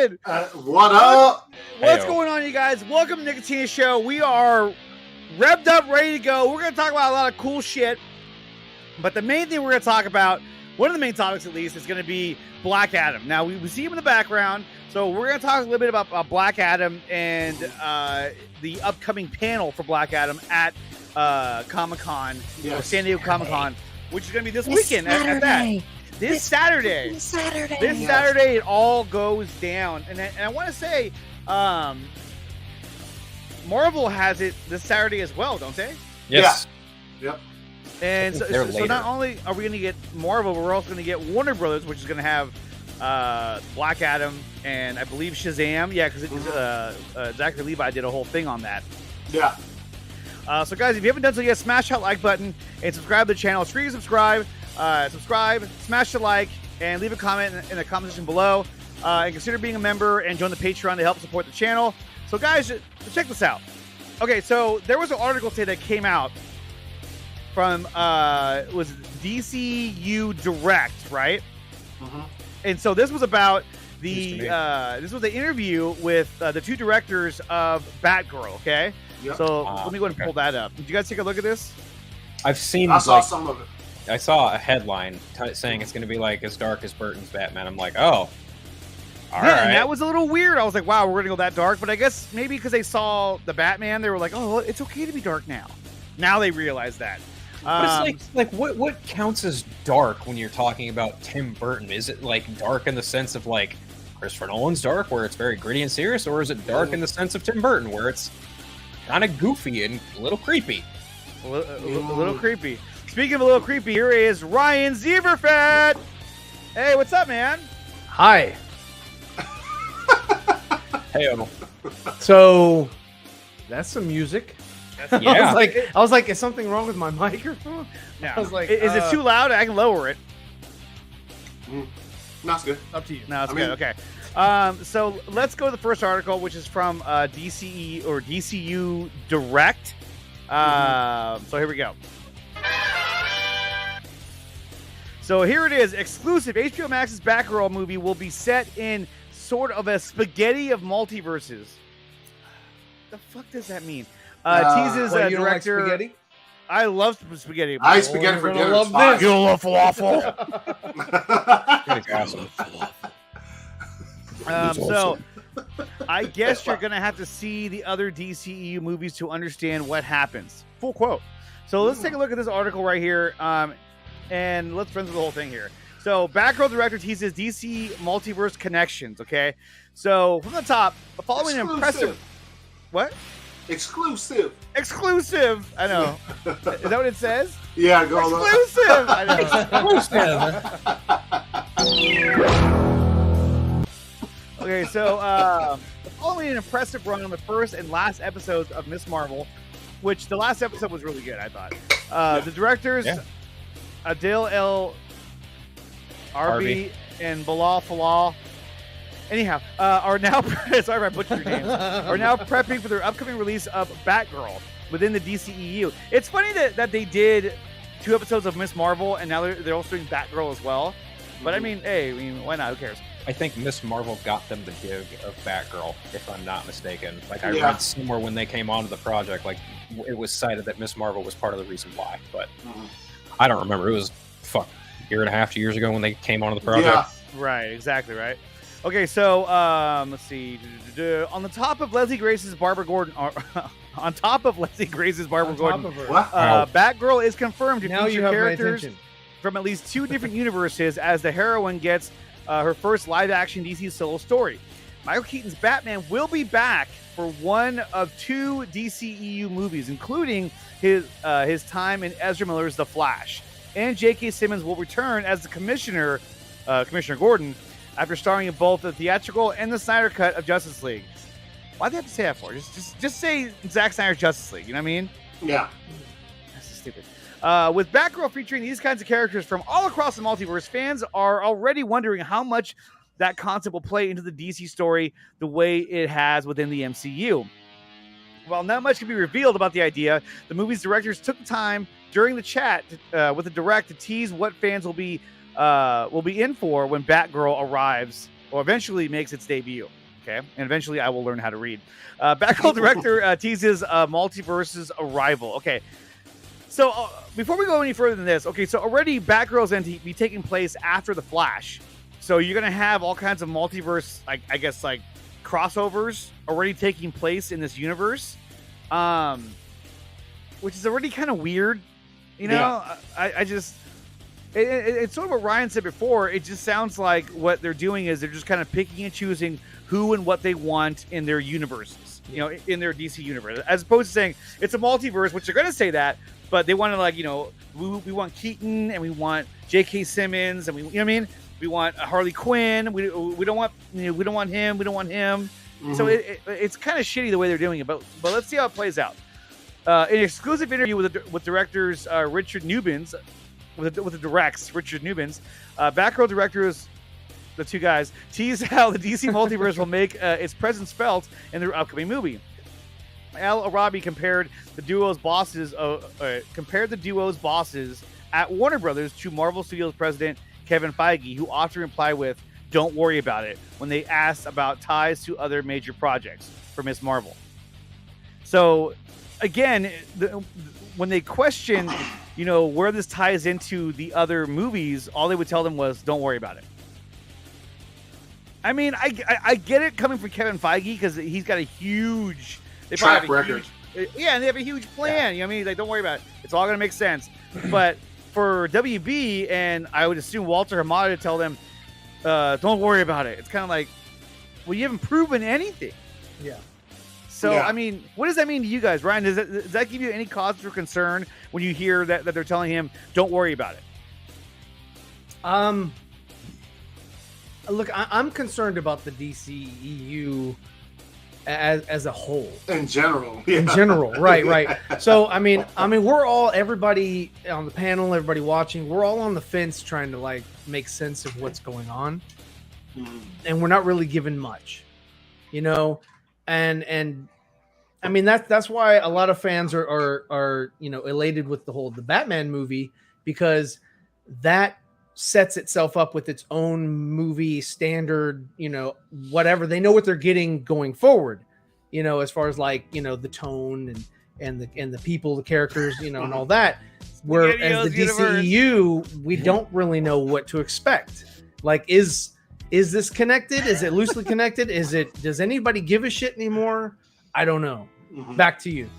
happened? What up? What's going on, you guys? Welcome to Nicotina Show. We are revved up, ready to go. We're going to talk about a lot of cool shit. But the main thing we're going to talk about, one of the main topics at least, is going to be Black Adam. Now, we see him in the background. So we're going to talk a little bit about Black Adam and the upcoming panel for Black Adam at Comic-Con, or San Diego Comic-Con, which is going to be this weekend at that. This Saturday, it all goes down. And I want to say, Marvel has it this Saturday as well, don't they? Yes. Yeah. Yep. And so not only are we going to get Marvel, but we're also going to get Warner Brothers, which is going to have Black Adam and I believe Shazam. Yeah, because Zachary Levi did a whole thing on that. Yeah. So guys, if you haven't done so yet, smash that like button and subscribe to the channel. Screen subscribe, smash the like, and leave a comment in the comment section below. And consider being a member and join the Patreon to help support the channel. So guys, check this out. Okay, so there was an article today that came out from it was DCEU Direct, right? Mm-hmm. And so this was about this was the interview with the two directors of Batgirl. Okay, yep. So let me go ahead and pull that up. Did you guys take a look at this? I saw some of it. I saw a headline saying it's going to be like as dark as Burton's Batman. I'm like, oh, all right. And that was a little weird. I was like, wow, we're going to go that dark. But I guess maybe because they saw the Batman, they were like, oh, it's okay to be dark now. Now they realize that. But it's like what counts as dark when you're talking about Tim Burton? Is it like dark in the sense of like Christopher Nolan's dark, where it's very gritty and serious, or is it dark in the sense of Tim Burton, where it's kind of goofy and a little creepy? A little creepy. Speaking of a little creepy, here is Ryan Zieberfett. Hey, what's up, man? Hi. Hey, so that's some music. Yeah. I was like, is something wrong with my microphone? No. I was like, is it too loud? I can lower it. No, it's good. Up to you. No, it's good. Okay. So let's go to the first article, which is from DCE or DCU Direct. So here we go. So here it is. Exclusive. HBO Max's Batgirl movie will be set in sort of a spaghetti of multiverses. The fuck does that mean? Teases you director. don't like spaghetti? I love spaghetti. I eat spaghetti for dinner. Love this. You love falafel. So I guess you're going to have to see the other DCEU movies to understand what happens. Full quote. So let's take a look at this article right here, and let's run through the whole thing here. So Batgirl director teases DC multiverse connections, okay? So from the top, following an impressive... What? Exclusive. I know. Is that what it says? Yeah, go on. Exclusive. I know. Okay, so following an impressive run on the first and last episodes of Ms. Marvel, which the last episode was really good, I thought. The directors, Adil El Arbi and Bilal Falal, anyhow, are now sorry if I butchered your names. Are now prepping for their upcoming release of Batgirl within the DCEU. It's funny that they did 2 episodes of Ms. Marvel and now they're also doing Batgirl as well. But I mean, why not? Who cares? I think Ms. Marvel got them the gig of Batgirl, if I'm not mistaken. Like I read somewhere when they came onto the project, like it was cited that Ms. Marvel was part of the reason why. But I don't remember. It was a year and a half, 2 years ago when they came onto the project. Yeah. Right. Exactly. Right. Okay, so let's see. On the top of Leslie Grace's Barbara Gordon, on top of Leslie Grace's Barbara Gordon, Batgirl is confirmed to feature characters from at least 2 different universes as the heroine gets her first live-action DC solo story. Michael Keaton's Batman will be back for one of 2 DCEU movies, including his time in Ezra Miller's The Flash. And J.K. Simmons will return as the Commissioner Gordon, after starring in both the theatrical and the Snyder Cut of Justice League. Why'd they have to say that for? Just say Zack Snyder's Justice League. You know what I mean? Yeah. That's so stupid. With Batgirl featuring these kinds of characters from all across the multiverse, fans are already wondering how much that concept will play into the DC story the way it has within the MCU. While not much can be revealed about the idea, the movie's directors took the time during the chat with the direct to tease what fans will be in for when Batgirl arrives or eventually makes its debut. Okay, and eventually I will learn how to read. Batgirl director teases Multiverse's arrival. Okay, so before we go any further than this, okay, so already Batgirl's going to be taking place after the Flash, so you're going to have all kinds of multiverse, I guess, like crossovers already taking place in this universe, which is already kind of weird. You know, I just. It's sort of what Ryan said before. It just sounds like what they're doing is they're just kind of picking and choosing who and what they want in their universes, you know, in their DC universe, as opposed to saying it's a multiverse, which they're going to say that, but they want to, like, you know, we want Keaton and we want J.K. Simmons and we, you know what I mean? We want Harley Quinn. We don't want, you know, we don't want him. We don't want him. Mm-hmm. So it's kind of shitty the way they're doing it, but let's see how it plays out. In an exclusive interview with directors Richard Newbins. With the directs, Richard Newbins, Batgirl directors, the two guys, tease how the DC multiverse will make its presence felt in their upcoming movie. Al Arabi compared the duo's bosses at Warner Brothers to Marvel Studios president Kevin Feige, who often replied with "Don't worry about it" when they asked about ties to other major projects for Ms. Marvel. So, again, when they question, you know, where this ties into the other movies, all they would tell them was, don't worry about it. I mean, I get it coming from Kevin Feige because he's got a huge track record. And they have a huge plan. You know what I mean? Like, don't worry about it. It's all going to make sense. But for WB, and I would assume Walter Hamada to tell them, don't worry about it. It's kind of like, well, you haven't proven anything. Yeah. So, I mean, what does that mean to you guys, Ryan? Does that give you any cause for concern when you hear that they're telling him, don't worry about it? Look, I'm concerned about the DCEU as a whole. In general. Yeah. In general, right. So, I mean, everybody on the panel, everybody watching, we're all on the fence trying to, like, make sense of what's going on. Mm-hmm. And we're not really given much, you know? And I mean, that's why a lot of fans are you know, elated with the Batman movie, because that sets itself up with its own movie standard, you know, whatever. They know what they're getting going forward, you know, as far as, like, you know, the tone and the people, the characters, you know, and all that. Whereas the DCEU, we don't really know what to expect. Like, is this connected? Is it loosely connected? Does anybody give a shit anymore? I don't know. Mm-hmm. Back to you.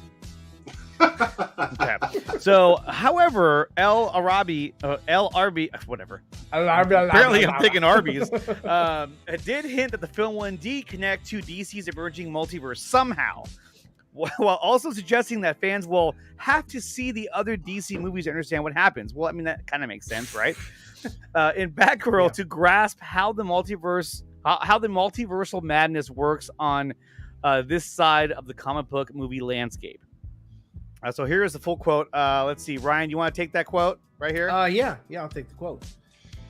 Okay. So, however, Apparently I'm thinking Arby's. Did hint that the film will indeed connect to DC's emerging multiverse somehow, while also suggesting that fans will have to see the other DC movies to understand what happens. Well, I mean, that kind of makes sense, right? In Batgirl, to grasp how the multiversal madness works on this side of the comic book movie landscape. So here is the full quote. Let's see, Ryan, you want to take that quote right here? Yeah, I'll take the quote.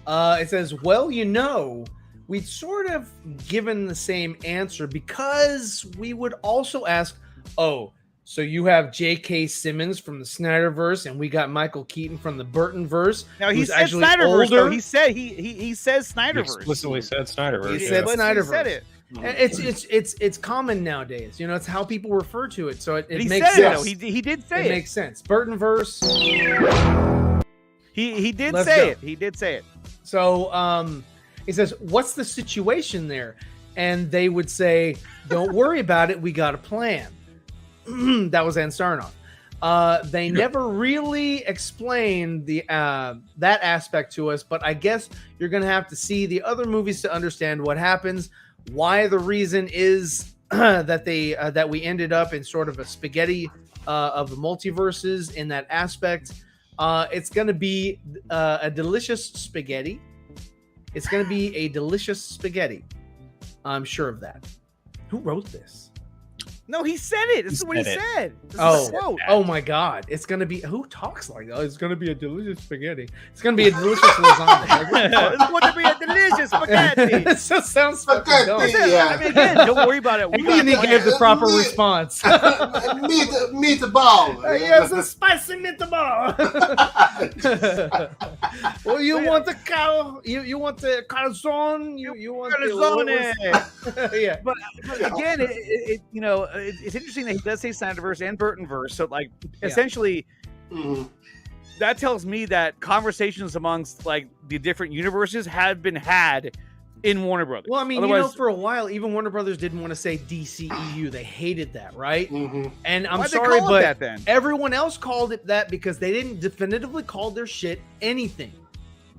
It says, well, you know, we'd sort of given the same answer because we would also ask, oh, so you have J.K. Simmons from the Snyder Verse, and we got Michael Keaton from the Burton Verse. Now he said Snyder Verse. Though. He said he says Snyder Verse. Explicitly said Snyder Verse. He said Snyder Verse. It's common nowadays. You know, it's how people refer to it. So it makes sense. He did say it. It makes sense. Burton Verse. He did say it. He did say it. So he says, "What's the situation there?" And they would say, "Don't worry about it. We got a plan." That was Ann Sarnoff. They never really explained that aspect to us, but I guess you're going to have to see the other movies to understand what happens. Why the reason is that we ended up in sort of a spaghetti of the multiverses in that aspect. It's going to be a delicious spaghetti. It's going to be a delicious spaghetti. I'm sure of that. Who wrote this? No, he said it. This is what he said. This is a quote. Oh my God! It's gonna be who talks like that? It's gonna be a delicious spaghetti. It's gonna be a delicious lasagna. It's going to be a delicious spaghetti. It just sounds fucking dumb. Yeah. I mean, again, don't worry about it. We And he gave the proper response. Meatball. Yes, a spicy meatball. Well, you want the cow? You want the calzone? You want calzone. Yeah, but again, it's interesting that he does say Snyder Verse and Burton Verse. So, like, essentially, that tells me that conversations amongst like the different universes have been had in Warner Brothers. Well, I mean, for a while, even Warner Brothers didn't want to say DCEU. They hated that, right? And I'm sorry, but everyone else called it that because they didn't definitively call their shit anything.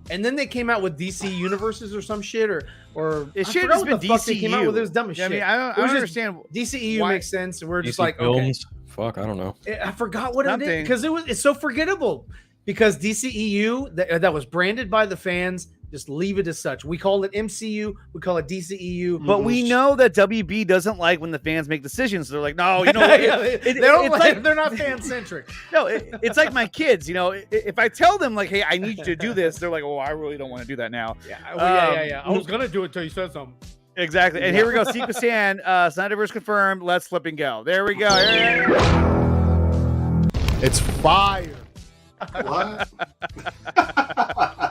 And then they came out with DC universes or some shit, or it should have been DCEU. They came out with. It was dumb as shit. I mean, I don't understand. DCEU makes sense, and we're just DC like, films. Okay. Fuck, I don't know. I forgot what it is because it's so forgettable. Because DCEU that was branded by the fans. Just leave it as such. We call it MCU. We call it DCEU. But we know that WB doesn't like when the fans make decisions. They're like, no, they're not fan centric. No, it's like my kids. If I tell them like, hey, I need you to do this, they're like, oh, I really don't want to do that now. Yeah. I was gonna do it till you said something. Exactly. And here we go. Sequel San, Snyder Verse confirmed. Let's flip and go. There we go. It's fire. What?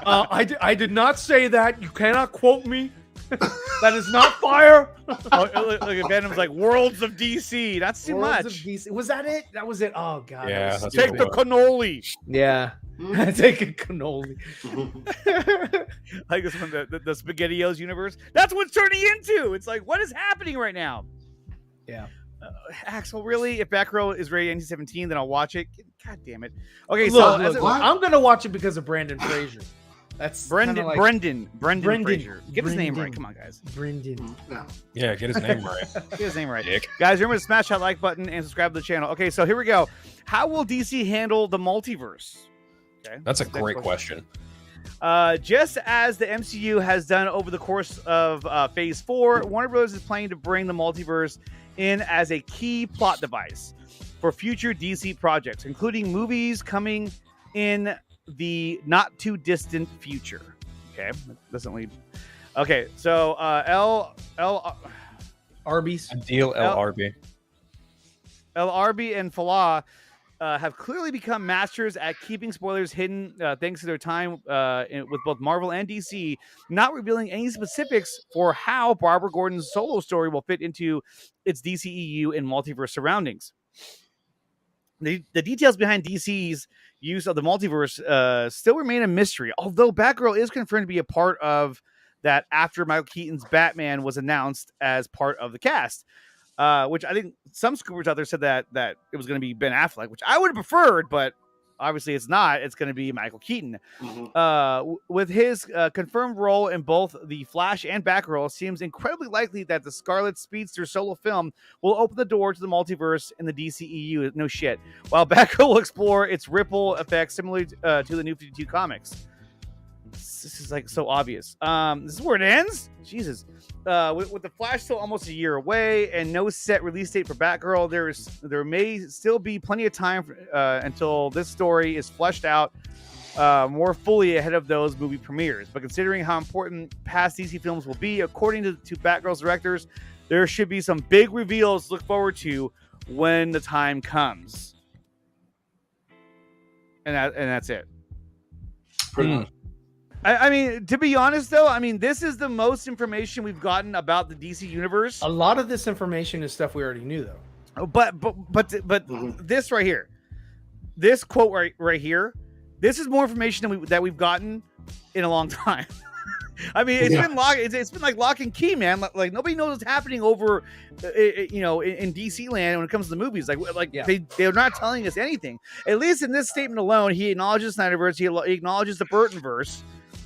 I did not say that. You cannot quote me. That is not fire. Look, Venom's like Worlds of DC. That's too much. Of DC. Was that it? That was it. Oh God. Yeah. Take the cannoli. Yeah. Take a cannoli. Like this one, the SpaghettiOs universe. That's what it's turning into. It's like, what is happening right now? Yeah. Axel, really? If Batgirl is rated NC-17, then I'll watch it. God damn it. Okay, look, I'm gonna watch it because of Brandon Fraser. That's Brendan Fraser. Get his name right. Come on, guys. Brendan. Yeah, get his name right. Get his name right. Guys, remember to smash that like button and subscribe to the channel. Okay, so here we go. How will DC handle the multiverse? Okay, that's a great question. Just as the MCU has done over the course of Phase 4, Warner Bros. Is planning to bring the multiverse in as a key plot device for future DC projects, including movies coming in the not too distant future. Okay, that doesn't lead. Okay, so Arby's deal LRB and Falah have clearly become masters at keeping spoilers hidden thanks to their time with both Marvel and DC, not revealing any specifics for how Barbara Gordon's solo story will fit into its DCEU and multiverse surroundings. The details behind DC's use of the multiverse still remain a mystery, although Batgirl is confirmed to be a part of that after Michael Keaton's Batman was announced as part of the cast. Which I think some scoopers out there said that it was going to be Ben Affleck, which I would have preferred, but obviously it's not. It's going to be Michael Keaton. With his confirmed role in both The Flash and Batgirl, it seems incredibly likely that the Scarlet Speedster solo film will open the door to the multiverse in the DCEU. No shit. While Batgirl will explore its ripple effects similar to the New 52 comics. This is like so obvious. This is where it ends? Jesus. With the Flash still almost a year away and no set release date for Batgirl, there may still be plenty of time until this story is fleshed out more fully ahead of those movie premieres. But considering how important past DC films will be, according to Batgirl's directors, there should be some big reveals to look forward to when the time comes. And that's it. Pretty much. I mean, to be honest, though, I mean, this is the most information we've gotten about the DC universe. A lot of this information is stuff we already knew, though. But this right here, this quote right here, this is more information that we've gotten in a long time. I mean, it's been like lock and key, man. Like nobody knows what's happening over, in DC land when it comes to the movies. They're not telling us anything. At least in this statement alone, he acknowledges Snyderverse, he acknowledges the Burtonverse.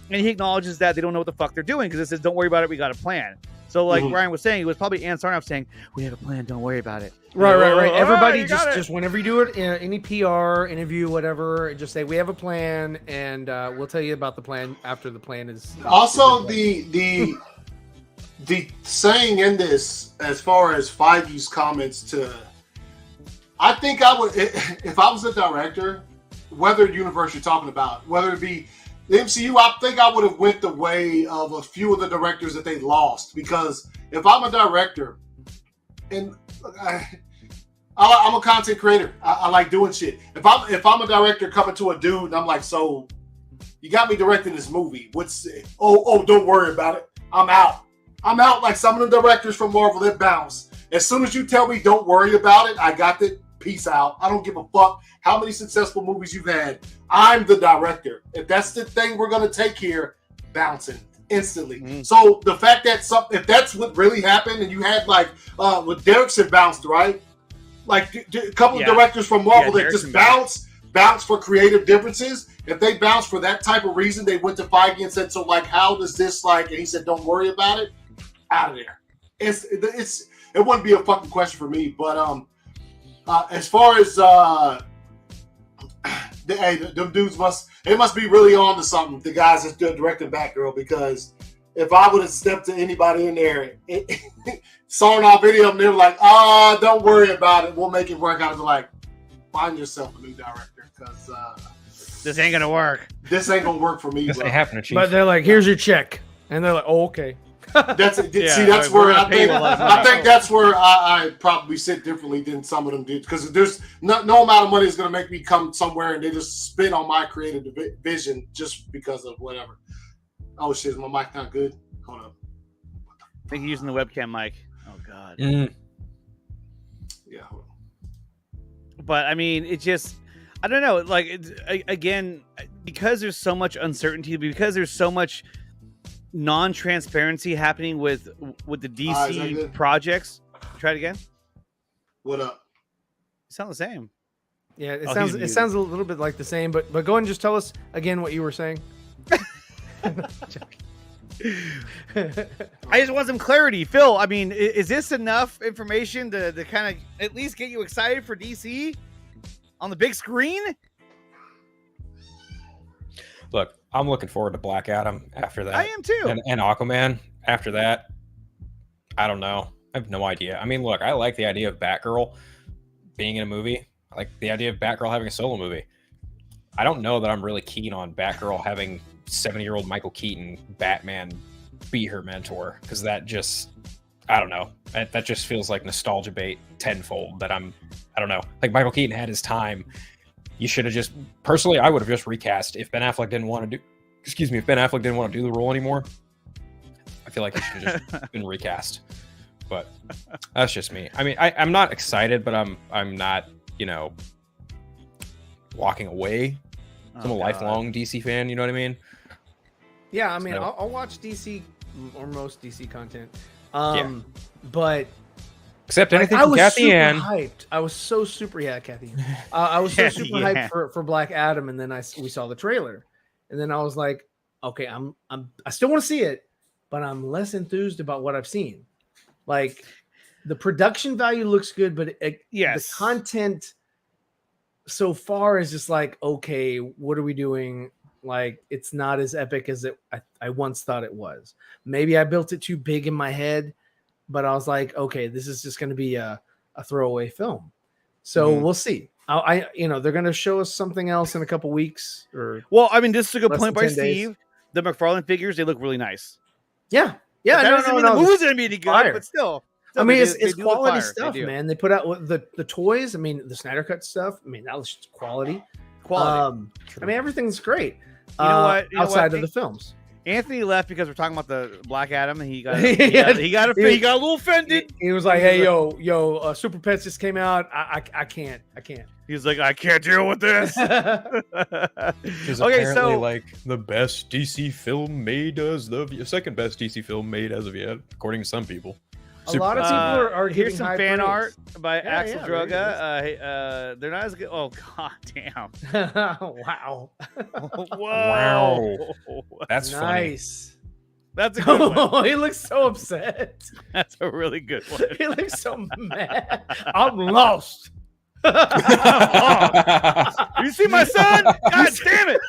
And he acknowledges that they don't know what the fuck they're doing because it says, don't worry about it, we got a plan. So like Ryan was saying, it was probably Ann Sarnoff saying, we have a plan, don't worry about it. Right. Everybody just whenever you do it, any PR, interview, whatever, just say, we have a plan, and we'll tell you about the plan after the plan is... Also, the the saying in this, as far as Feige's comments to, I think I would, if I was a director, whether universe you're talking about, whether it be the MCU, I think I would have went the way of a few of the directors that they lost. Because if I'm a director, and I'm a content creator, I like doing shit. If I'm a director coming to a dude and I'm like, so you got me directing this movie. Don't worry about it. I'm out. Like some of the directors from Marvel that bounce. As soon as you tell me don't worry about it, I got it. Peace out. I don't give a fuck how many successful movies you've had. I'm the director. If that's the thing we're gonna take here, bouncing instantly. So the fact that if that's what really happened, and you had like with Derrickson bounced, right? Like a couple of directors from Marvel that just bounce for creative differences. If they bounce for that type of reason, they went to Feige and said, so like, how does this like, and he said, don't worry about it. Out of there. It wouldn't be a fucking question for me. But as far as them dudes must be really on to something, the guys that's directing Batgirl, because if I would have stepped to anybody in there, sawing off any of them, they were like, don't worry about it. We'll make it work. I was like, find yourself a new director, because this ain't gonna work. This ain't gonna work for me. This ain't happening, Chief. But they're like, here's your check. And they're like, oh, okay. That's it. See, that's where I think that's where I probably sit differently than some of them did, because there's no amount of money is going to make me come somewhere and they just spin on my creative vision just because of whatever. Oh shit, is my mic not good? Hold up. I think you're using the webcam mic. Oh god. Yeah. Hold on. But I mean, it just, I don't know. Like again, because there's so much uncertainty, because there's so much non-transparency happening with the DC projects. Try it again. What up? You sound the same. Yeah, it sounds a little bit like the same, but go ahead and just tell us again what you were saying. I just want some clarity, Phil. I mean, is this enough information to kind of at least get you excited for DC on the big screen? Look, I'm looking forward to Black Adam after that. I am too. And Aquaman after that. I don't know. I have no idea. I mean, look, I like the idea of Batgirl being in a movie. I like the idea of Batgirl having a solo movie. I don't know that I'm really keen on Batgirl having 70-year-old Michael Keaton Batman be her mentor, because that just, I don't know. That just feels like nostalgia bait tenfold. I don't know. Like, Michael Keaton had his time. You should have just, personally, I would have just recast if Ben Affleck didn't want to do, if Ben Affleck didn't want to do the role anymore. I feel like it should have just been recast. But that's just me. I mean, I'm not excited, but I'm not, walking away. I'm a lifelong DC fan, you know what I mean? Yeah, I mean, so, I'll watch DC or most DC content. But except anything from Kathy Ann. I was so super Kathy Ann. I was so super hyped for Black Adam, and then we saw the trailer, and then I was like, okay, I still want to see it, but I'm less enthused about what I've seen. Like, the production value looks good, but the content so far is just like, okay, what are we doing? Like, it's not as epic as I once thought it was. Maybe I built it too big in my head, but I was like, okay, this is just going to be a throwaway film. So we'll see. They're going to show us something else in a couple weeks. Well, I mean, this is a good point by Steve. Days. The McFarlane figures, they look really nice. Yeah. Yeah. No, the movie's going to be any good, but still. I mean, it's quality stuff, man. They put out the toys. I mean, the Snyder Cut stuff. I mean, that was just quality. I mean, everything's great. You know what? Outside of the films. Anthony left because we're talking about the Black Adam, and he got a little offended. He was like, "Hey, yo, Super Pets just came out. I can't." He's like, "I can't deal with this." Okay, so like the best DC film made the second best DC film made as of yet, according to some people. A lot of people are here's some fan art by Axel Droga. They're not as good. Oh, god damn! Wow! Wow! That's nice. Funny. That's a good one. He looks so upset. That's a really good one. He looks so mad. I'm lost. You see my son? God damn it!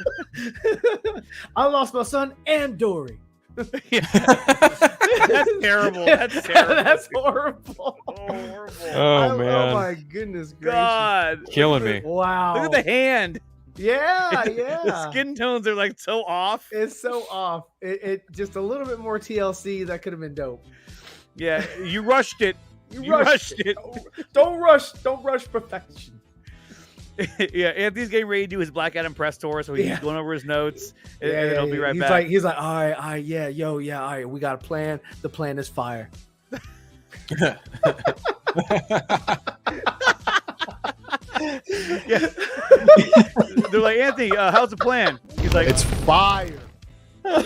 I lost my son and Dory. That's terrible. That's terrible. That's horrible. Horrible. Oh man. Oh my goodness gracious. God. Killing me. Wow. Look at the hand. Yeah, The yeah. skin tones are like so off. It's so off. It just a little bit more TLC. That could have been dope. Yeah, you rushed it. You rushed it. Don't rush perfection. Yeah, Anthony's getting ready to do his Black Adam press tour, so he's going over his notes, and then he'll be right back. He's like, all right, all right, we got a plan. The plan is fire. Yeah. They're like, Anthony, how's the plan? He's like, It's fire. And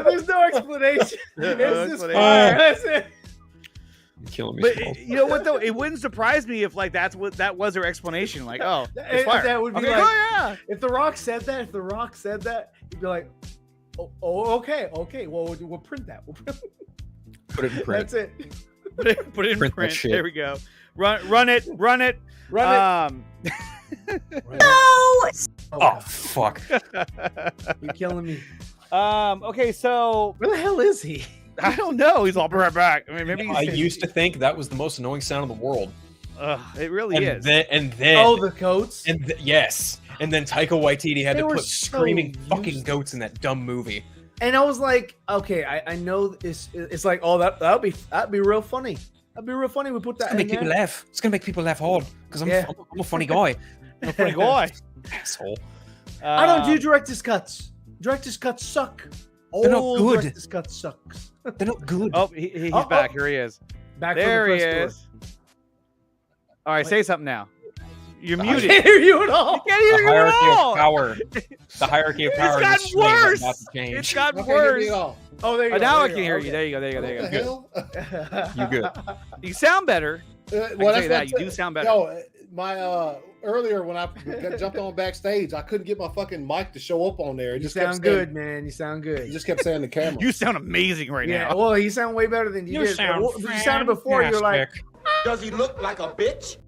there's no explanation. It's just explanation. fire. That's it. You're killing me. but Skull. you know what though? It wouldn't surprise me if like that was their explanation. Like, oh, it's fire. That would be okay, like, oh yeah. if The Rock said that, he'd be like, oh okay, well, we'll print that. Put it in print. That's it. Put it in Print that print. shit. There we go. Run it. Run it. Oh fuck. You're killing me. Okay, so Where the hell is he? I don't know. He's all right back. I mean, maybe I used to think that was the most annoying sound in the world. it really is. And then Oh, the coats. yes. And then Taika Waititi had They to were put so screaming fucking used- goats in that dumb movie. And I was like, okay, I know it's like, oh, that'd be real funny. That'd be real funny. We put It's that gonna in make people there. laugh. It's gonna make people laugh hard because I'm Yeah. a funny guy. A funny guy. Asshole. I don't do director's cuts. Director's cuts suck. They're not All good. Director's cuts sucks. They're not good. Oh, he's Oh, back. oh. Here he is. Back There from he the press is. All right, say something now. You're The tour. I muted. can't hear you at all. You can't hear The you at hierarchy all. of power. The hierarchy of It's power. in gotten this stream is worse. about to change. It's gotten Okay, hear worse. me all. Oh, there you go. Now there I can hear you. Okay. There you go. There you go. There you go. What the hell? You good? You sound better. I can tell you that. You do sound better. Yo, my earlier when I jumped on backstage, I couldn't get my fucking mic to show up on there. It You just kept sound saying- good, man. You sound It good. just kept saying the camera. You sound amazing right Yeah, now. well, you sound way better than you did. You sounded before. You're like, fantastic. Does he look like a bitch?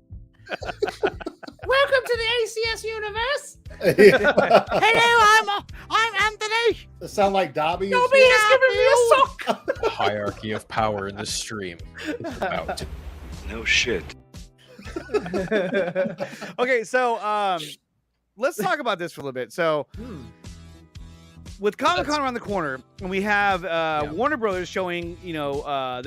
welcome to the ACS universe. Hello, I'm Anthony. It sound like Dobby. and Nobody shit. has given me a sock. The hierarchy of power in this stream is about to. No shit. Okay, so let's talk about this for a little bit. So with Comic-Con around the corner, and we have Warner Brothers showing, they're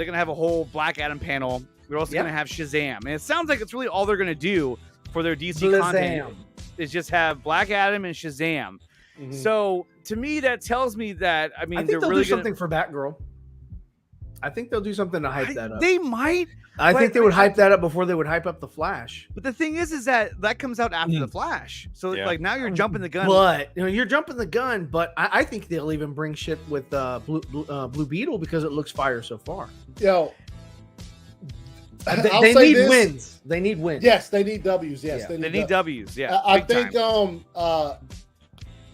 gonna have a whole Black Adam panel. We're also gonna have Shazam, and it sounds like it's really all they're gonna do for their DC content is just have Black Adam and Shazam. Mhm. So to me, that tells me that I I think they're they'll really do something for Batgirl. I think they'll do something to hype that up. They might, I think but- they would hype that up before they would hype up the Flash. but the thing is that comes out after the Flash. So Yeah. like now you're jumping the gun. But you're jumping the gun. But I think they'll even bring shit with Blue Beetle because it looks fire so far. Yo, They I'll say need this. wins. They need wins. Yes, they need W's. Yes, Yeah. They need W's. W's. Yeah, I big think time.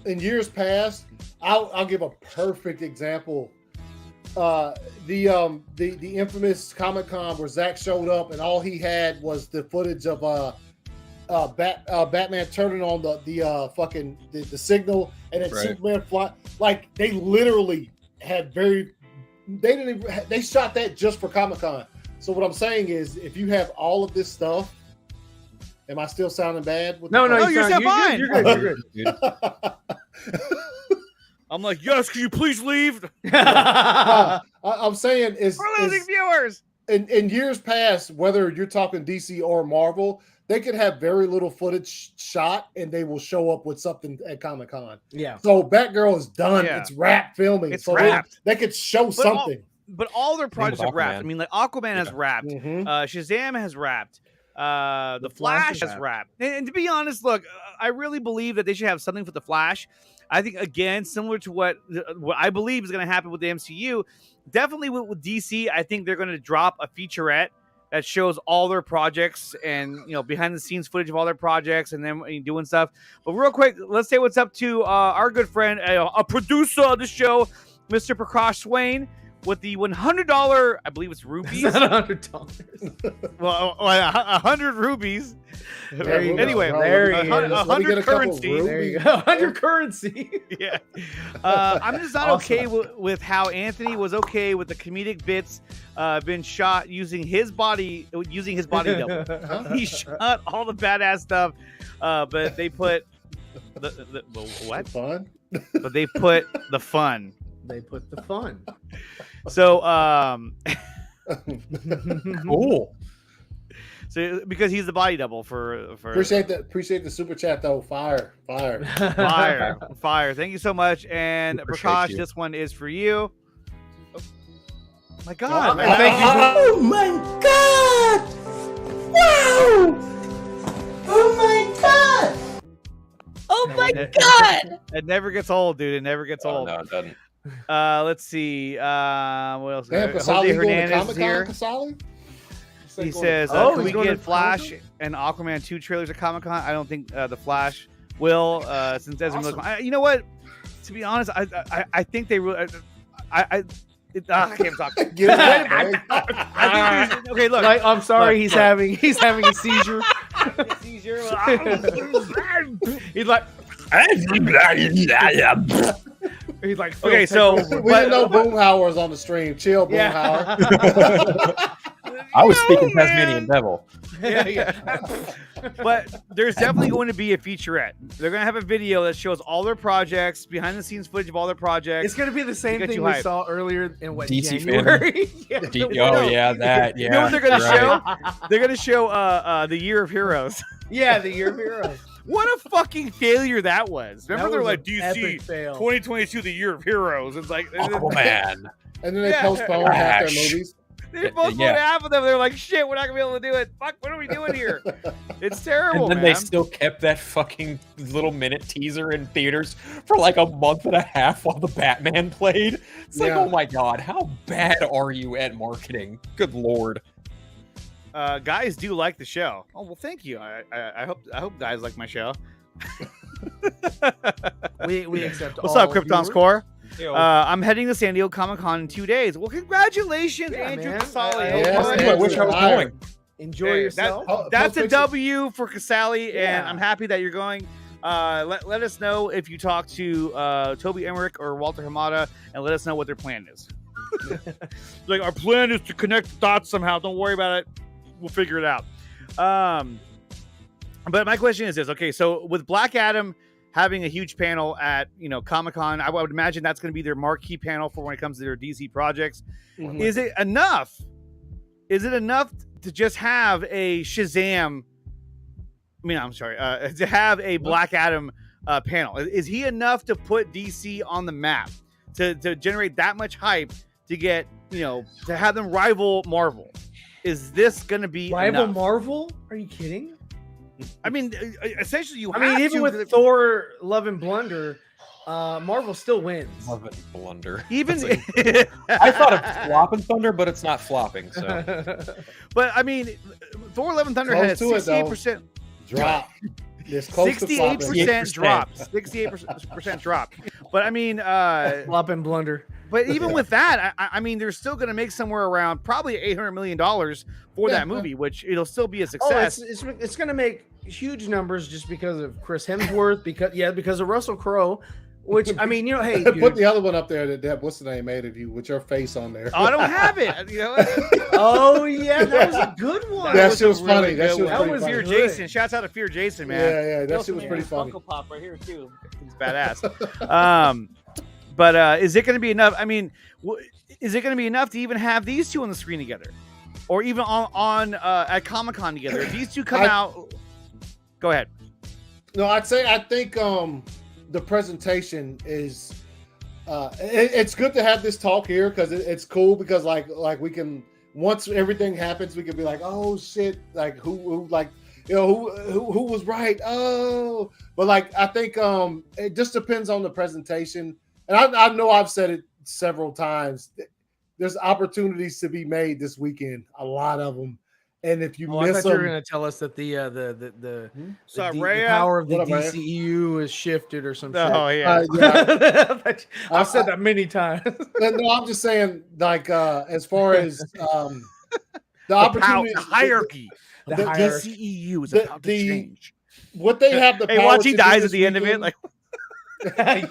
in years past, I'll give a perfect example. The infamous Comic-Con where Zach showed up and all he had was the footage of Batman turning on the signal and then Right. Superman fly. Like they literally had they shot that just for Comic-Con. So what I'm saying is, if you have all of this stuff, am I still sounding bad? No, you're sound- fine. You're good. You're good. Dude. I'm like, yes, can you please leave? I'm saying We're losing viewers. in years past, whether you're talking DC or Marvel, they could have very little footage shot and they will show up with something at Comic-Con. Yeah. So Batgirl is done. Yeah. It's wrapped filming. It's so wrapped. They could show something. But all their projects with have wrapped. Aquaman. I mean, like Aquaman has wrapped. Mhm. Shazam has wrapped. The Flash Flash is has wrapped. And to be honest, look, I really believe that they should have something for the Flash. I think, again, similar to what I believe is going to happen with the MCU, definitely with DC, I think they're going to drop a featurette that shows all their projects and, behind the scenes footage of all their projects and then doing stuff. But real quick, let's say what's up to our good friend, a producer of the show, Mr. Prakash Swain. with the $100, I believe it's rupees. It's not $100. Well, 100 rubies. There you anyway, go. There you go. 100 currency. There you go. 100 currency. Yeah. I'm just not okay with how Anthony was okay with the comedic bits been shot using his body double. He shot all the badass stuff, but they put the what? The fun? But they put the fun. They put the fun. So, Cool. So because he's the body double for appreciate the super chat though. Fire. Fire. Thank you so much. And Prakash, you. this one is for you. Oh my God. And thank you. Oh my God! Wow! Oh my God! Oh my God! It never gets old, dude. It never gets old. No, it doesn't. Let's see. What else? Damn, Jose Casali going to Hernandez is here. Casali? He says, Oh, can he's we going get to Flash Comic-Con? and Aquaman 2 trailers at Comic-Con? I don't think the Flash will, since Ezra Awesome. Miller. You know what? To be honest, I think they really. I can't talk. Get it out, man. I think okay, look. Like, I'm sorry, Look, he's look. having a seizure. He's like, He's like, okay, Phil, so take over. We didn't know Boomhauer was on the stream. Chill, Boomhauer. I was speaking man. Tasmanian Devil. yeah. but there's definitely going to be a featurette. They're going to have a video that shows all their projects, behind the scenes footage of all their projects. It's gonna be the same Get thing you we hyped. saw earlier in what DC January. That. Yeah. You know what they're going to right. show? They're going to show the Year of Heroes. Yeah, the Year of Heroes. What a fucking failure that was. Remember, That they're was like, an DC epic fail. 2022, the Year of Heroes. It's like, Aquaman. And then they Yeah. postponed half their Crash. movies. they postponed Yeah. half of them. They're like, shit, we're not going to be able to do it. Fuck, what are we doing here? It's terrible, And then man. they still kept that fucking little minute teaser in theaters for like a month and a half while the Batman played. It's like, Yeah. oh my God, how bad are you at marketing? Good Lord. Guys do like the show. Oh, well, thank you. I hope guys like my show. We accept. What's all up, Krypton's viewers. Core? I'm heading to San Diego Comic-Con in 2 days. Well, congratulations, Yeah, Andrew man. Casali. Yes, I yes, wish I was fire. going. Enjoy Hey, yourself. That's a Post W for Casali, and Yeah. I'm happy that you're going. Let us know if you talk to Toby Emmerich or Walter Hamada, and let us know what their plan is. Like, our plan is to connect the dots somehow. Don't worry about it. We'll figure it out. But my question is this. Okay, so with Black Adam having a huge panel at Comic-Con, I would imagine that's going to be their marquee panel for when it comes to their DC projects. Mhm. Is it enough? Is it enough to just have a Shazam? I'm sorry, to have a Black Adam panel. Is he enough to put DC on the map to generate that much hype to get to have them rival Marvel? Is this going to be Rival enough? Marvel? Are you kidding? I mean, essentially, you I have mean, even to. with Thor: Love and Blunder, Marvel still wins. Love it, blunder. Even, I thought of Flop and Thunder, but it's not flopping. So but I mean, Thor: Love and Thunder Close had to it, though. 68%. Drop. It's close to 68% 68%. drop. 68% drop. But I mean, Flop and Blunder. but even with that, I mean, they're still going to make somewhere around probably $800 million for that movie, which it'll still be a Oh, success. it's going to make huge numbers just because of Chris Hemsworth, because of Russell Crowe, which I mean, hey, Put dude. the other one up there that Deb, what's the name made of you with your face on there. Oh, I don't have it. Oh yeah, that was a good one. That shit was a really funny. That good shit was one. pretty was funny. Fear Jason. Shouts out to Fear Jason, man. Yeah, that shit was pretty funny. Funko Pop right here too. It's badass. But is it going to be enough? I mean, is it going to be enough to even have these two on the screen together, or even on at Comic-Con together? If these two come out, go ahead. No, I think the presentation is it's good to have this talk here because it's cool because like we can, once everything happens, we can be like, oh shit, like who who was right. Oh, but like I think it just depends on the presentation, and I know I've said it several times. There's opportunities to be made this weekend, a lot of them, And if you I miss thought you were them, going to tell us that the Rhea? power of the What up, Rhea? DCEU is shifted or something. Oh yeah. I've said that many times. No, I'm just saying, like, as far as the opportunity, the hierarchy. the DCEU is about to change. What they have the Hey, power watch he to dies do at the end of it. weekend- Like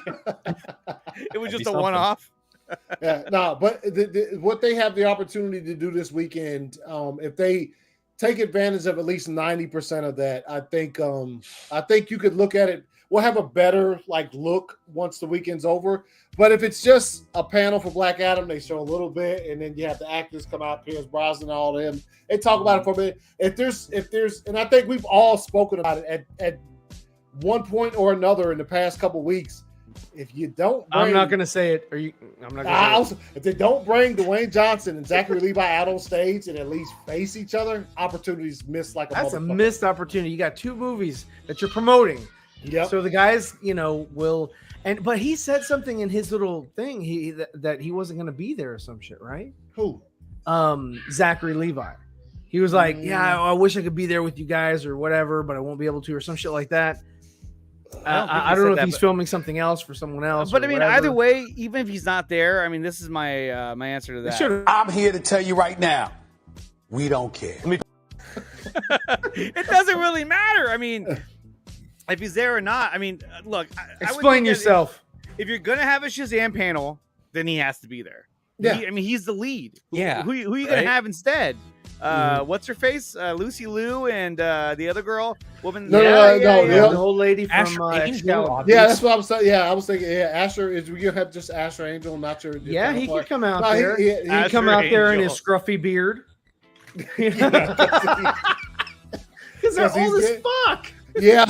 it was just a something. one-off. Yeah, no, but what they have the opportunity to do this weekend, if they take advantage of at least 90% of that, I think you could look at it. We'll have a better look once the weekend's over. But if it's just a panel for Black Adam, they show a little bit, and then you have the actors come out, Pierce Brosnan, all of them. They talk about it for a bit. If there's, and I think we've all spoken about it at one point or another in the past couple weeks. If you don't, I'm not going to say it. I'm not going to. If they don't bring Dwayne Johnson and Zachary Levi out on stage and at least face each other, opportunities missed like a That's a motherfucker. missed opportunity. You got 2 movies that you're promoting. Yep. So the guys, will. But he said something in his little thing that he wasn't going to be there or some shit, right? Who? Zachary Levi. He was like, "Yeah, I wish I could be there with you guys or whatever, but I won't be able to," or some shit like that. I don't know if he's filming something else for someone else. But I mean, either way, even if he's not there, I mean, this is my my answer to that. I'm here to tell you right now, we don't care. It doesn't really matter. I mean, if he's there or not. I mean, look. Explain yourself. If you're gonna have a Shazam panel, then he has to be there. Yeah. I mean, he's the lead. Yeah. Who are you gonna have instead? What's her face? Lucy Liu and the other girl, woman. The old lady from Angel. Yeah, that's what I was saying. Yeah, I was thinking. Yeah, Asher is. We have just Asher Angel, not your. Yeah, he could come out No, there. He'd come out there in his scruffy beard. Because they're old as fuck. Yeah.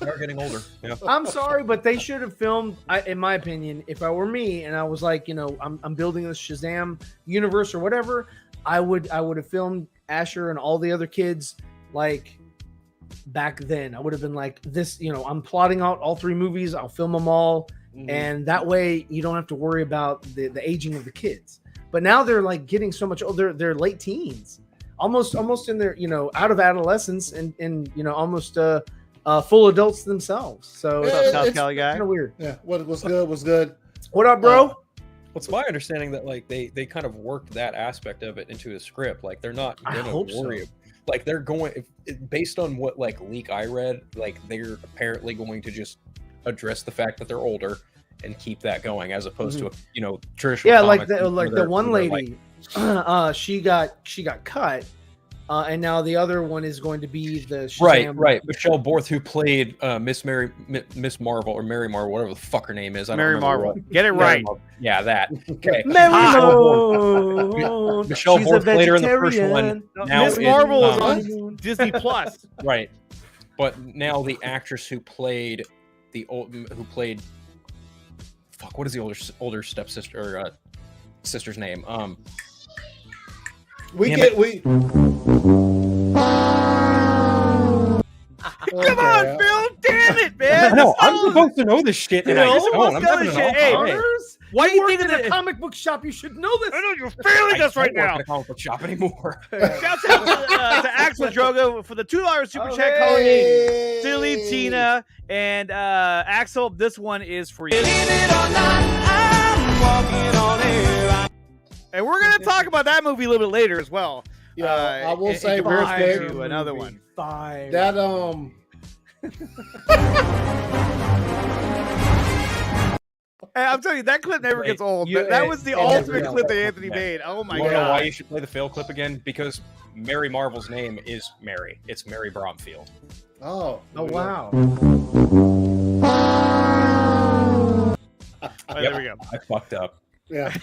They're getting older. Yeah. I'm sorry, but they should have filmed. In my opinion, if I were me and I was like, I'm building this Shazam universe or whatever, I would have filmed Asher and all the other kids like back then. I would have been like this. I'm plotting out all 3 movies. I'll film them all, and that way you don't have to worry about the aging of the kids. But now they're like getting so much older. They're late teens, almost in their out of adolescence and almost full adults themselves. So South Cali guy. Kind of weird. Yeah. What's good? What up, bro? It's my understanding that they kind of worked that aspect of it into a script. Like they're not going to worry. So. Like they're going based on what leak I read. Like they're apparently going to just address the fact that they're older and keep that going, as opposed to traditional. Yeah, like the one lady, she got cut. And now the other one is going to be the Shazam. Right. Michelle Borth, who played Miss Marvel or Mary Marvel, whatever the fuck her name is. Mary Marvel. Get it right. Yeah, that. Okay. Mary Marvel. Michelle Borth played her in the first one. Now Miss Marvel is on Disney Plus. Right. But now the actress who played what is the older stepsister or sister's name? Oh, come on, Phil! Damn it, man! No, I'm supposed to know this shit, and I just don't. I'm having an awful day. Why do you think in a comic book shop? You should know this. I know you're failing us right now. I don't work in a comic book shop anymore. Shouts out to Axel Drogo for the $2 super chat calling in Silly Tina and Axel. This one is for you. And we're gonna talk about that movie a little bit later as well. Yeah, I will say very quick to another one. That Hey, I'm telling you, that clip never gets old. That was the ultimate clip that Anthony made. Oh my god! You know why you should play the fail clip again? Because Mary Marvel's name is Mary. It's Mary Bromfield. Oh wow! There we go. I fucked up. Yeah.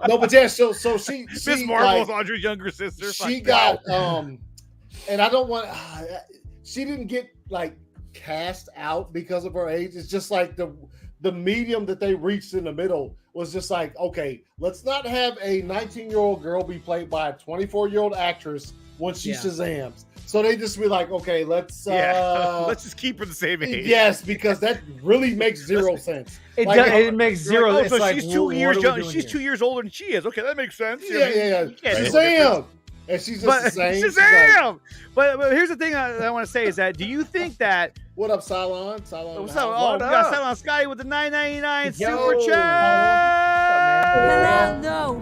No, but yeah. So she Miss Marvel's Audrey's younger sister. She got and I don't want. She didn't get cast out because of her age. It's just like the medium that they reached in the middle was just like, okay, let's not have a 19-year-old girl be played by a 24-year-old actress when she Shazams. So they just be like, okay, let's just keep her the same age. Yes, because that really makes zero sense. It makes zero. So she's 2 years young. She's 2 years older than she is. Okay, that makes sense. Yeah. Shazam! And she's just the same. Shazam! Like, but here's the thing I want to say is that do you think that what up, Cylon? Cylon. What's up? Oh, we got Cylon Sky with the $9.99 super chat. No.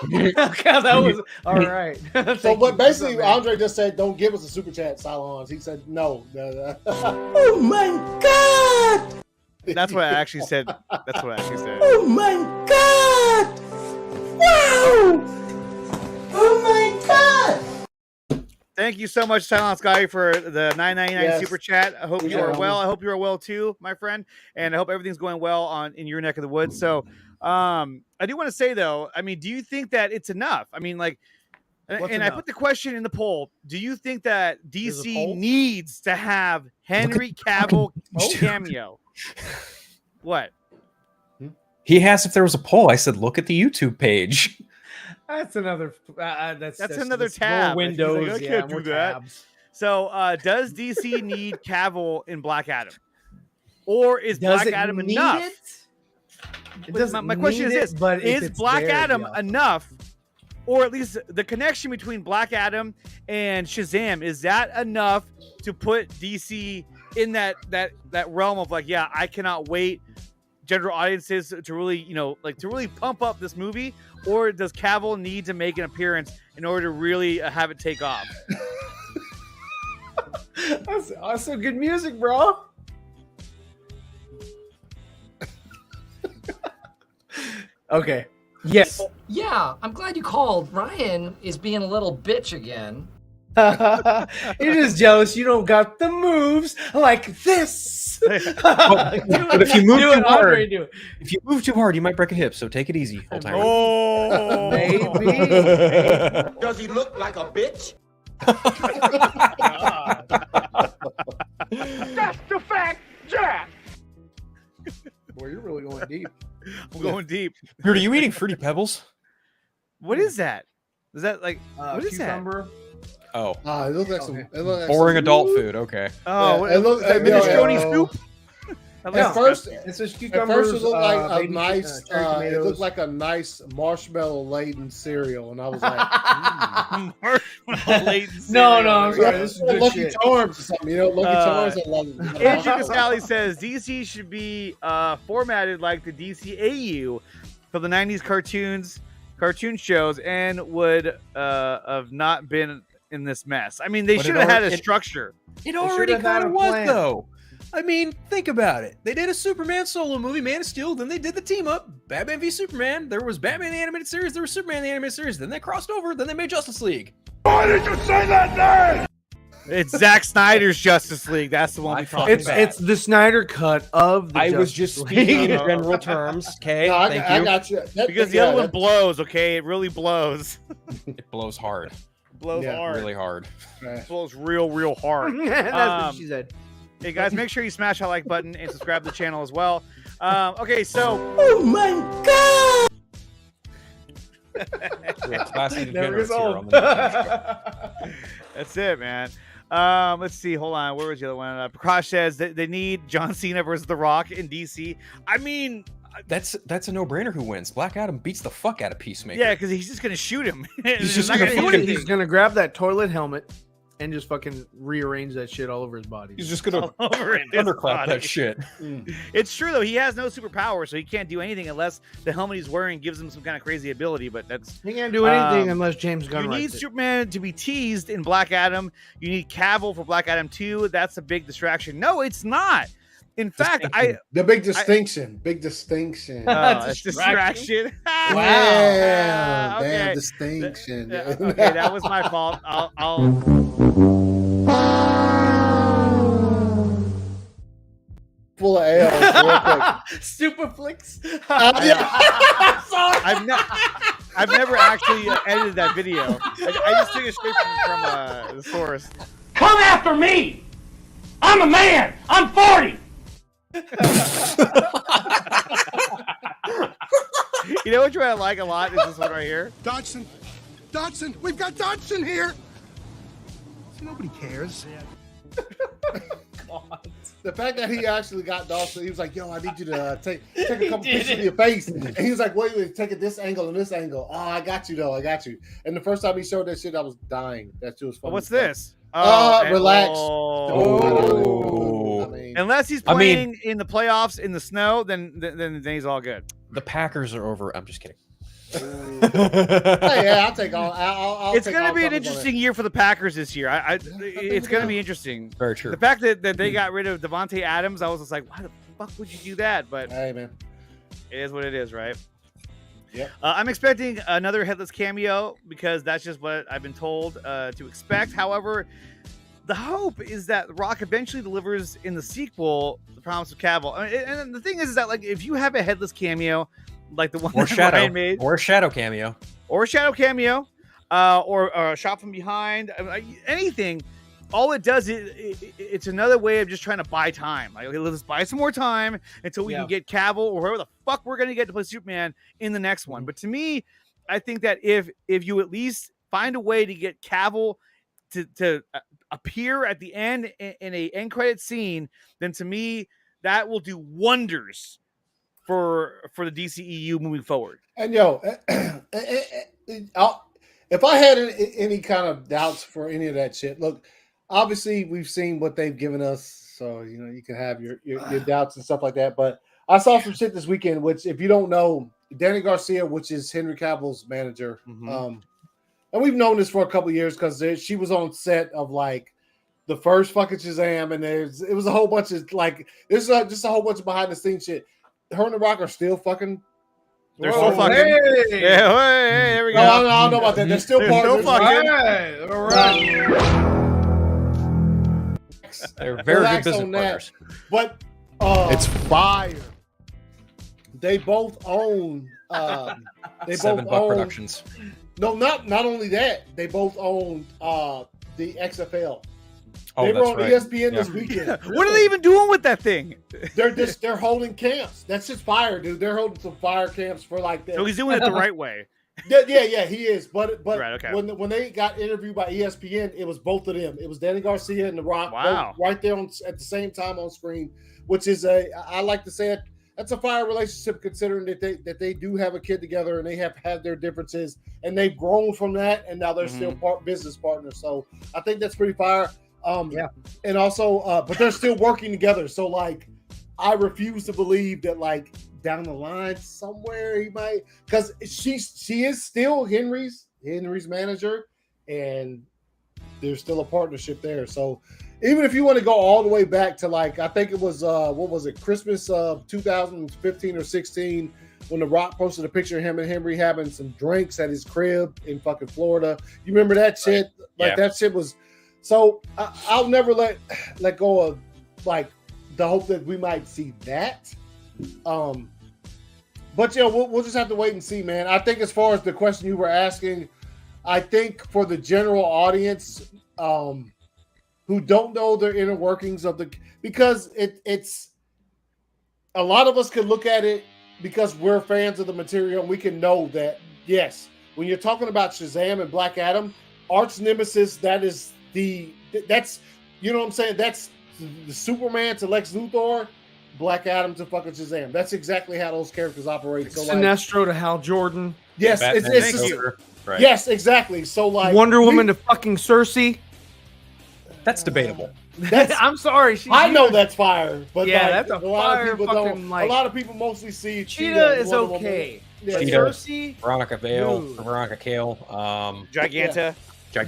Okay, that was all right. So, but basically, Andre just said, "Don't give us a super chat, Cylons." He said, "No." Oh my God! That's what I actually said. That's what I actually said. Oh my God! Wow! Oh my God! Thank you so much, Silent Sky, for the $9.99 super chat. I hope you are well. I hope you are well too, my friend, and I hope everything's going well in your neck of the woods. So, I do want to say though, I mean, do you think that it's enough? I mean, like, I put the question in the poll: do you think that DC needs to have Henry Cavill cameo? What? He asked if there was a poll. I said, look at the YouTube page. That's another. That's another tab. More windows. Like, I can't do that. Tabs. So, does DC need Cavill in Black Adam, or is Black Adam enough? My question is this: is Black Adam enough, or at least the connection between Black Adam and Shazam, is that enough to put DC in that realm of like, yeah, I cannot wait general audiences to really, to really pump up this movie? Or does Cavill need to make an appearance in order to really have it take off? That's awesome. Good music, bro. Okay. Yes. Yeah, I'm glad you called. Ryan is being a little bitch again. You're just jealous you don't got the moves like this. But if you move too hard, you might break a hip. So take it easy, full time. Oh, maybe. Does he look like a bitch? That's the fact, Jack. Boy, you're really going deep. I'm going deep. Are you eating Fruity Pebbles? What is that? Is that like what is cucumber? that? Oh, it looks like some. It looks like boring adult food. Okay. Oh, it looks like minestrone soup. At first, it's just at cucumbers. first it looked like a nice. tomatoes. It looked like a nice marshmallow laden cereal, and I was like, Marshmallow laden No, cereal. I'm sorry. This is good Lucky shit. Charms or something. Lucky Charms. Andrew Casali says DC should be formatted like the DCEU for the '90s cartoon shows, and would have not been in this mess. I mean, they should have had a structure. It already kind of was, though. I mean, think about it. They did a Superman solo movie, Man of Steel. Then they did the team up, Batman v Superman. There was Batman the Animated Series. There was Superman the Animated Series. Then they crossed over. Then they made Justice League. Why did you say that name? It's Zack Snyder's Justice League. That's the one we talked about. It's the Snyder cut of the I was Justice just League. speaking in general terms. Okay, No, thank I you. got you. Because the other one blows, okay? It really blows. It blows hard. Blows hard. Really hard. It blows real hard. That's what she said. Hey guys, make sure you smash that like button and subscribe to the channel as well. Okay, so Oh my God! Classy Never degenerates gets here old. on the that's it, man. Let's see. Hold on. Where was the other one? Prakash says that they need John Cena versus The Rock in DC. I mean, That's a no-brainer. Who wins? Black Adam beats the fuck out of Peacemaker. yeah, because he's just gonna shoot him. He's just not gonna do fucking- anything. He's gonna grab that toilet helmet and just fucking rearrange that shit all over his body. He's just gonna All over his underclap body. that shit. It's true though. He has no superpower, so he can't do anything unless the helmet he's wearing gives him some kind of crazy ability. But that's He can't do anything unless James Gunn you need writes it. Superman to be teased in Black Adam. You need Cavill for Black Adam 2. That's a big distraction. No, it's not. In fact, the big distinction. Big distinction. It's distraction. Wow, Okay. damn distinction. Okay, that was my fault. I'll full of L's real quick. Super flicks. I've never actually edited that video. I just took it straight from the source. Come after me! I'm a man! I'm 40! You know which one I like a lot is this one right here. Dodson, we've got Dodson here. Nobody cares. God. The fact that he actually got Dawson, he was like, "Yo, I need you to take a couple pictures of your face," and he was like, "Wait, take it this angle and this angle." Oh, I got you though, I got you. And the first time he showed that shit, I was dying. That shit was funny. What's this? Relax. Oh. Unless he's playing in the playoffs in the snow, then he's all good. The Packers are over. I'm just kidding. Hey, yeah, I'll take all. It's going to be an interesting year for the Packers this year. It's going to be interesting. Very true. The fact that they got rid of Devontae Adams, I was just like, why the fuck would you do that? But hey, man, it is what it is, right? Yep. I'm expecting another headless cameo because that's just what I've been told to expect. However, the hope is that Rock eventually delivers in the sequel The Promise of Cavill. And the thing is that like if you have a headless cameo, like the one that Ryan made, or a shadow cameo, or a shot from behind, anything. All it does is it's another way of just trying to buy time. Like, let's buy some more time until we can get Cavill or whoever the fuck we're going to get to play Superman in the next one. But to me, I think that if you at least find a way to get Cavill to appear at the end in a end credit scene, then to me that will do wonders for the DCEU moving forward. And yo, if I had any kind of doubts for any of that shit, look, obviously we've seen what they've given us, so you can have your doubts and stuff like that. But I saw some shit this weekend, which if you don't know, Danny Garcia, which is Henry Cavill's manager, and we've known this for a couple of years because she was on set of like the first fucking Shazam, and it was a whole bunch of like there's just a whole bunch of behind the scenes shit. Her and The Rock are still fucking. They're still fucking. Hey. Yeah, hey, there we go. I don't know about that. They're still part of fucking. All right. They're very good business partners. But it's fire. They both own. They 7 both Buck own Productions. No, not only that. They both own the XFL. Oh, they were on right. ESPN this weekend. What are they even doing with that thing? They're holding camps. That's just fire, dude. They're holding some fire camps for like that. So he's doing it the right way. Yeah, he is. But right, okay. when they got interviewed by ESPN, it was both of them. It was Danny Garcia and The Rock, wow, right there at the same time on screen, which is I like to say that's a fire relationship considering that they do have a kid together and they have had their differences and they've grown from that and now they're still business partners. So I think that's pretty fire. And also, but they're still working together. So like, I refuse to believe that like down the line somewhere he might, because she is still Henry's manager, and there's still a partnership there. So even if you want to go all the way back to like, I think it was what was it, Christmas of 2015 or 16, when The Rock posted a picture of him and Henry having some drinks at his crib in fucking Florida. You remember that shit? Right. Like that shit was. So I'll never let go of like the hope that we might see that. But we'll just have to wait and see, man. I think as far as the question you were asking, I think for the general audience who don't know their inner workings of because it's a lot of us can look at it because we're fans of the material and we can know that yes, when you're talking about Shazam and Black Adam, arch nemesis, that's you know what I'm saying? That's the Superman to Lex Luthor, Black Adam to fucking Shazam. That's exactly how those characters operate. So Sinestro to Hal Jordan. Yes, right. Yes, exactly. So like Wonder Woman to fucking Cersei. That's debatable. I'm sorry. I know that's fire, but yeah, like, that's a fire fucking like. A lot of people mostly see Cheetah is okay. Yeah, Cersei, Veronica Cale, Giganta. Yeah.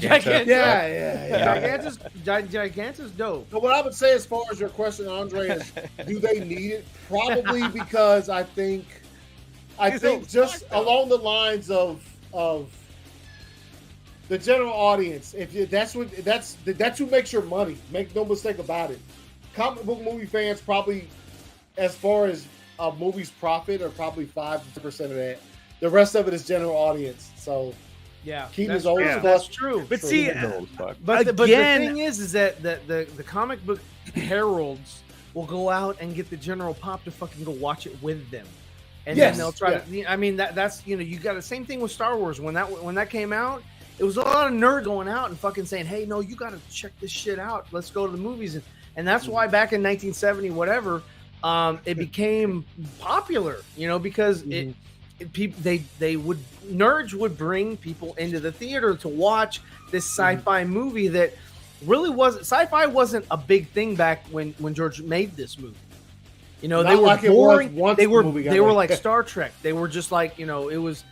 Giganta's dope. So what I would say as far as your question, Andre, is do they need it? Probably because I think just along the lines of the general audience, that's who makes your money. Make no mistake about it. Comic book movie fans probably, as far as a movie's profit, are probably 5% of that. The rest of it is general audience. So. Yeah, Keaton's old stuff. That's true. But see, but the thing is that the comic book heralds will go out and get the general pop to fucking go watch it with them, and then they'll try to. I mean, that's you got the same thing with Star Wars when that came out. it was a lot of nerd going out and fucking saying, hey, no, you got to check this shit out. Let's go to the movies. And that's why back in 1970, whatever, it became popular, because nerds would bring people into the theater to watch this sci-fi movie that really sci-fi wasn't a big thing back when George made this movie. They were like boring. They were like Star Trek. They were just like, it was,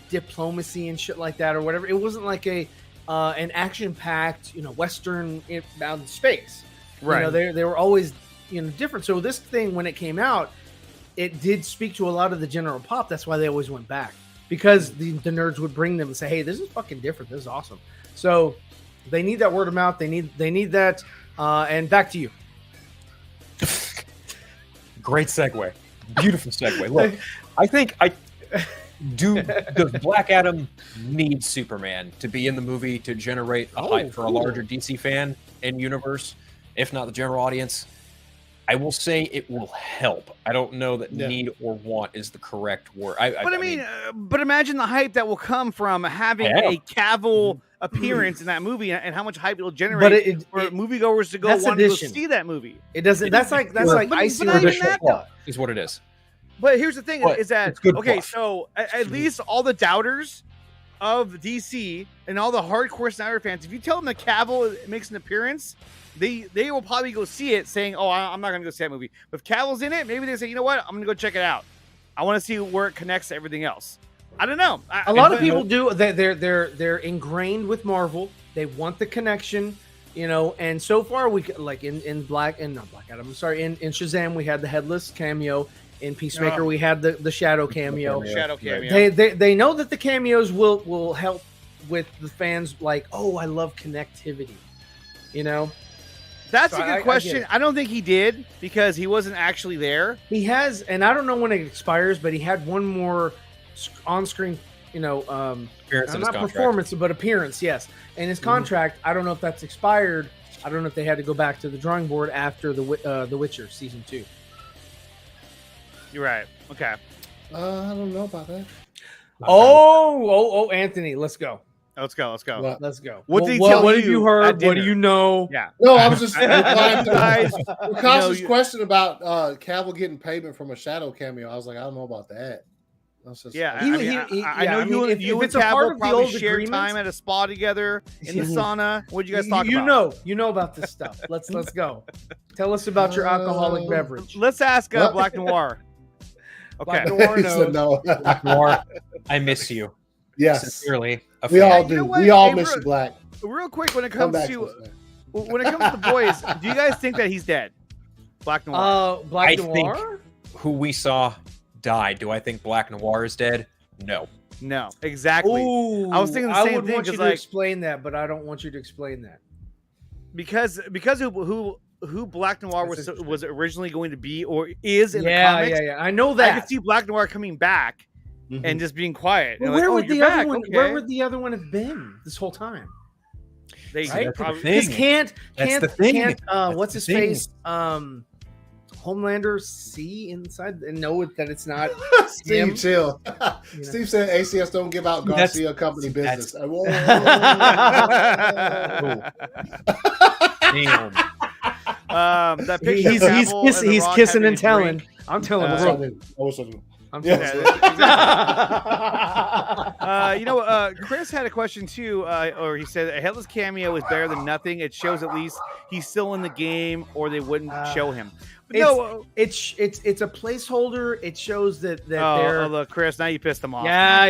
diplomacy and shit like that or whatever. It wasn't like an action-packed, Western bound in space. Right. They were always, different. So this thing, when it came out, it did speak to a lot of the general pop. That's why they always went back, because the nerds would bring them and say, hey, this is fucking different. This is awesome. So they need that word of mouth. They need that. And back to you. Great segue. Beautiful segue. Look, I think does Black Adam need Superman to be in the movie to generate a hype for a larger DC fan and universe, if not the general audience? I will say it will help. I don't know that need or want is the correct word. But imagine the hype that will come from having a Cavill appearance in that movie, and how much hype it will generate for moviegoers to go want to go see that movie. It doesn't. That's like icing on the cake. Is what it is. But here's the thing: is that okay? So at least all the doubters of DC and all the hardcore Snyder fans, if you tell them that Cavill makes an appearance, they will probably go see it, saying, "Oh, I'm not going to go see that movie." But if Cavill's in it, maybe they say, "You know what? I'm going to go check it out. I want to see where it connects to everything else." I don't know. A lot of people do. They're ingrained with Marvel. They want the connection, And so far, we like in Shazam, we had the headless cameo. In Peacemaker, we had the shadow cameo. Shadow cameo. They know that the cameos will help with the fans. Like, oh, I love connectivity. That's a good question. I don't think he did, because he wasn't actually there. He has, and I don't know when it expires, but he had one more on-screen, appearance, not performance, but appearance. Yes, and his contract. I don't know if that's expired. I don't know if they had to go back to the drawing board after the Witcher season 2. You're right. Okay. I don't know about that. Oh, Anthony, let's go. Let's go. Let's go. What did he tell you? What have you heard? What do you know? Yeah. No, I was just replying to Kostas' question about Cavill getting payment from a shadow cameo. I was like, I don't know about that. I know you and Cavill probably shared time at a spa together in the sauna. What did you guys talk about? You know about this stuff. Let's go. Tell us about your alcoholic beverage. Let's ask Black Noir. Okay. Black Noir knows. No. Black Noir, I miss you. Yes. Sincerely. We all do. We all miss you, Black. Real quick, when it comes to the boys, do you guys think that he's dead? Black Noir. Black Noir? I think who we saw died. Do I think Black Noir is dead? No. No, exactly. Ooh, I was thinking the same thing. I would want you to explain that, but I don't want you to explain that. Because who Black Noir was originally going to be or is in the comics. Yeah. I know that. I could see Black Noir coming back and just being quiet. Well, where would the other one? Okay. Where would the other one have been this whole time? They probably can't. What's his face? Homelander see inside and know that it's not Steve, chill. Steve said ACS don't give out Garcia company business. Damn. That picture he's kissing and telling. I'm telling him. Chris had a question too, or he said a headless cameo is better than nothing. It shows at least he's still in the game, or they wouldn't show him. It's a placeholder. It shows that they're. Oh, look, Chris, now you pissed him off. Yeah.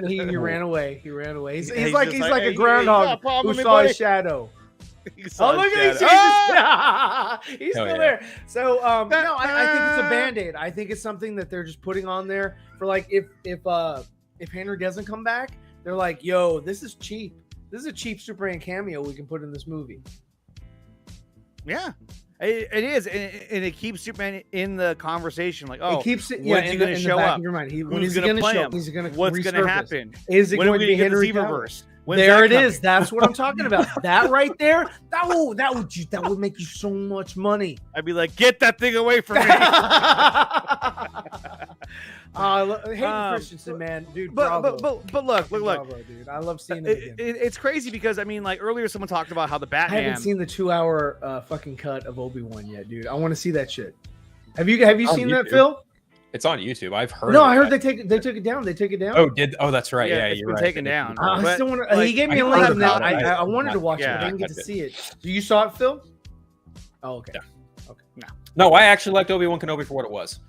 He ran away. He's like a groundhog who saw a shadow. Look at him! He's still there. So I think it's a Band-Aid. I think it's something that they're just putting on there for like if Henry doesn't come back, they're like, yo, this is cheap. This is a cheap Superman cameo we can put in this movie. Yeah. It is, and it keeps Superman in the conversation. Like, oh, it keeps it. When's he going to show up? Who's going to play him? What's going to happen? Is it going to be Henry Verse? There it is. That's what I'm talking about. That right there. That would make you so much money. I'd be like, get that thing away from me. Hayden Christensen, man, dude. Bravo. But look, Bravo, dude. I love seeing it again. It's crazy because I mean, like earlier, someone talked about how the Batman. I haven't seen the 2-hour fucking cut of Obi-Wan yet, dude. I want to see that shit. Have you seen that, Phil? It's on YouTube. I've heard. No, I heard they took it down. They took it down. Oh, that's right. Yeah, it's you're been right. taken down. I still want to. He gave me a link on that. I wanted to watch it, but I didn't get to see it. So you saw it, Phil? Oh, okay. Yeah. Okay. No, I actually liked Obi-Wan Kenobi for what it was.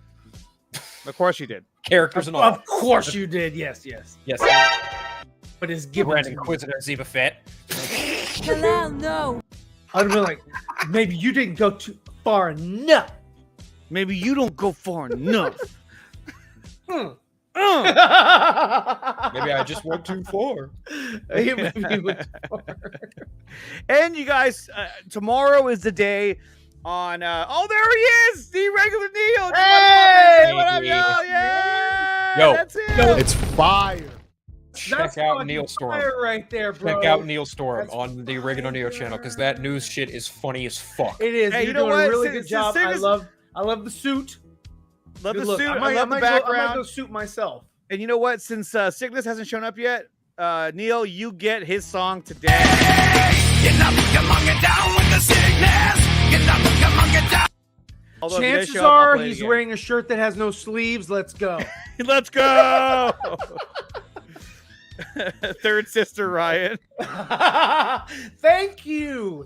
Of course you did. Characters and all. Of course you did. Yes. But it's given Grand to me. Inquisitor Zeba Fett. Hello, no. I'd be like, maybe you didn't go too far enough. Maybe you don't go far enough. Maybe I just went too far. Maybe you went too far. And you guys, tomorrow is the day on. Oh, there he is, the regular Neil. Hey, what up, y'all? Yeah, Yo, that's it. It's fire. Check out Neil Storm right there, bro. Check out Neil Storm on the Regular Neo channel because that news shit is funny as fuck. It is. Hey, You're you know doing what? a really good job. I love the suit. Love Good the look. suit. I love the might background. go suit myself. And you know what? Since Sickness hasn't shown up yet, Neil, you get his song today. Chances are he's wearing a shirt that has no sleeves. Let's go. Let's go. Third sister Ryan. Thank you.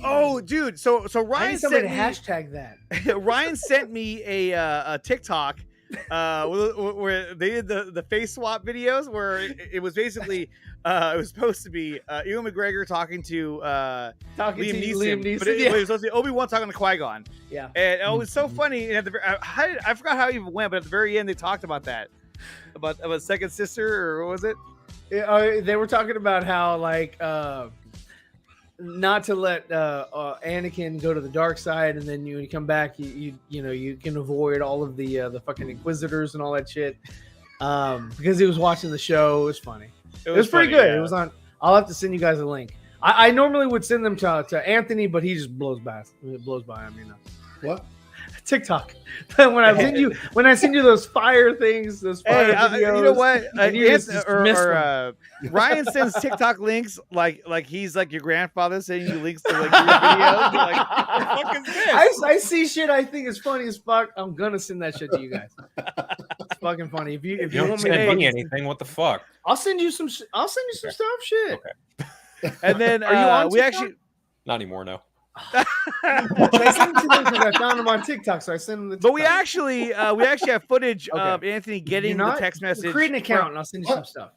Oh, dude. So Ryan sent me hashtag that. Ryan sent me a TikTok where they did the face swap videos where it was basically it was supposed to be Ewan McGregor talking to Liam Neeson, but it was supposed to be Obi-Wan talking to Qui-Gon. Yeah, and it was so funny. And at the I forgot how it even went, but at the very end they talked about that about second sister, or what was it? They were talking about how like not to let Anakin go to the dark side, and then when you come back, you can avoid all of the fucking Inquisitors and all that shit. Because he was watching the show, it was funny. It was pretty good. Yeah. It was on. I'll have to send you guys a link. I normally would send them to Anthony, but he just blows by. It blows by him, What? TikTok. when I send you those fire things, those fire videos. You know what? Ryan sends TikTok links like he's like your grandfather sending you links to like your videos. Like, what the fuck is this? I see shit I think is funny as fuck. I'm gonna send that shit to you guys. It's fucking funny. If you want me to send me anything, what the fuck? I'll send you some stuff. Shit. Okay. And then are you on we TikTok? actually not anymore. No. I sent them to them because I found them on TikTok, so I sent them the TikTok. But we actually have footage of Anthony getting the text message. Create an account and I'll send you some stuff.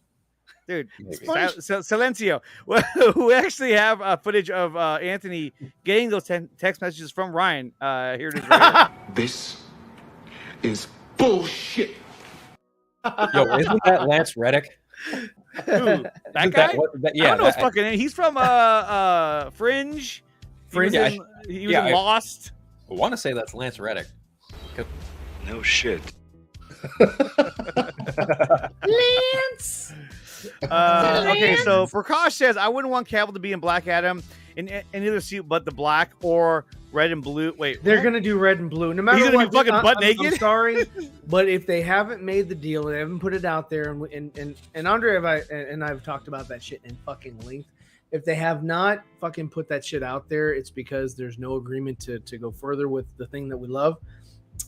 Dude, Silencio. We actually have footage of Anthony getting those text messages from Ryan. Here it is. Right here. This is bullshit. Yo, isn't that Lance Reddick? Who? That guy? I don't know his fucking name. He's from Fringe. Fringe. He was in Lost. I want to say that's Lance Reddick. No shit. Lance. Okay, so Prakash says I wouldn't want Cavill to be in Black Adam in any other suit but the black or red and blue. Wait, they're gonna do red and blue. No matter He's gonna what, be fucking butt naked. I'm sorry, but if they haven't made the deal, they haven't put it out there, and Andre and I've talked about that shit in fucking length. If they have not fucking put that shit out there, it's because there's no agreement to go further with the thing that we love.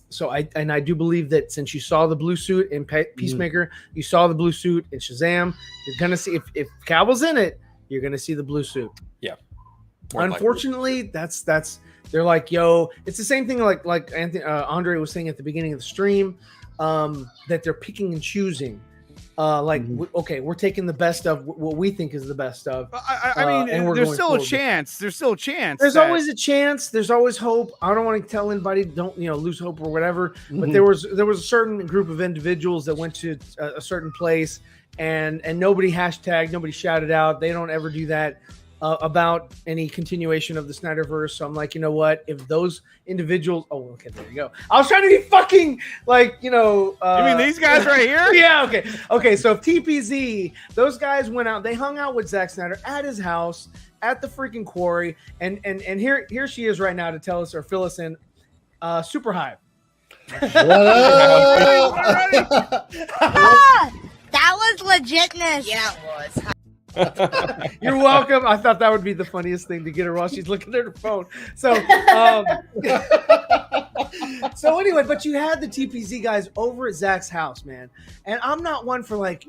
So I do believe that since you saw the blue suit in Peacemaker, you saw the blue suit in Shazam, you're gonna see if Cavill's in it, you're gonna see the blue suit. Yeah. Unfortunately, that's they're like, yo, it's the same thing like Anthony Andre was saying at the beginning of the stream, that they're picking and choosing. Okay, we're taking the best of what we think is the best of. I mean, there's still a chance. There's still a chance. There's always a chance. There's always hope. I don't want to tell anybody don't lose hope or whatever. But there was a certain group of individuals that went to a certain place and nobody hashtagged, nobody shouted out. They don't ever do that about any continuation of the Snyder Verse. So I'm like, you know what? If those individuals, okay, there you go. I was trying to be fucking you mean these guys right here? Yeah, okay. So if TPZ, those guys went out, they hung out with Zack Snyder at his house at the freaking quarry, and here she is right now to tell us or fill us in. Super Hive. That was legitness. Yeah, it was. You're welcome. I thought that would be the funniest thing to get her while she's looking at her phone. So, so anyway, but you had the TPZ guys over at Zach's house, man. And I'm not one for like,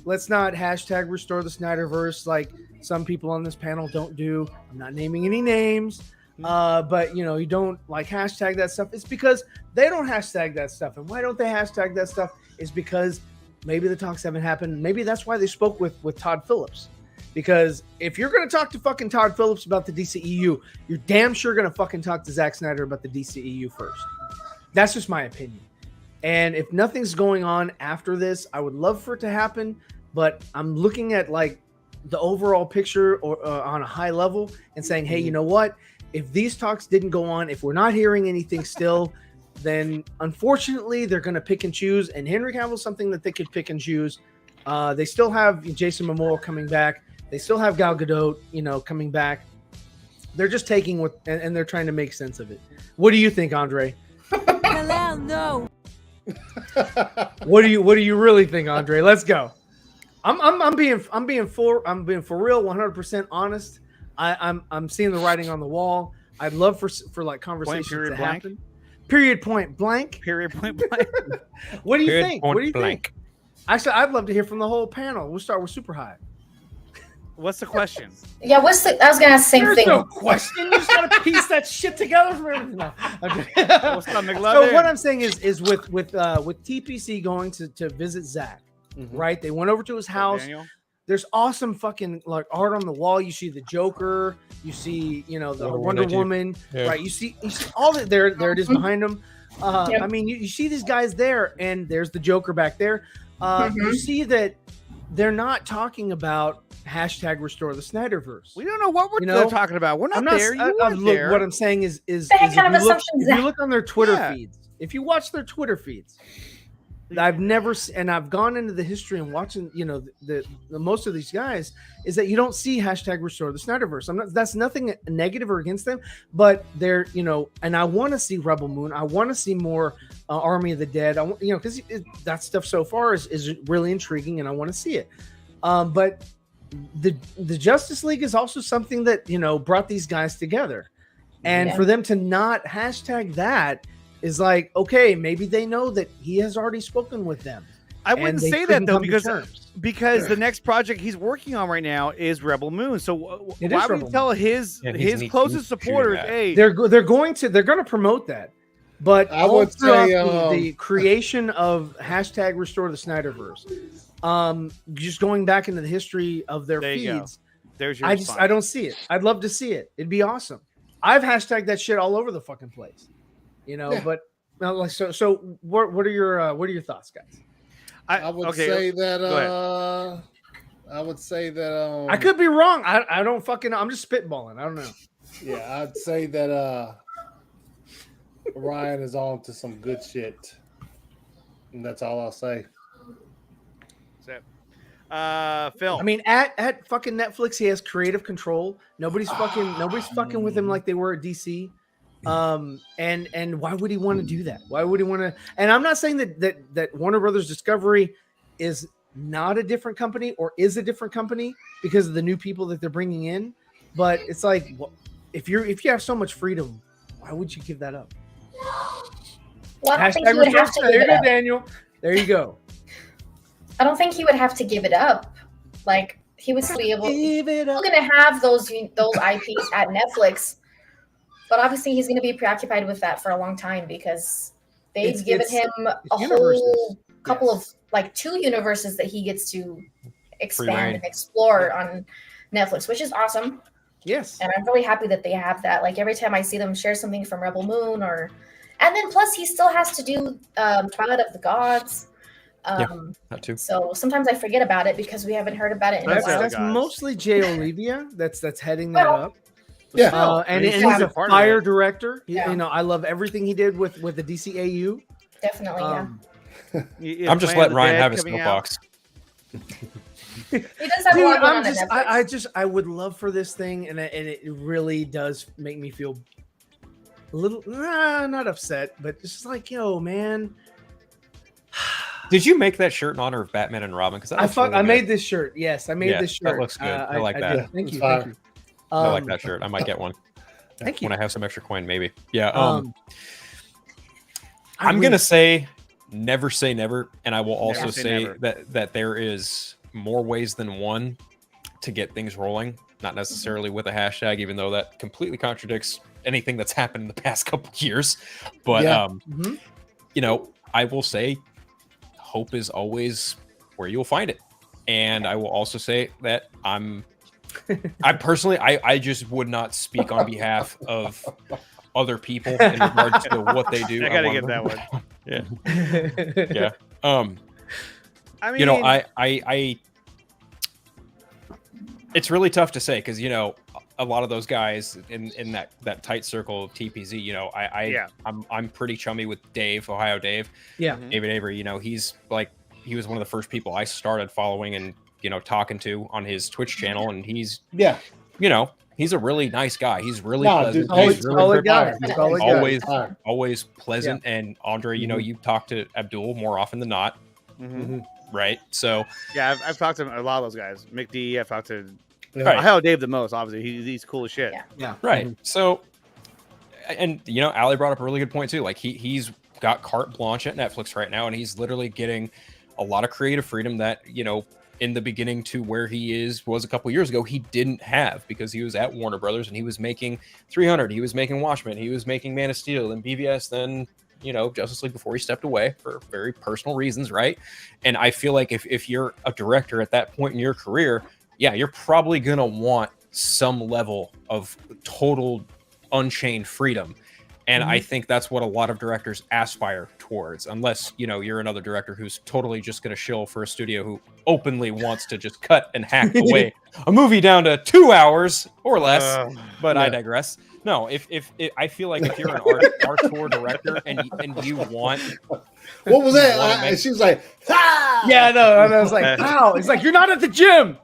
let's not hashtag restore the Snyderverse like some people on this panel don't do. I'm not naming any names. But you don't like hashtag that stuff. It's because they don't hashtag that stuff. And why don't they hashtag that stuff is because maybe the talks haven't happened. Maybe that's why they spoke with Todd Phillips. Because if you're going to talk to fucking Todd Phillips about the DCEU, you're damn sure going to fucking talk to Zack Snyder about the DCEU first. That's just my opinion. And if nothing's going on after this, I would love for it to happen. But I'm looking at like the overall picture or on a high level and saying, hey, you know what? If these talks didn't go on, if we're not hearing anything still, then unfortunately they're going to pick and choose. And Henry Cavill's something that they could pick and choose. They still have Jason Momoa coming back. They still have Gal Gadot, coming back. They're just taking what, and they're trying to make sense of it. What do you think, Andre? Hello, no. What do you really think, Andre? Let's go. I'm being for real, 100% honest. I'm seeing the writing on the wall. I'd love for like conversations to happen. Period. Point blank. Period. Point blank. What do you think? What do you think? Actually, I'd love to hear from the whole panel. We'll start with Super High. What's the question? Yeah, I was gonna ask the same thing. There's no question. You just gotta piece that shit together from everything. No. Okay. What's up, McLovin? So what I'm saying is with TPC going to visit Zach, right? They went over to his house. Daniel? There's awesome fucking like art on the wall. You see the Joker. You see, the Wonder Woman. Yeah. Right. You see all that. There it is behind them. Yep. I mean, you see these guys there, and there's the Joker back there. You see that they're not talking about hashtag restore the Snyderverse. We don't know what we're talking about. We're not there. Look, what I'm saying is if you look on their Twitter feeds, if you watch their Twitter feeds, I've never and I've gone into the history and watching, the most of these guys is that you don't see hashtag restore the Snyderverse. That's nothing negative or against them, but they're, and I want to see Rebel Moon. I want to see more Army of the Dead. Because that stuff so far is really intriguing and I want to see it. But the Justice League is also something that, brought these guys together. And for them to not hashtag that is like, okay, maybe they know that he has already spoken with them. I wouldn't say that though, because the next project he's working on right now is Rebel Moon. So why would he tell his closest supporters, hey, they're going to promote that. But I would say the creation of hashtag restore the Snyderverse, just going back into the history of their feeds. There's your I don't see it. I'd love to see it. It'd be awesome. I've hashtagged that shit all over the fucking place. But so what are your thoughts, guys? I would say that I would say that I could be wrong. I don't fucking know. I'm just spitballing. I don't know. Yeah, I'd say that Ryan is on to some good shit. And that's all I'll say. Phil. I mean, at fucking Netflix, he has creative control. Nobody's fucking with him like they were at DC. And why would he want to do that? Why would he want to? And I'm not saying that Warner Brothers Discovery is not a different company or is a different company because of the new people that they're bringing in. But it's like, if you have so much freedom, why would you give that up? Well, I don't think he would have to give it up. Daniel. There you go. I don't think he would have to give it up. Like he would still be able. He's going to have those IPs at Netflix. But obviously, he's going to be preoccupied with that for a long time because they've given him a whole couple of like 2 universes that he gets to expand and explore on Netflix, which is awesome. Yes. And I'm really happy that they have that. Like every time I see them share something from Rebel Moon and then plus he still has to do Twilight of the Gods. That too. So sometimes I forget about it because we haven't heard about it in a while. That's mostly Jay Olivia that's heading that up. Yeah, and he's a fire director. Yeah. I love everything he did with the DCEU. Definitely, I'm just letting Ryan have his soapbox. He does have a lot on Netflix. I would love for this thing, and it really does make me feel a little, not upset, but it's just like, yo, man. Did you make that shirt in honor of Batman and Robin? Because I made this shirt. Yes, I made this shirt. That looks good. I like that. Yeah, thank you. Thank you. I like that shirt. I might get one. Thank you. When I have some extra coin, maybe. Yeah. I'm gonna say never say never, and I will also say that there is more ways than one to get things rolling. Not necessarily with a hashtag, even though that completely contradicts anything that's happened in the past couple of years. But you know, I will say hope is always where you'll find it. And I will also say that I personally just would not speak on behalf of other people in regards to what they do. I gotta get that one. Yeah. I mean, you know, I it's really tough to say because, you know, a lot of those guys in that tight circle of TPZ, you know, I'm pretty chummy with Dave, Ohio Dave. Yeah. David Avery, you know, he was one of the first people I started following and, you know, talking to on his Twitch channel. And he's, you know, he's a really nice guy. He's really pleasant. He's really always pleasant. Yeah. And Andre, you know, you talk to Abdul more often than not. Right. So yeah, I've talked to a lot of those guys. Mick D, I've talked to Ohio Dave the most, obviously. He's cool as shit. Yeah. Right. So, and you know, Ali brought up a really good point too. Like he's got carte blanche at Netflix right now, and he's literally getting a lot of creative freedom that, you know, in the beginning to where he was a couple years ago, he didn't have, because he was at Warner Brothers and he was making 300, he was making Watchmen, he was making Man of Steel, then BVS, then, you know, Justice League before he stepped away for very personal reasons, right? And I feel like if you're a director at that point in your career, yeah, you're probably going to want some level of total unchained freedom. And I think that's what a lot of directors aspire towards, unless, you know, you're another director who's totally just going to shill for a studio who openly wants to just cut and hack away a movie down to 2 hours or less. But I digress. No, if I feel like if you're an art tour director and you want, what was that? She was like, ah! Yeah, no, I was like, wow. It's like, you're not at the gym.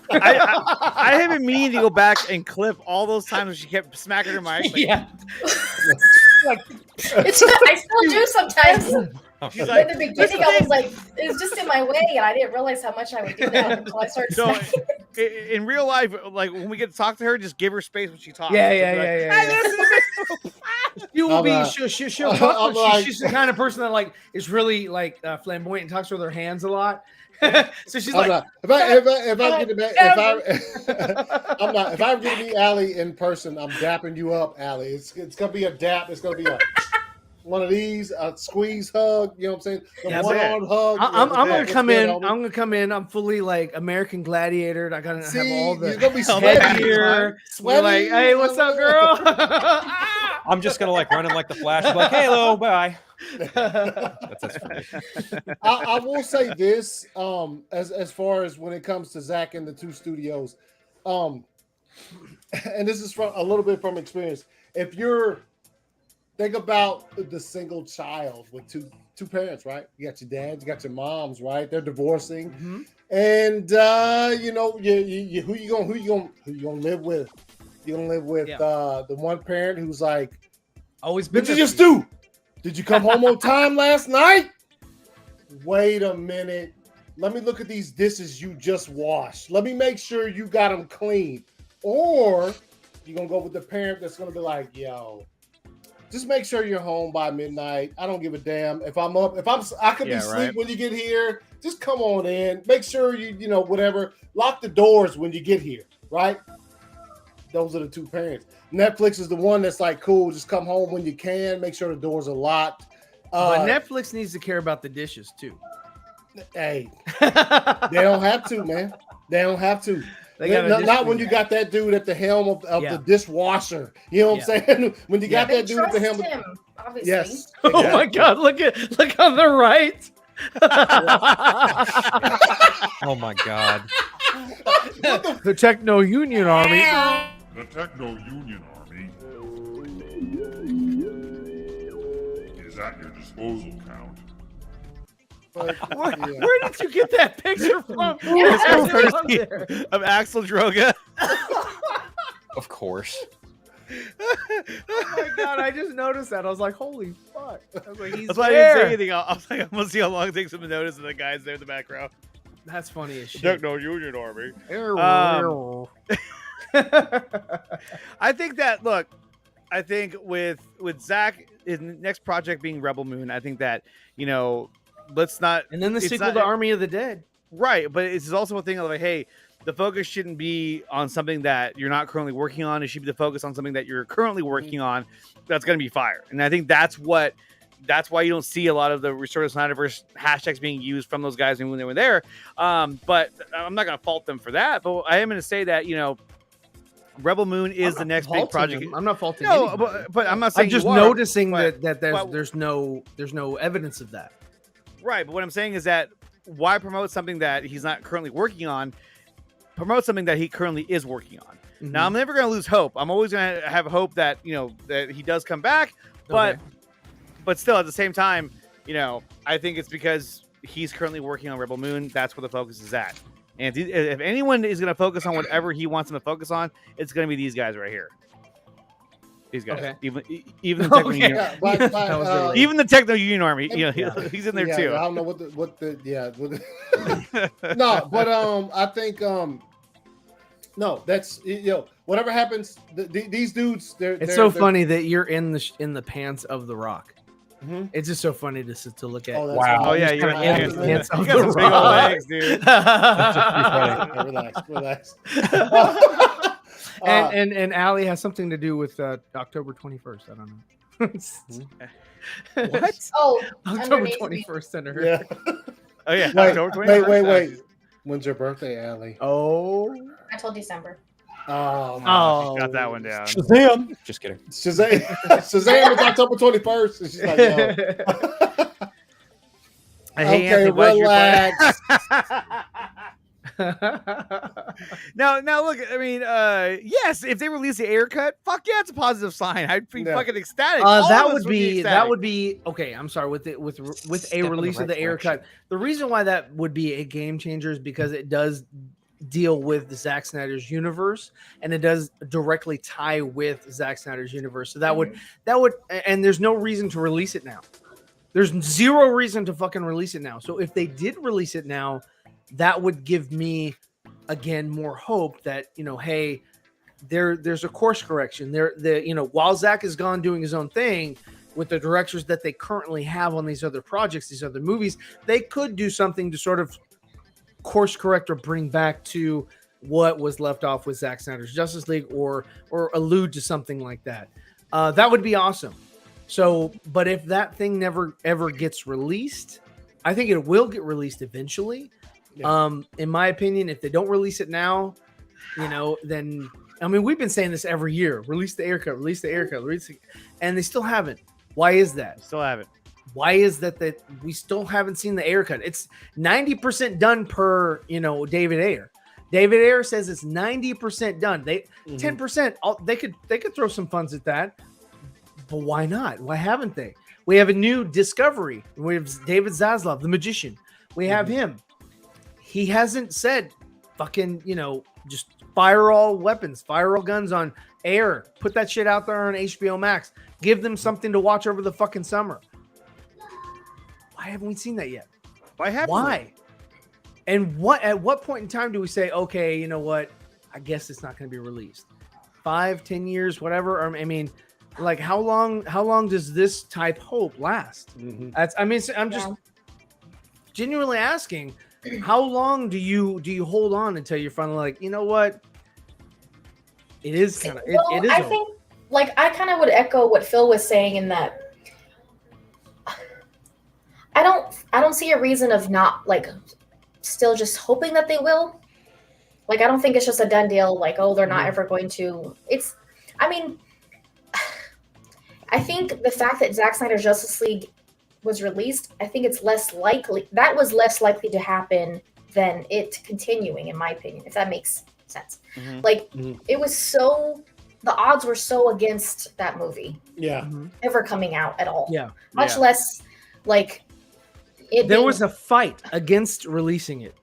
I have been meaning to go back and clip all those times when she kept smacking her mic. Like, yeah. Like, I still do sometimes. She's like, in the beginning, I was like, it was just in my way, and I didn't realize how much I would do that until I started smacking. In real life, like when we get to talk to her, just give her space when she talks. Yeah. You will be. She'll talk, but she's the kind of person that like is really like flamboyant and talks with her hands a lot. So she's like, if I ever get to meet Allie in person, I'm dapping you up, Allie. It's gonna be a dap. It's gonna be one of these, a squeeze hug. You know what I'm saying? The one-on hug. I'm gonna come in. I'm gonna come in. I'm fully like American Gladiator. I gotta have all the. You're gonna be sweaty here. Like, hey, what's up, girl? I'm just gonna like running like the Flash. Like, hey, hello, bye. That's funny. I will say this, as far as when it comes to Zach and the two studios, and this is from a little bit from experience. If you're think about the single child with two parents, right? You got your dads, you got your moms, right? They're divorcing, and you know, who you gonna live with? You're gonna live with the one parent who's like, always been. What you just do? Did you come home on time last night? Wait a minute. Let me look at these dishes you just washed. Let me make sure you got them clean. Or you're going to go with the parent that's going to be like, yo, just make sure you're home by midnight. I don't give a damn. If I'm up, I could be asleep when you get here. Just come on in. Make sure you know, whatever. Lock the doors when you get here, right? Those are the two parents. Netflix is the one that's like, cool, just come home when you can. Make sure the doors are locked. But Netflix needs to care about the dishes too. Hey, they don't have to, man. They don't have to. Not when you got that dude at the helm of the dishwasher. You know what I'm saying? When you got that dude at the helm. Him, obviously. Yes. Exactly. Oh my God! Look on the right. Oh my God. The Techno Union Army. The Techno Union Army is at your disposal, Count. Where did you get that picture from? Of Axel Droga. Of course. Oh my god! I just noticed that. I was like, "Holy fuck!" I was like, "He's That's why I didn't say anything. I was like, I'm gonna see how long it takes him to notice the guys there in the back row. That's funny as shit. Techno Union Army. I think that I think with Zach, his next project being Rebel Moon, I think that let's not. And then the sequel to Army of the Dead. Right, but it's also a thing of like, hey, the focus shouldn't be on something that you're not currently working on. It should be the focus on something that you're currently working on that's going to be fire. And I think that's why you don't see a lot of the Restore the Snyder Verse hashtags being used from those guys when they were there. But I'm not going to fault them for that. But I am going to say that, Rebel Moon is the next big project. I'm not faulting. No, but I'm not saying I'm just noticing that there's no evidence of that. Right, but what I'm saying is that why promote something that he's not currently working on? Promote something that he currently is working on. Mm-hmm. Now, I'm never going to lose hope. I'm always going to have hope that that he does come back. But still, at the same time, I think it's because he's currently working on Rebel Moon. That's where the focus is at. And if anyone is going to focus on whatever he wants them to focus on, it's going to be these guys right here. These guys, okay. even the Techno Union, even the Techno Union Army, he's in there too. I don't know what the no, but I think no, that's whatever happens. These dudes, it's so funny that you're in the pants of the Rock. Mm-hmm. It's just so funny to look at. Oh, wow! Oh yeah, you're in the pants of the Rock. Big old legs, dude. Relax. And Allie has something to do with October 21st. I don't know. What? Oh, October 21st center. Yeah. Oh yeah. October 21st. Wait. When's your birthday, Allie? Oh. I told December. Oh, got that one down. Shazam. Just kidding. Shazam is October 21st. And she's like, no. Okay, relax. Now, look. I mean, yes. If they release the Ayer Cut, fuck yeah, it's a positive sign. I'd be fucking ecstatic. That would be okay. I'm sorry with a release of the Ayer Cut. The reason why that would be a game changer is because it does deal with Zack Snyder's universe, and it does directly tie with Zack Snyder's universe. So that would, and there's no reason to release it now. There's zero reason to fucking release it now. So if they did release it now, that would give me again more hope that hey, there's a course correction there. While Zack is gone doing his own thing with the directors that they currently have on these other projects, these other movies, they could do something to sort of course correct or bring back to what was left off with Zack Snyder's Justice League, or allude to something like that. That would be awesome. So, but if that thing never ever gets released, I think it will get released eventually. Yeah. In my opinion, if they don't release it now, then I mean, we've been saying this every year: release the Ayer Cut, release the Ayer Cut, and they still haven't. Why is that? Still haven't. Why is that we still haven't seen the Ayer Cut? It's 90% done per, David Ayer. David Ayer says it's 90% done. 10%, they could throw some funds at that. But why not? Why haven't they? We have a new discovery. We have David Zaslav, the magician. We have him. He hasn't said fucking, just fire all weapons, fire all guns on Ayer. Put that shit out there on HBO Max. Give them something to watch over the fucking summer. Why haven't we seen that yet? Why? And at what point in time do we say, okay, you know what? I guess it's not going to be released. 5, 10 years, whatever. Or, I mean, like how long does this type hope last? Mm-hmm. I'm just genuinely asking, how long do you hold on until you're finally like, you know what? It is kind of, it is. I think I kind of would echo what Phil was saying in that I don't see a reason of not still just hoping that they will. I don't think it's just a done deal. They're not ever going to. I think the fact that Zack Snyder's Justice League was released, I think it's less likely. That was less likely to happen than it continuing, in my opinion, if that makes sense. Mm-hmm. It was so. The odds were so against that movie. Yeah. Ever coming out at all. Yeah. Much less there was a fight against releasing it.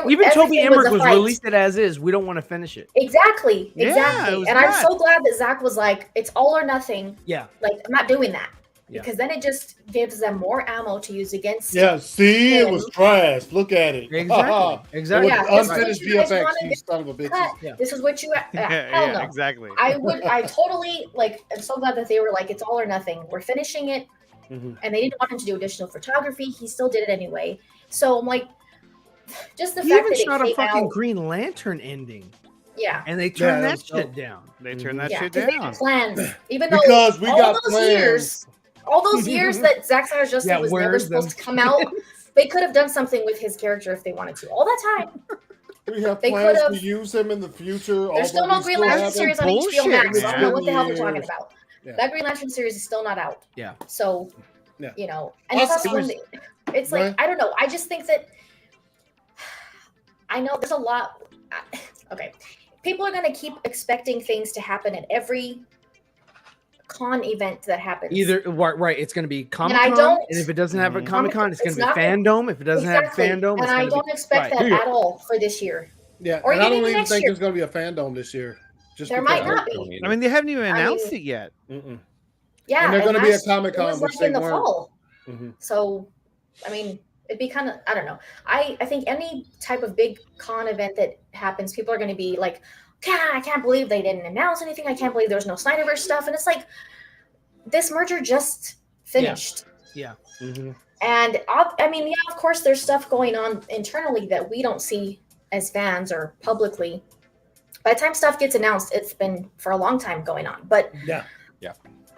Even Toby everything Emmerich a was fight. released it as is. We don't want to finish it. Exactly. Yeah, it was and I'm bad. so glad that Zach was like, it's all or nothing. Yeah. Like, I'm not doing that. Yeah. Because then it just gives them more ammo to use against. Yeah, see, him. it was trash. Look at it. Exactly. Yeah, Unfinished this is what you guys VFX, wanted you son of a bitch. cut. Yeah. This is what you. Hell no. Exactly. I totally like. I'm so glad that they were like, it's all or nothing. We're finishing it, and they didn't want him to do additional photography. He still did it anyway. So I'm like, just the He fact even that shot it a came fucking out. Green Lantern ending. Yeah. And they turned Yeah, that that shit was down. They turned that Yeah, shit 'cause they down. had plans. Even though Because we all got those plans. years, all those years that Zack Snyder's Justice Yeah, was never where's supposed to them come out, they could have done something with his character if they wanted to. All that time. We have They plans could've- to use him in the future. There's still no Green Lantern series on HBO Max. So I don't know what the hell they're talking about. Yeah. That Green Lantern series is still not out. Yeah. So, Yeah. you know, and Also- plus when it's like, Right. I don't know. I just think that I know there's a lot. Okay. People are going to keep expecting things to happen at every con event that happens. Either right, it's going to be Comic I Con, don't- and if it doesn't have a Mhm. Comic Con, it's going It's to be not- Fandom. If it doesn't Exactly. have Fandom, and it's I going to don't be expect right. that at all for this year. Yeah, Or and I even don't even next think year. there's going to be a fandom this year. Just There because- might not be. I mean, they haven't even I announced mean- it yet. Mm-mm. Yeah, And they're going to be at that's- Comic-Con, it was which like they in the weren't. fall. Mhm. So, I mean, it'd be kind of, I don't know. I think any type of big con event that happens, people are going to be like, God, I can't believe they didn't announce anything. I can't believe there's no Snyder Verse stuff. And it's like, this merger just finished. Yeah. Mhm. And I mean, yeah, of course, there's stuff going on internally that we don't see as fans or publicly. By the time stuff gets announced, it's been for a long time going on. But Yeah.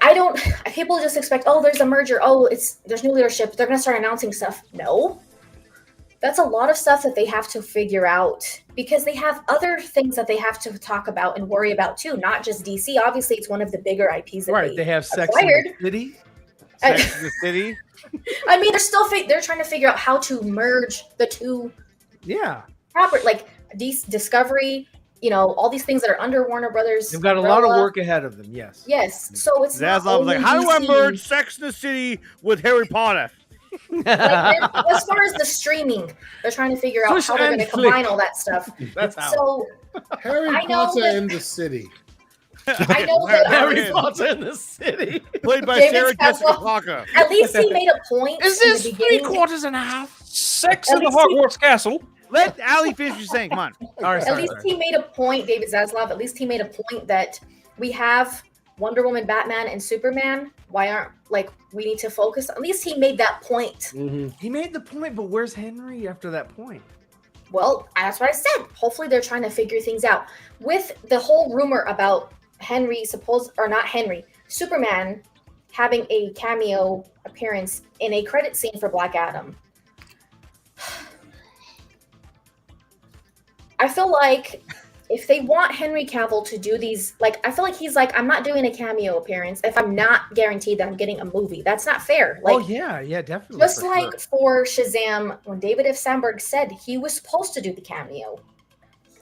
I don't. People just expect, oh, there's a merger. Oh, there's new leadership. They're going to start announcing stuff. No, that's a lot of stuff that they have to figure out because they have other things that they have to talk about and worry about too. Not just DC. Obviously, it's one of the bigger IPs that Right, they have Sex acquired. in the City. Sex in the City. I mean, they're trying to figure out how to merge the two. Yeah. Proper like Discovery. You know, all these things that are under Warner Brothers. They've got a lot of umbrella. work ahead of them. Yes. Yes, so it's not Zaslav was like, only "How do I DC. merge Sex in the City with Harry Potter?" Like, as far as the streaming, they're trying to figure out Push how they're and going to flick. combine all that stuff. That's how. So Harry I know Potter that- in the City. I know that Harry Potter in the City. Played by David Sarah Jessica Zaslav- Parker. at least he made a point. Is in this the beginning. 3/4 and a half? Sex At in the least he- Hogwarts Castle. Let Allie finish your saying. Come on. All right, At sorry, least sorry. he made a point, David Zaslav. At least he made a point that we have Wonder Woman, Batman, and Superman. Why aren't we need to focus? At least he made that point. He made the point, but where's Henry after that point? Well, that's what I said. Hopefully, they're trying to figure things out. With the whole rumor about Superman having a cameo appearance in a credit scene for Black Adam. I feel like if they want Henry Cavill to do these, I feel like he's like, I'm not doing a cameo appearance if I'm not guaranteed that I'm getting a movie. That's not fair. Oh yeah, definitely. Just for like sure. for Shazam, when David F. Sandberg said he was supposed to do the cameo,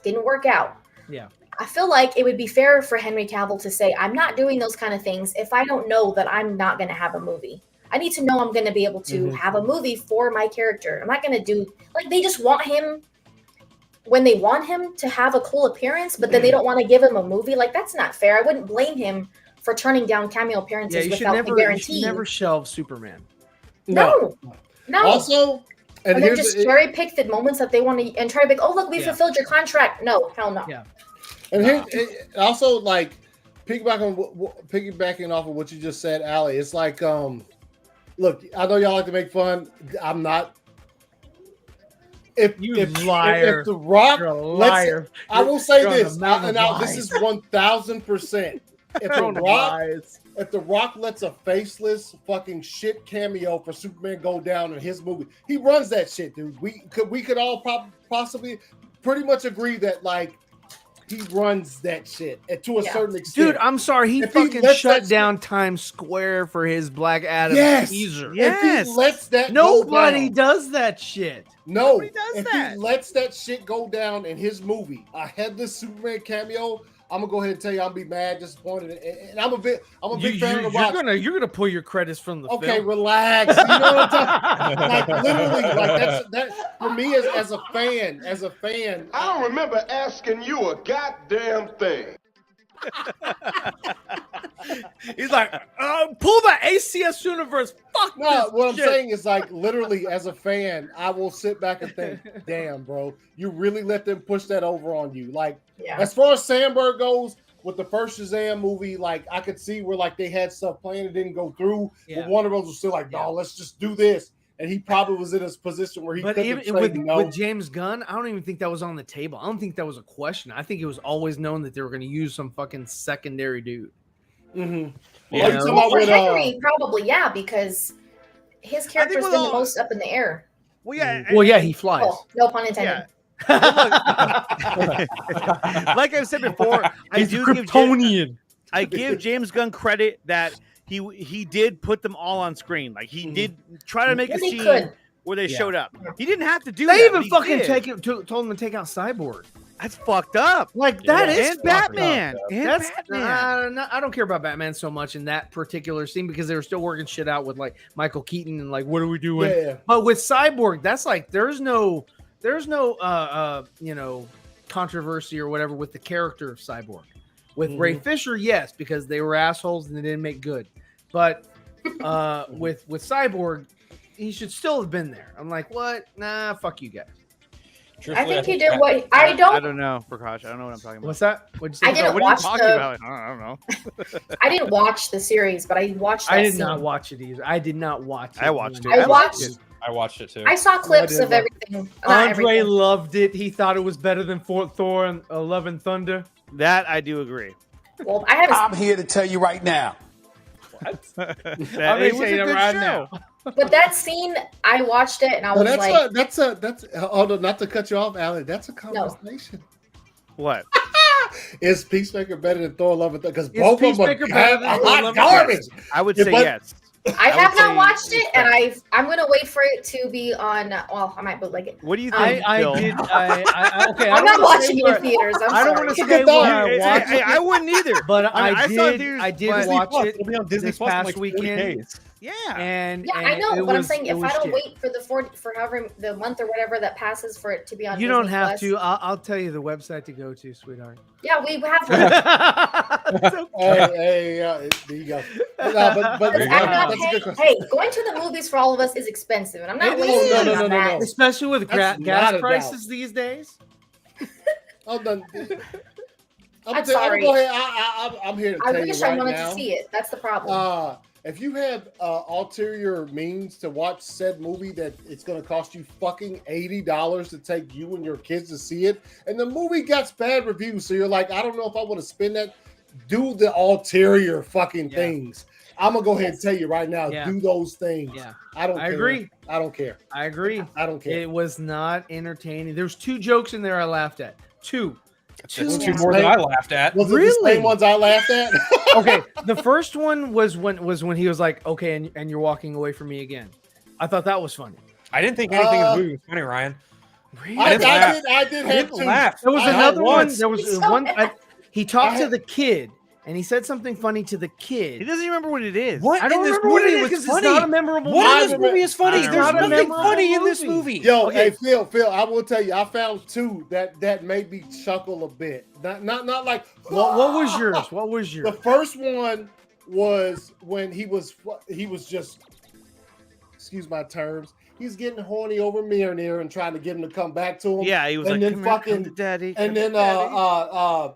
didn't work out. Yeah. I feel like it would be fair for Henry Cavill to say, I'm not doing those kind of things if I don't know that I'm not going to have a movie. I need to know I'm going to be able to have a movie for my character. I'm not going to do, they just want him when they want him to have a cool appearance, but then they don't want to give him a movie. That's not fair. I wouldn't blame him for turning down cameo appearances Yeah, you should without the never, guarantee. shelve Superman. No. Also, And then just cherry pick the moments that they want to and try to be, oh, look, we fulfilled your contract. No, hell no. Yeah. And here, also, piggybacking off of what you just said, Allie, it's like, look, I know y'all like to make fun. I'm not. If liar. If The Rock, You're a liar. I will say You're on this, the mountain and of this lies. is 1,000%. If The Rock lets a faceless fucking shit cameo for Superman go down in his movie, he runs that shit, dude. We could all possibly pretty much agree that he runs that shit to a certain extent. Dude, I'm sorry. He If fucking lets shut that down Times Square for his Black Adam teaser. If he lets that Nobody go down, does that shit. No, does if that. he lets that shit go down in his movie, a headless Superman cameo, I'm gonna go ahead and tell you, I'm gonna be mad, disappointed, and I'm a big fan of the watch. You're gonna pull your credits from the Okay, film. relax. You know what I'm talking? Like literally, like that for me as a fan. I don't remember asking you a goddamn thing. He's like, pull the ACS universe. Fuck no. this What shit. I'm saying is, like, literally, as a fan, I will sit back and think, damn, bro, you really let them push that over on you. Like, as far as Sandberg goes, with the first Shazam movie, like, I could see where, like, they had stuff planned and didn't go through. But Warner Bros. Was still like, no, let's just do this. And he probably was in his position where he couldn't say no. With James Gunn, I don't even think that was on the table. I don't think that was a question. I think it was always known that they were going to use some fucking secondary dude. Mm-hmm. Henry, probably, because his character's been the most up in the air. Well, yeah, he flies. Oh, no pun intended. Like I said before, I give James Gunn credit that he did put them all on screen. Like he did try to make a scene where they showed up. He didn't have to do that. They even fucking told him to take out Cyborg. That's fucked up. Like that is and Batman. That's Batman. I don't care about Batman so much in that particular scene because they were still working shit out with like Michael Keaton and like what are we doing? Yeah. But with Cyborg, that's like there's no controversy or whatever with the character of Cyborg. With Ray Fisher, yes, because they were assholes and they didn't make good. But with Cyborg, he should still have been there. I'm like, what? Nah, fuck you guys. I think he did what I don't know, Prakash. I don't know what I'm talking about. What's that? What'd you say? I didn't what watch are you talking about? I don't know. I didn't watch the series, but I watched that I did scene. not watch it either. I did not watch it. I watched it. I watched it too. I saw clips of everything. Andre loved it. He thought it was better than Thor and Love and Thunder. That I do agree. Well, I haven't. I'm here to tell you right now. That it was a good show. But that scene, I watched it and I was like, that's hold on, not to cut you off, Alan. That's a conversation. What? Is Peacemaker better than Thor: Love and Thunder? Because both of them are hot garbage. I would say yes. I have not watched it, and I'm going to wait for it to be on. Well, I might bootleg it. What do you think? Okay. I'm not watching it in theaters. I don't want to say where I watched it. I wouldn't either. But I did watch it It'll be on Disney this Plus in past like 40 weekend. days. Yeah. And I know, but I'm saying if I don't shit. wait for for however the month or whatever that passes for it to be on, You Disney don't have Plus. to. I'll tell you the website to go to, sweetheart. Yeah, we have one. There you go. But that's a good question. Hey, going to the movies for all of us is expensive, and I'm not wasting on that. Especially with That's gas not a prices these days. I'm done. I'm sorry. Go ahead. I'm here to tell you right now. I wish I wanted to see it. That's the problem. If you have ulterior means to watch said movie that it's going to cost you fucking $80 to take you and your kids to see it, and the movie gets bad reviews, so you're like, I don't know if I want to spend that. Do the ulterior fucking things. I'm gonna go ahead and tell you right now. Yeah. Do those things. Yeah. I agree. I don't care. I agree. I don't care. It was not entertaining. There's 2 jokes in there I laughed at. Two more than I laughed at. Was it the same ones I laughed at? Okay, the first one was when he was like, "Okay, and you're walking away from me again." I thought that was funny. I didn't think anything in the movie was funny, Ryan. Really? I did have to laugh. There was another one. There was So one. He talked to the kid, and he said something funny to the kid. He doesn't even remember what it is. What? I don't remember what it is because it's not a memorable. What in this movie is funny? There's not a nothing memorable funny in this movie. movie. Yo, hey Phil, I will tell you, I found 2 that made me chuckle a bit. Not like What was yours? What was yours? the first one was when he was just, excuse my terms, he's getting horny over Mjolnir and trying to get him to come back to him. Yeah, he was and like, then come fucking to daddy. and then the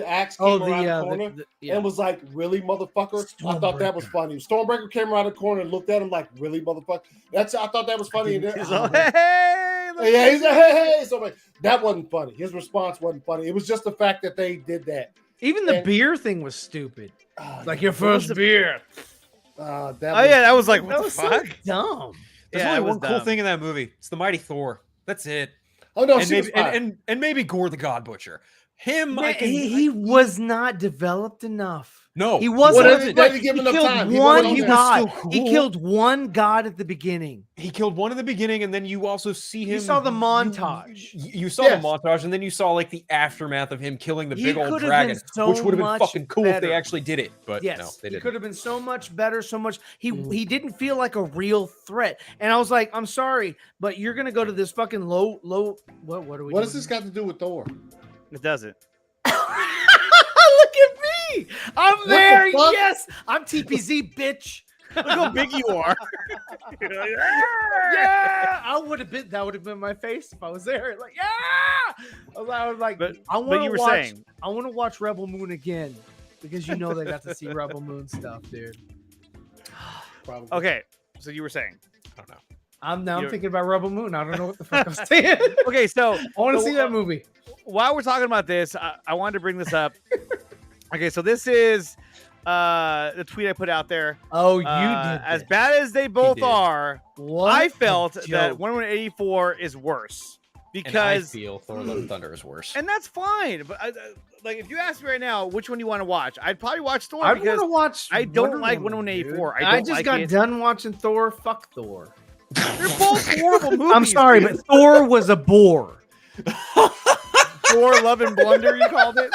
axe came around the corner and was like, really, motherfucker? I thought that was funny. Stormbreaker came around the corner and looked at him like, really, motherfucker? I thought that was funny. He's all, hey, yeah, he's like, hey. So like, that wasn't funny. His response wasn't funny. It was just the fact that they did that. Even the beer thing was stupid. Like your first beer. That was like, what the fuck? So dumb. There's only one cool thing in that movie. It's the mighty Thor. That's it. Oh no, and maybe Gore the God Butcher. Him, he was not developed enough. No, he wasn't. He killed one god. Cool. He killed one god at the beginning. He killed one at the beginning, and then you also see him. You saw the montage. You saw the montage, and then you saw like the aftermath of him killing the big old dragon, which would have been fucking cool if they actually did it. But no, they didn't. It could have been so much better. So much. He didn't feel like a real threat, and I was like, I'm sorry, but you're gonna go to this fucking low. What are we? What does this got to do with Thor? It doesn't. Look at me. I'm there. Yes. I'm TPZ, bitch. Look how big you are. Yeah. I would have been. That would have been my face if I was there. Like, yeah. I was like, I want to watch. I want to watch Rebel Moon again because you know they got to see Rebel Moon stuff, dude. Probably. Okay. So you were saying. I don't know. I'm thinking about Rebel Moon. I don't know what the fuck I'm saying. Okay. So I want to see that movie. While we're talking about this, I wanted to bring this up. Okay, so this is the tweet I put out there. Oh, you did. As bad as they both are, I felt that Wonder Woman 84 is worse because and I feel Thor: Love and Thunder is worse, and that's fine. But like, if you ask me right now, which one do you want to watch? I'd probably watch Thor. I because want to watch. I don't like Wonder Woman 84. I just got done watching Thor. Fuck Thor. They're both horrible movies. I'm sorry, but Thor was a bore. Thor: Love and Blunder, you called it.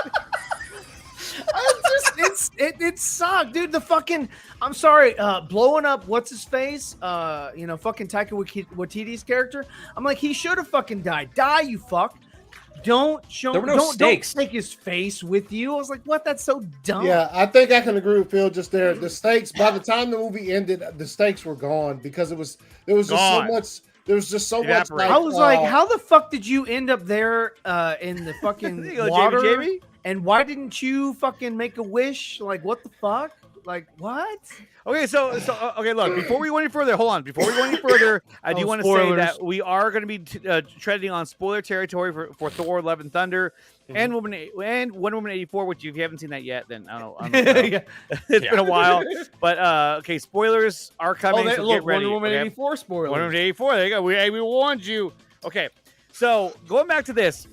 It sucked, dude. The fucking, I'm sorry, blowing up what's his face, fucking Taika Waititi's character. I'm like, he should have fucking died. Die, you fuck. Don't show. There were no stakes. Don't take his face with you. I was like, what? That's so dumb. Yeah, I think I can agree with Phil. Just there, the stakes. By the time the movie ended, the stakes were gone because there was just so much. There was just so much. I was like, how the fuck did you end up there in the fucking water? Jamie? And why didn't you fucking make a wish? Like, what the fuck? Like, what? Okay, so okay, look, before we go any further, hold on. Before we go any further, I do want to say that we are going to be treading on spoiler territory for Thor: Love and Thunder and Wonder Woman 84, which if you haven't seen that yet, then I don't know. It's been a while. But okay, spoilers are coming, so get ready. Wonder Woman okay? 84 spoilers. Wonder Woman 84, there you go. We warned you. Okay, so going back to this,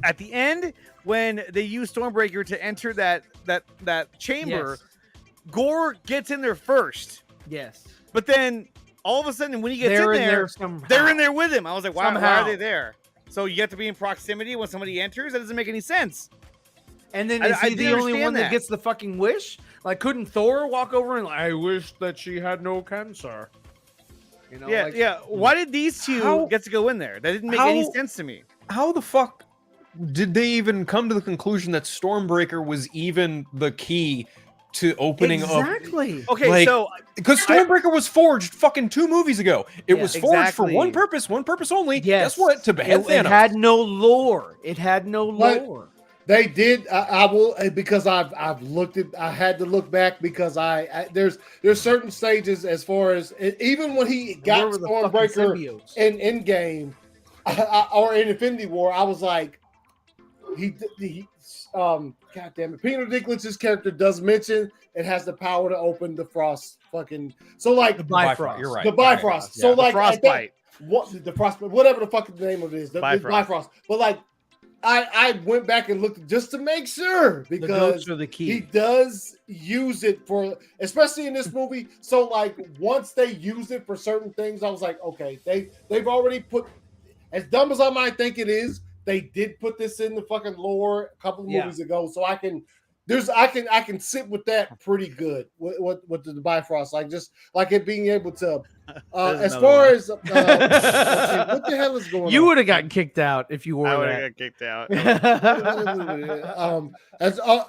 at the end, when they use Stormbreaker to enter that chamber, Gore gets in there first. Yes. But then all of a sudden when he gets in there, they're in there with him. I was like, why are they there? So you have to be in proximity when somebody enters? That doesn't make any sense. And then is he the only one that gets the fucking wish? Like, couldn't Thor walk over and I wish that she had no cancer? You know, yeah. Why did these two get to go in there? That didn't make any sense to me. How the fuck did they even come to the conclusion that Stormbreaker was even the key to opening up? Exactly. Okay, so because Stormbreaker was forged fucking 2 movies ago. It was forged for one purpose only. Yes. Guess what? To behead Thanos. It had no lore. It had no lore. They did. I will, because I've looked at. I had to look back because there's certain stages as far as even when he got Stormbreaker in Endgame or in Infinity War, I was like, God damn it, Peter Dinklage's character does mention it has the power to open the frost fucking. So like the Bifrost. You're right. The Bifrost. So like frostbite. The frostbite, whatever the fuck the name of it is, the Bifrost. But like, I went back and looked just to make sure because the key. He does use it for, especially in this movie. So like, once they use it for certain things, I was like, okay, they've already put, as dumb as I might think it is, they did put this in the fucking lore a couple of movies ago, so I can sit with that pretty good with the Bifrost, like just like it being able to. As far as what the hell is going on? You would have gotten kicked out if you wore that. I would have got kicked out.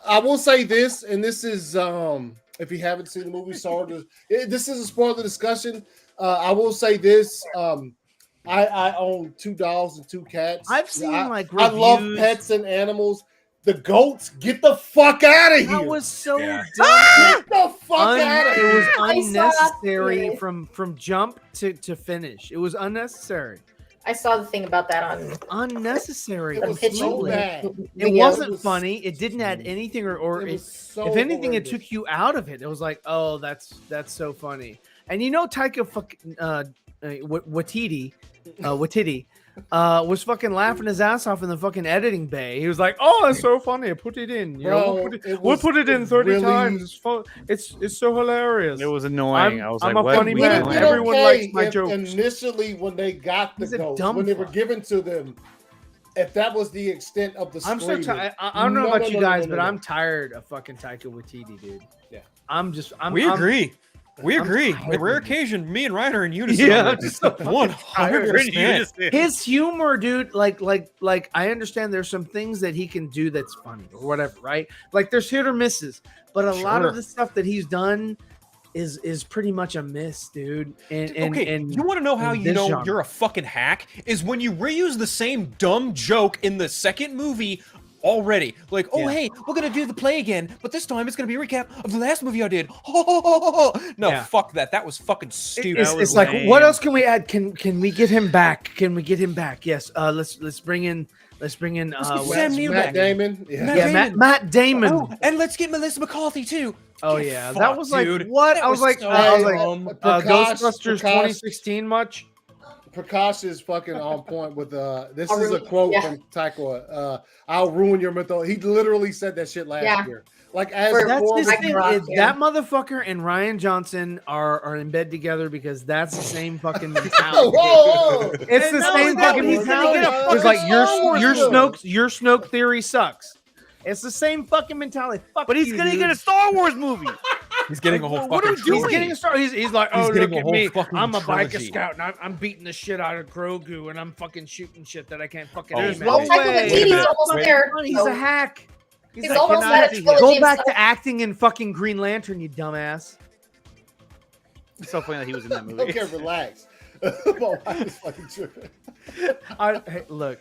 I will say this, and this is if you haven't seen the movie, sorry, this is a spoiler discussion. I will say this. I own 2 dogs and 2 cats. I've seen I love pets and animals. The goats, get the fuck out of here. That was so dumb. Get the fuck out of here. It was unnecessary from jump to finish. It was unnecessary. I saw the thing about that on unnecessary. It was so bad. It wasn't funny. It didn't add anything, or if anything, it took you out of it. It was like, oh, that's so funny. And you know, Taika Waititi, was fucking laughing his ass off in the fucking editing bay. He was like, "Oh, it's so funny. Put it in. We'll put it in 30 times. It's fun. It's so hilarious." It was annoying. I was like, a funny man. Everyone likes my jokes. Initially, when they got the ghost, when they were given to them, if that was the extent of the I'm screaming, so tired. I don't know about you guys, but I'm tired of fucking Taika Waititi, dude. Yeah, We agree. We agree. On a rare occasion, me and Ryan are in unison. Yeah, on this. 100%. His humor, dude. Like, I understand there's some things that he can do that's funny or whatever, right? Like, there's hit or misses, but a lot of the stuff that he's done is pretty much a miss, dude. And you want to know how you know genre. you're a fucking hack? Is when you reuse the same dumb joke in the second movie already. Like, hey, we're gonna do the play again, but this time it's gonna be a recap of the last movie I did. No, fuck that. That was fucking stupid. It's like, what else can we add? Can we get him back? Can we get him back? Yes. Let's bring in Sam Neill, Matt Damon. Matt Damon. Oh, and let's get Melissa McCarthy too. Oh Get yeah, fucked, that was like dude. what? That I was like, Ghostbusters 2016 much. Prakash is fucking on point with this is a quote from Taika. I'll ruin your mythology. He literally said that shit last year. Like as that's his thing. That motherfucker and Ryan Johnson are in bed together because that's the same fucking mentality. Whoa. It's the same fucking mentality. It's like your Snoke theory sucks. It's the same fucking mentality. But he's gonna get a Star Wars movie. He's getting a whole What are we doing? He's getting a Star. He's like, oh, getting look a at whole me. fucking I'm a biker trilogy. scout, and I'm beating the shit out of Grogu, and I'm fucking shooting shit that I can't fucking. There's imagine. no way. He's almost there. He's a hack. He's almost at a Go trilogy back of to acting in fucking Green Lantern, you dumbass. It's so funny that he was in that movie. Okay, relax. My wife is fucking tripping. Hey, look.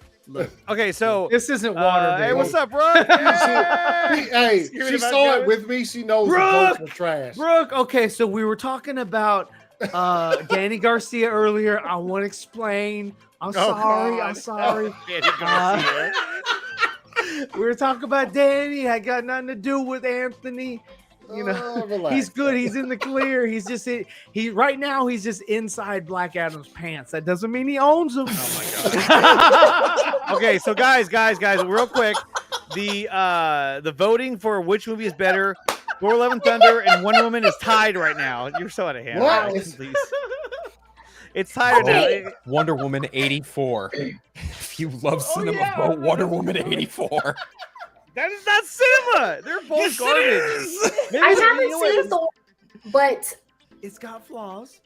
Okay, so this isn't water. Hey, what's up, bro? Hey, she saw it with me. She knows the quotes were trash. Brooke, okay, so we were talking about Danny Garcia earlier. I want to explain. I'm sorry. Danny Garcia. We were talking about Danny. I got nothing to do with Anthony. You know, relax. He's good. He's in the clear. He's just right now. He's just inside Black Adam's pants. That doesn't mean he owns them. Oh my god. Okay, so guys, real quick, the voting for which movie is better, Thor: Love and Thunder and Wonder Woman is tied right now. You're so out of hand. What? Guys, please. It's tied now. Wonder Woman 84. If you love cinema, vote Wonder Woman 84. That is not cinema. They're both garbage. I haven't seen Thor, but it's got flaws.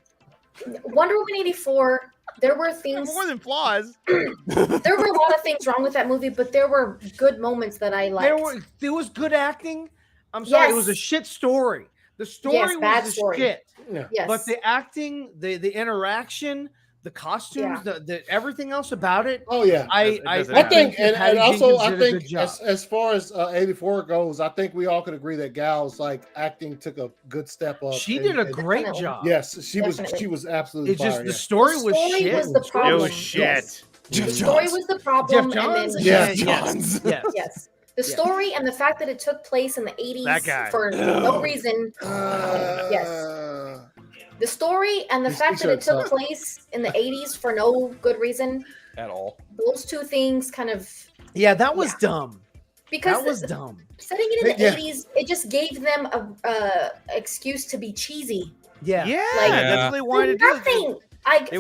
Wonder Woman 84. There were things more than flaws. There were a lot of things wrong with that movie, but there were good moments that I liked. There was good acting. I'm sorry, it was a shit story. The story was shit. Yeah. Yes. But the acting, the interaction, the costumes, the everything else about it. Oh yeah, I think, and also I Jenkins did a think good job. as far as 84 goes, I think we all could agree that Gal's like acting took a good step up. She did a great job. Yes, she was absolutely. It's just fire, the story was shit. Was the problem. It was shit. The story was the problem. Jeff Johns? And Jeff Johns. Yes. The story and the fact that it took place in the 80s for no reason. Yes. The story and the fact that it took place in the 80s for no good reason. At all. Those two things kind of. Yeah, that was dumb. Because that was dumb. Setting it in the 80s, it just gave them a excuse to be cheesy. Yeah. Yeah, Like, that's what they wanted to do. Nothing.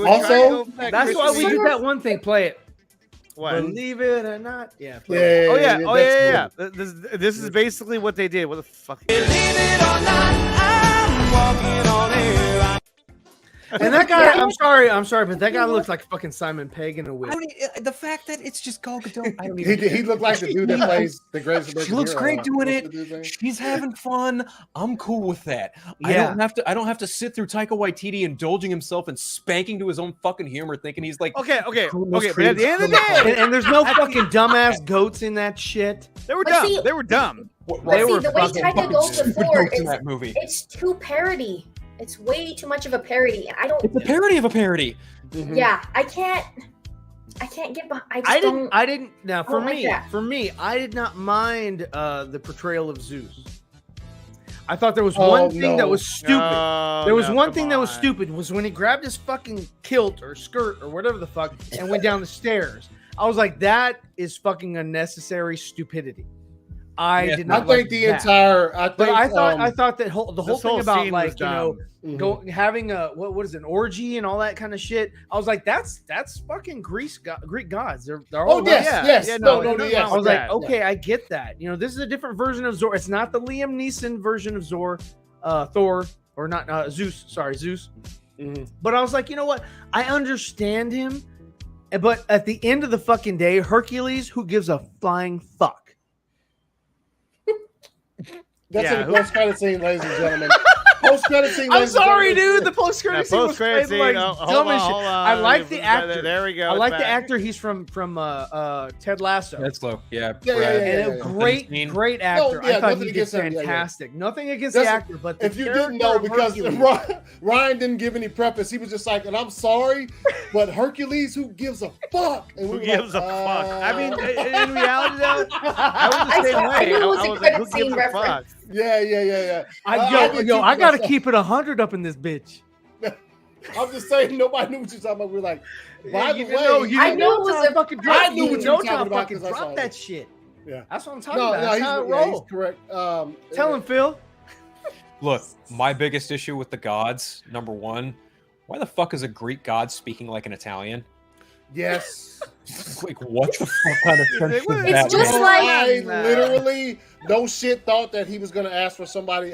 Also, That's why we did that one thing. Play it. What? Believe it or not. Yeah. Oh yeah. This is basically what they did. What the fuck? And that guy, I'm sorry, but that guy looks like fucking Simon Pegg in a wig. I mean, the fact that it's just Gal Gadot. I don't even he looked like the dude that plays the greatest American She looks Hero. great doing it. She's having fun. I'm cool with that. Yeah. I don't have to sit through Taika Waititi indulging himself and spanking to his own fucking humor, thinking he's like Okay. most But at the end of the day, And there's no fucking dumbass goats in that shit. they were But dumb. see- They were dumb. But see, the way Taika goes to Thor, in that movie. it's too parody. It's way too much of a parody. And I don't. It's a parody of a parody. Yeah, I can't get behind. I didn't. Now, for don't like me, that. I did not mind the portrayal of Zeus. I thought there was one thing that was stupid. There was one thing that was stupid was when he grabbed his fucking kilt or skirt or whatever the fuck and went down the stairs. I was like, that is fucking unnecessary stupidity. I did not. I think the entire. I thought that the whole thing about like having a what is it, an orgy and all that kind of shit. I was like, that's fucking Greek gods. They're all yes. I was like, okay, I get that. You know, this is a different version of Zor. It's not the Liam Neeson version of Thor, or not Zeus. Sorry, Zeus. Mm-hmm. But I was like, you know what? I understand him, but at the end of the fucking day, Hercules, who gives a flying fuck? That's in the post-credit scene, ladies and gentlemen. Post-credit scene. I'm sorry, dude. The post-credit scene was like dumb as shit. I like the actor. There we go. I like the actor. He's from Ted Lasso. That's low. Yeah. Great actor. I thought he did fantastic. Nothing against the actor, but if you didn't know, because Ryan didn't give any preface, he was just like, and I'm sorry, but Hercules, who gives a fuck? And who gives a fuck? I mean, in reality, though, I was the same way. I was like, who gives a fuck? Yeah. I gotta keep it 100 up in this bitch. I'm just saying, nobody knew what you're talking about. We're like, by the way, I knew it was a fucking drop. I knew what you were talking about. Fucking drop that shit. Yeah, that's what I'm talking about. That's how it rolls. He's correct. Tell him, Phil. Look, my biggest issue with the gods, number one, why the fuck is a Greek god speaking like an Italian? Yes. Like, what the fuck kind of sense is that? It's just like I literally no shit thought that he was gonna ask for somebody.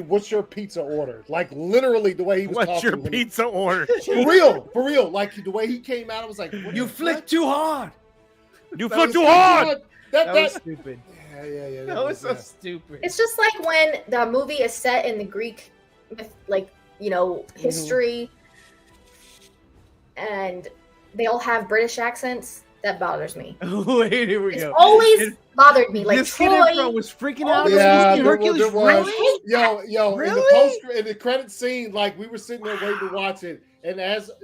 What's your pizza order? Like literally the way he was talking. What's your pizza order? For real. Like the way he came out, I was like, you flick too hard. You flick too hard. That was stupid. Yeah. That was so stupid. It's just like when the movie is set in the Greek, history, and they all have British accents. That bothers me. Wait, here we go. It's always bothered me. Like this Troy kid was freaking out. Yeah, Hercules. there was. Really? Yo, in the credit scene, like we were sitting there waiting to watch it, and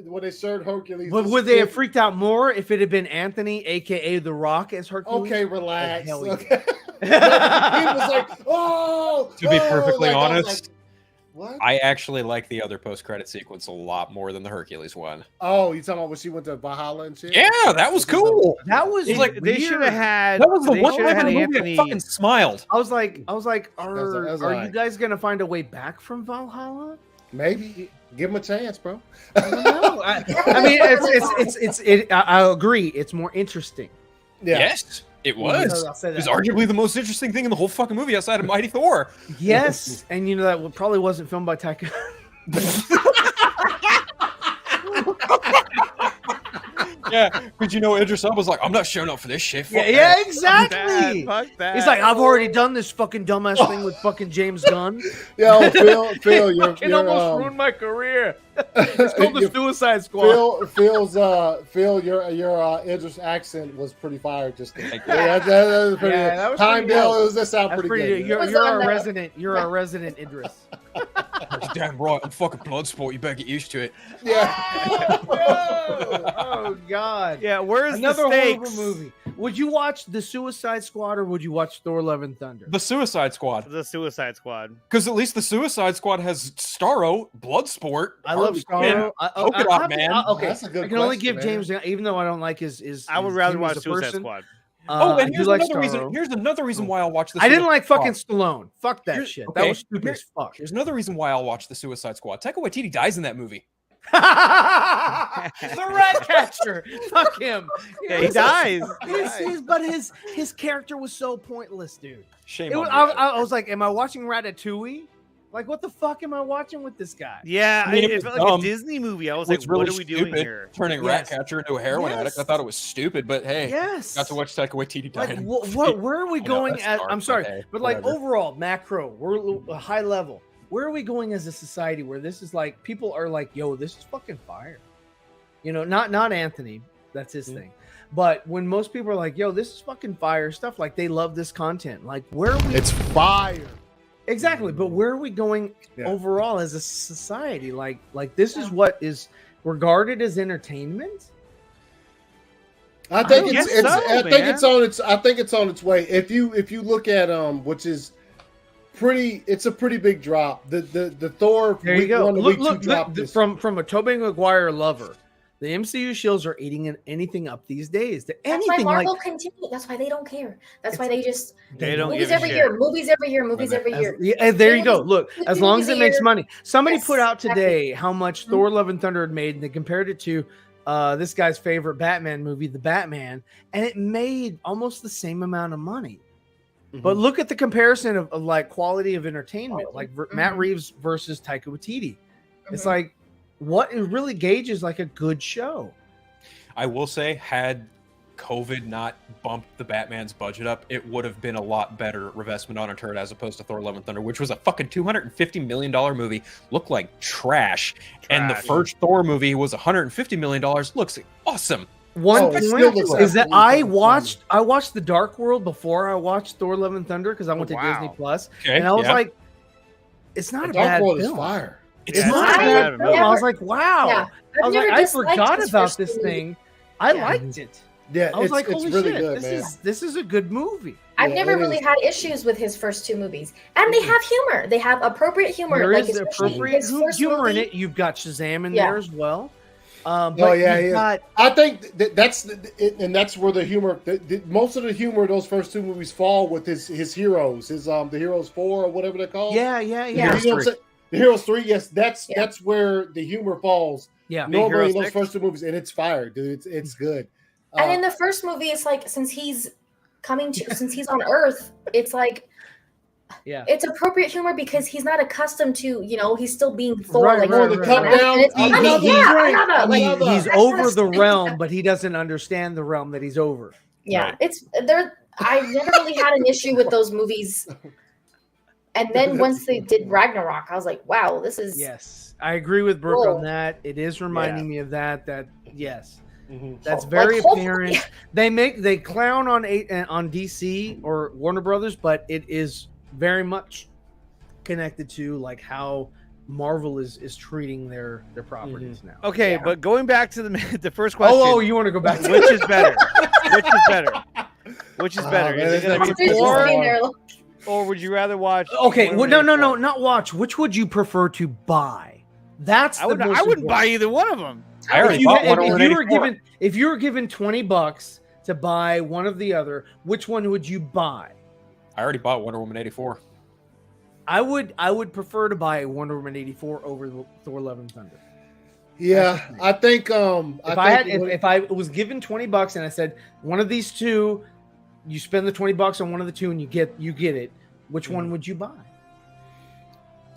when they showed Hercules, would they have freaked out more if it had been Anthony, aka The Rock, as Hercules? Okay, relax. Oh, okay. He was like, oh. To be perfectly honest. What? I actually like the other post-credit sequence a lot more than the Hercules one. Oh, you talking about when she went to Valhalla and shit? Yeah, that was cool. That was like they should have had. That was the one time in the movie I fucking smiled. I was like, are you guys gonna find a way back from Valhalla? Maybe. Give him a chance, bro. I don't know. I mean, I agree. It's more interesting. Yeah. Yes. It was. It was arguably the most interesting thing in the whole fucking movie outside of Mighty Thor. Yes, and you know that probably wasn't filmed by Taika. Yeah, because Idris Elba was like, I'm not showing up for this shit. Yeah, exactly. Fuck that. He's like, I've already done this fucking dumbass thing with fucking James Gunn. Yo, Phil, you're almost ruined my career. It's called the Suicide Squad. Phil, your Idris accent was pretty fire just then. That was pretty good. That was Heimdall, that sounded pretty good. You're a resident Idris. Damn right, I'm fucking Bloodsport. You better get used to it. Yeah. Oh God. Yeah, where's another the stakes? horrible movie? Would you watch The Suicide Squad or would you watch Thor: Love and Thunder? The Suicide Squad. The Suicide Squad. Because at least the Suicide Squad has Starro, Bloodsport. I love Starro. Polka Dot Man. Okay, that's a good I can only question, give James, even though I don't like his I would rather watch Suicide Squad. And here's another reason. Here's another reason why I'll watch this. I didn't like fucking Stallone. Fuck that shit. Okay, that was stupid as fuck. Here's another reason why I'll watch the Suicide Squad. Taika Waititi dies in that movie. The rat catcher. Fuck him. Yeah, he dies. But his character was so pointless, dude. Shame. I was like, am I watching Ratatouille? Like, what the fuck am I watching with this guy? Yeah, I mean, it felt like a Disney movie. I was like, really what are we doing here? Turning Ratcatcher into a heroin addict. I thut it was stupid, but hey, got to watch Taika Waititi die. Like, where are we going at? I'm sorry, but like overall, macro, we're a high level. Where are we going as a society where this is like, people are like, yo, this is fucking fire. Not Anthony. That's his thing. But when most people are like, yo, this is fucking fire stuff, like they love this content. Like, where are we? It's fire. Exactly, but where are we going overall as a society? Like this is what is regarded as entertainment. I think it's on its way. If you look at which is It's a pretty big drop. The Thor. There you go. Look drop from a Tobey Maguire lover. The MCU shields are eating anything up these days. That's why Marvel continue. That's why they don't care. That's why they don't movies every year, movies every year, movies every year. Yeah, there you go. Look, as long as it makes money. Somebody put out today how much Thor: Love and Thunder had made, and they compared it to this guy's favorite Batman movie, The Batman, and it made almost the same amount of money. But look at the comparison of like quality of entertainment, like Matt Reeves versus Taika Waititi. It's like what it really gauges like a good show. I will say, had COVID not bumped the Batman's budget up, it would have been a lot better revestment on a turret as opposed to Thor: Love and Thunder, which was a fucking $250 million movie, looked like trash. And the first Thor movie was $150 million, looks awesome. One point is that I watched The Dark World before I watched Thor: Love and Thunder because I went to Disney Plus, and I was like, it's not a bad film. Is fire. It's not a bad film. I was like, wow. Yeah. I was like, I forgot about this thing. I liked it. Yeah, I was like, holy really shit, good, this is a good movie. I've never really had issues with his first two movies, and they have humor. They have appropriate humor. There like is appropriate humor in it. You've got Shazam in there as well. I think that's where the humor. Most of the humor of those first two movies fall with his heroes. The Heroes 4 or whatever they're called. Yeah. The Heroes 3. Yes, that's where the humor falls. Yeah, normally in those first two movies, and it's fire, dude. It's good. And in the first movie, it's like since he's on Earth, it's like. Yeah, it's appropriate humor because he's not accustomed to, he's still being Thor. Right. He's over the realm, but he doesn't understand the realm that he's over. Yeah, I've never really had an issue with those movies. And then once they did Ragnarok, I was like, wow, this is. Yes, I agree with Brooke on that. It is reminding me of that. Yes. That's very apparent. They clown on DC or Warner Brothers, but it is very much connected to like how Marvel is treating their properties now. Okay, but going back to the first question. Oh, you want to go back to which is better? Which is better? Is it going to be Thor, or would you rather watch? Okay, no, not watch. Which would you prefer to buy? I wouldn't buy either one of them. If you were given $20 to buy one of the other, which one would you buy? I already bought Wonder Woman 84. I would prefer to buy Wonder Woman 84 over Thor: Love and Thunder. Yeah, I think if I was given $20 and I said one of these two, you spend the $20 on one of the two and you get it. Which one would you buy?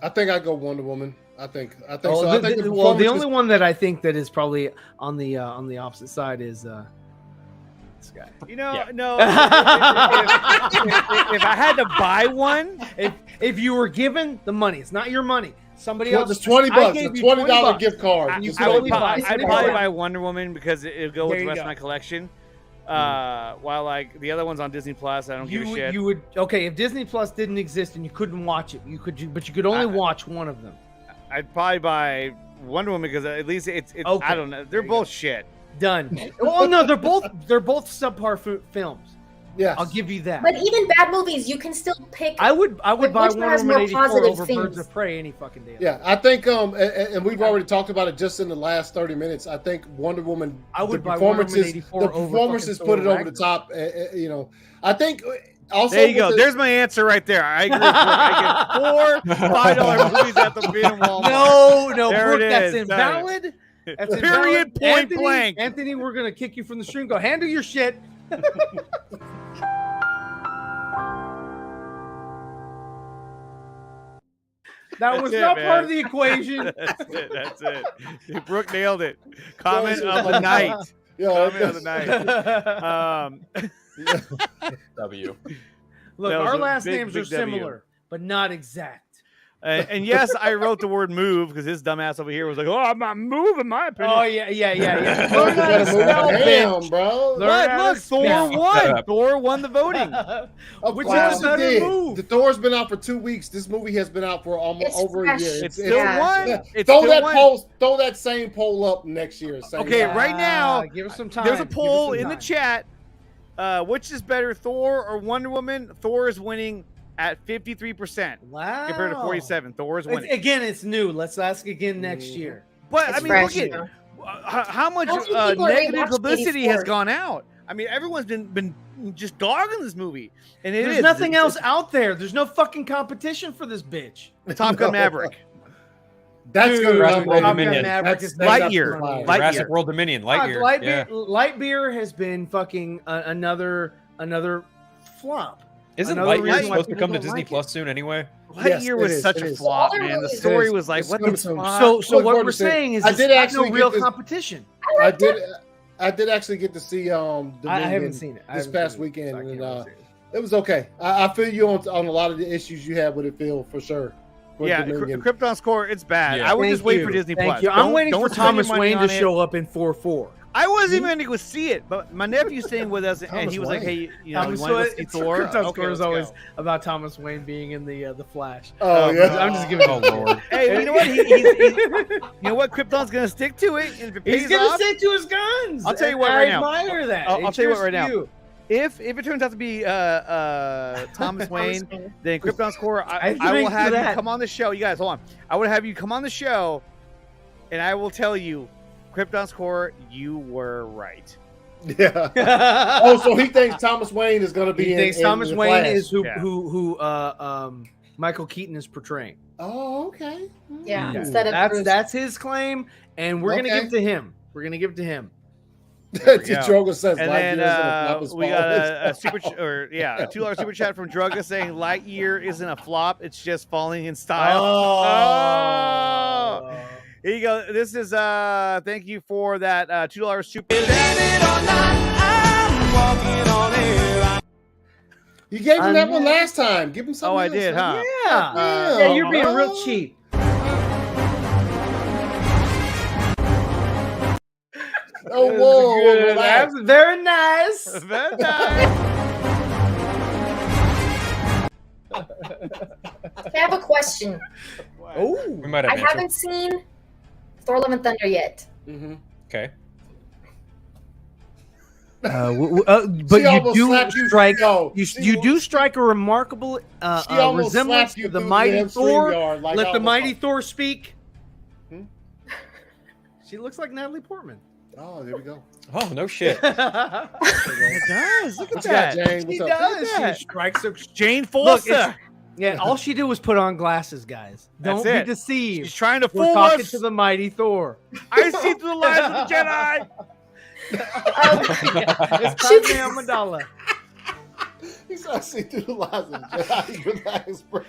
I think I'd go Wonder Woman. I think so. The only one that I think that is probably on the opposite side is this guy. No. If I had to buy one, if you were given the money, it's not your money. Somebody else. It's $20. A $20 gift card. I'd probably buy Wonder Woman because it'll go with the rest of my collection. While like the other one's on Disney Plus, I don't give a shit. You would if Disney Plus didn't exist and you couldn't watch it, but you could only watch one of them. I'd probably buy Wonder Woman because at least it's okay. I don't know. They're both shit. Done. Oh no, they're both subpar films. Yeah, I'll give you that. But even bad movies, you can still pick. I would buy Wonder Woman 84 over Birds of Prey any fucking day. Yeah, I think and we've already talked about it just in the last 30 minutes. I think Wonder Woman. I would buy Wonder Woman 84 the performances put it over the top. I think. Also, there you go. There's my answer right there. I agree. I get $4 $5 movies at the Freedom Walmart. No, Brooke, that's invalid. That's period. Point blank. Anthony, we're gonna kick you from the stream. Go handle your shit. That was not part of the equation. That's it. Brooke nailed it. Comment of the night. Comment of the night. W. Look, our last names are similar, but not exact. And yes, I wrote the word move because his dumbass over here was like, "Oh, I'm not moving, my opinion." Oh yeah. Learn how to spell, damn, bro. Look, Thor won. Thor won the voting. Which is a better move? The Thor's been out for 2 weeks. This movie has been out for almost over a year. It's still won. Yeah. Throw that same poll up next year. Right now, give us some time. There's a poll in the chat. Which is better, Thor or Wonder Woman? Thor is winning at 53%. Wow. Compared to 47. Thor's winning. Again, it's new. Let's ask again next year. But It's I mean, fresh, look at how much How many people are negative rewatching publicity 84? has gone out. I mean, everyone's been just dogging this movie, and There's nothing else out there. There's no fucking competition for this bitch. Top Gun Maverick. That's Dude, going to Top Gun be Maverick is Lightyear. Jurassic World Dominion. Lightyear. Lightyear has been fucking another flop. Isn't Another Lightyear reason why supposed to people come to don't Disney like Plus soon anyway? Lightyear was such a flop, man. The story was like, what the fuck? So what we're saying is, I did actually no real get this- competition. I did actually get to see I haven't seen it this past weekend, and it was okay. I feel you on a lot of the issues you had with it, Phil, for sure. For Yeah, Dominion. Krypton score, it's bad. Yeah. I would Thank just wait you. for Disney Thank Plus. you. I'm waiting for spend your Thomas money Wayne to on it. show up in 4-4. I wasn't even going to go see it, but my nephew's staying with us, and he was like, "Hey, you know, you want to go see Thor?" Krypton Okay, score is let's always go. about Thomas Wayne being in the Flash. Oh, yeah. I'm just giving. Oh Lord. Hey, you know what? You know what? Krypton's going to stick to it, and if it pays He's gonna off, stick to his guns. I'll tell you and what right now. I admire that. I'll It's tell you what your right now. skew. if it turns out to be Thomas Wayne, then Krypton score, I will drink have for you that. come on the show. You guys, hold on. I will have you come on the show, and I will tell you, Krypton score, you were right. Yeah. Oh, so he thinks Thomas Wayne is going to be. He thinks Thomas in Wayne Flash. is who Michael Keaton is portraying. Oh, okay. Yeah, Yeah. instead of That's his claim, and we're gonna give it to him. We're gonna give it to him. Droga says, and Lightyear then isn't a flop. we got a super a $2 super chat from Droga saying Lightyear isn't a flop; it's just falling in style. Oh. Here you go. This is thank you for that $2 super chat. You gave him that one last time. Give him something. Oh, I did, huh? Yeah. Yeah, you're being real cheap. Oh, whoa. That's very nice. Very nice. I have a question. Oh, we might have I haven't seen Thor: Love and Thunder yet. Mm-hmm. Okay. But you do strike. You do strike a remarkable resemblance to the mighty Thor. Let the mighty Thor speak. She looks like Natalie Portman. Oh, there we go. Oh, no shit. It does. Look at What you got, that. Jane? She What's up? does. She strikes a Jane Look, Foster. yeah, all she did was put on glasses, guys. That's Don't it. be deceived. She's trying to We're fool talking us. to the mighty Thor. I see through the lies of the Jedi. It's Cameo Amidala. He's I see through the lies of the Jedi. Relax, bro.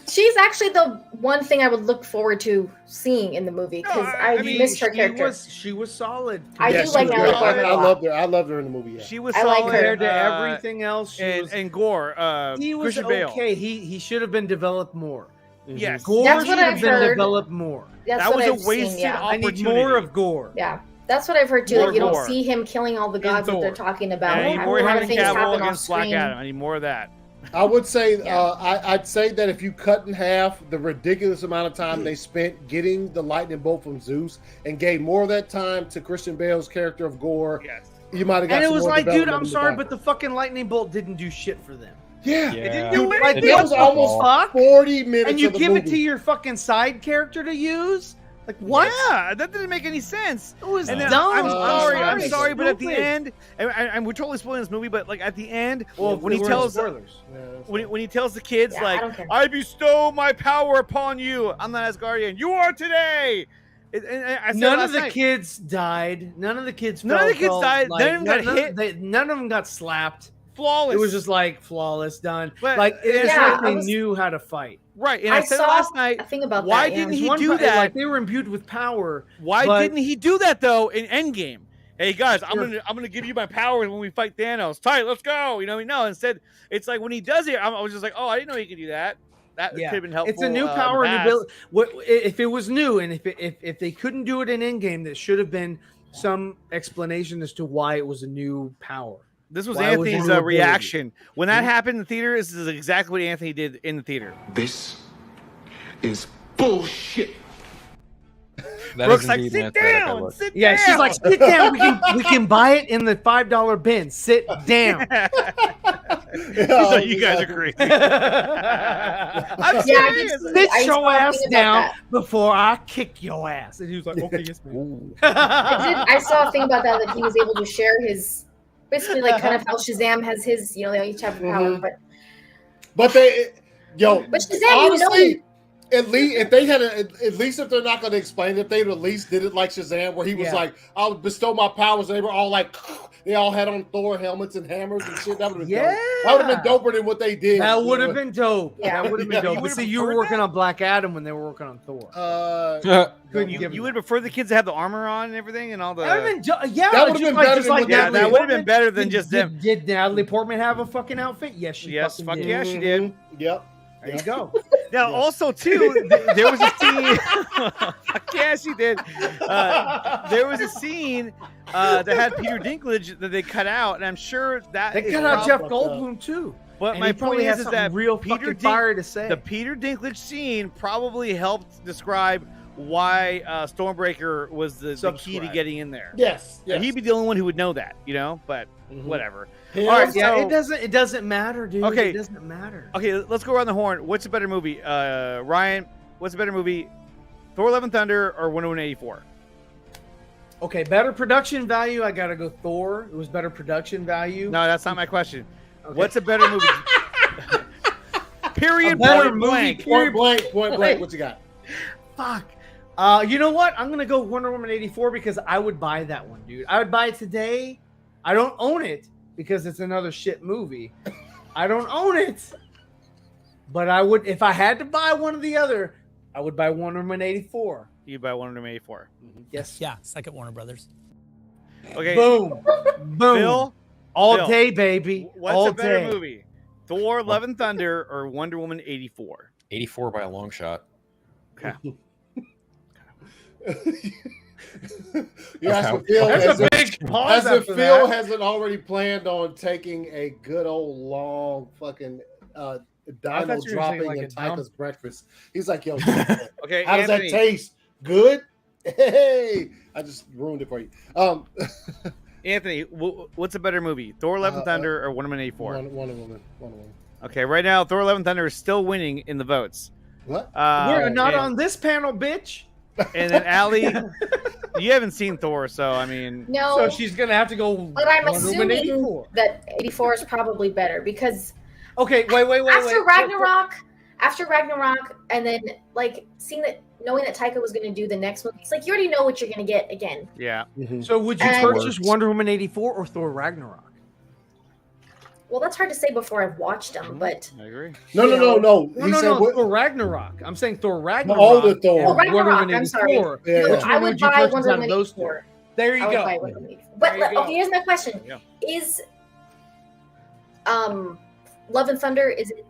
She's actually the one thing I would look forward to seeing in the movie because I missed her character. She was solid. I do like Natalie Portman. I loved her. I loved her in the movie. Yeah. She was I like solid her. Compared to everything else, and Gore. he was Christian Bale. okay. He should have been developed more. Yes. Gore That's should what have I've been heard. developed more. That's That what was I've a wasted seen, yeah. I need opportunity. more of Gore. Yeah, that's what I've heard too. More Like you Gore. don't see him killing all the gods that Thor. they're talking about. And I need Having more a lot of Henry things Cavill happen off against Black screen. Adam. I need more of that. I would say I'd say that if you cut in half the ridiculous amount of time they spent getting the lightning bolt from Zeus and gave more of that time to Christian Bale's character of Gore, Yes. you might have got. And it some was more like, dude, development I'm in the sorry, back. but the fucking lightning bolt didn't do shit for them. Yeah, Yeah. It didn't do Dude, like it that was didn't almost fuck. 40 minutes. And you of the give it movie. to your fucking side character to use? Like what? Yeah, that didn't make any sense. It was And then, dumb. I'm sorry, but at the Stupid. end, and we're totally spoiling this movie, but like at the end, Well, when he we're in tells spoilers. when he tells the kids Yeah, I don't care. I bestow my power upon you. I'm not Asgardian. You are today. And I said None last of the night, kids died. None of the kids. None of the kids felt died. Like, None of them got hit. None of them got slapped. flawless. It was just like flawless, done. But- like it's Yeah, like they I was- knew how to fight. right. And I, I said it saw last night. a thing about Why that. Yeah. didn't he One do part- that? Like they were imbued with power. Why but- didn't he do that though in Endgame? Hey guys, I'm gonna give you my powers when we fight Thanos. Tight, let's go. You know, no. Instead, it's like when he does it, I was just like, oh, I didn't know he could do that. That Yeah. could have been helpful. It's a new in power the and past. ability. What if it was new and if they couldn't do it in Endgame, there should have been some explanation as to why it was a new power. This was Why was Anthony's it a new reaction when that happened in the theater. This is exactly what Anthony did in the theater. This is bullshit. That Brooke's is like, indeed sit an aesthetic I down, look. sit Yeah, down. she's like, sit down. We can buy it in the $5 bin. Sit down. So you guys are crazy. I'm serious. Sit your ass down before I kick your ass. And he was like, okay, yes, man. I saw a thing about that he was able to share his, basically like kind of how Shazam has his, you know, they each have a power, but Shazam, honestly, at least if they had at least if they're not going to explain it, they at least did it like Shazam, where he was like, "I'll bestow my powers." And they were all like, they all had on Thor helmets and hammers and shit. That would have been dope. That would have been doper than what they did. That would have been dope. Yeah. That would have been dope. But see, you were working on Black Adam when they were working on Thor. You would prefer the kids to have the armor on and everything and all the. That would have been, that would have been better than that would have been better than just them. Did Natalie Portman have a fucking outfit? Yes, she fuck did. yeah, she did. Yep. There you go. Now, also too, there was a scene. Fuck yeah, she did. There was a scene that had Peter Dinklage that they cut out, and I'm sure that they cut out Jeff Goldblum too. But my point is that real Peter fire to say. The Peter Dinklage scene probably helped describe why Stormbreaker was the key to getting in there. Yes. He'd be the only one who would know that, you know. But whatever. All right, it doesn't matter, dude. Okay, it doesn't matter. Okay, let's go around the horn. What's a better movie, Ryan? What's a better movie, Thor: Love and Thunder or Wonder Woman 84? Okay, better production value. I gotta go Thor. It was better production value. No, that's not my question. Okay. What's a better movie? Period. Point blank. What you got? Fuck. You know what? I'm gonna go Wonder Woman 84 because I would buy that one, dude. I would buy it today. I don't own it because it's another shit movie. I don't own it, but I would if I had to buy one or the other. I would buy Wonder Woman 84. You buy Wonder Woman 84. Yes. Yeah. Second Warner Brothers. Okay. Boom. Boom. Phil, all day, baby. What's all a better day. movie, Thor: Love and Thunder or Wonder Woman 84? 84 by a long shot. Okay. Yeah, as if Phil hasn't already planned on taking a good old long fucking dino dropping in Taika's breakfast. He's like, yo, okay, how does that taste? Good? Hey, I just ruined it for you. Anthony, what's a better movie, Thor: Love and Thunder or Wonder Woman 84? Wonder Woman. Okay, right now Thor: Love and Thunder is still winning in the votes. What? We're not on this panel, bitch. And then Allie, you haven't seen Thor, so I mean, no. So she's gonna have to go. But I'm assuming that 84 is probably better because. Okay, wait. After Ragnarok, and then like knowing that Taika was going to do the next movie, it's like you already know what you're going to get again. Yeah. So would you purchase Wonder Woman 84 or Thor Ragnarok? Well, that's hard to say before I've watched them, but I agree. No. Thor Ragnarok. I'm saying Thor Ragnarok. All the Thor. Oh, Ragnarok. I'm sorry. Yeah. I would buy Wonder Woman 84. There you go. But okay, here's my question: is Love and Thunder, is it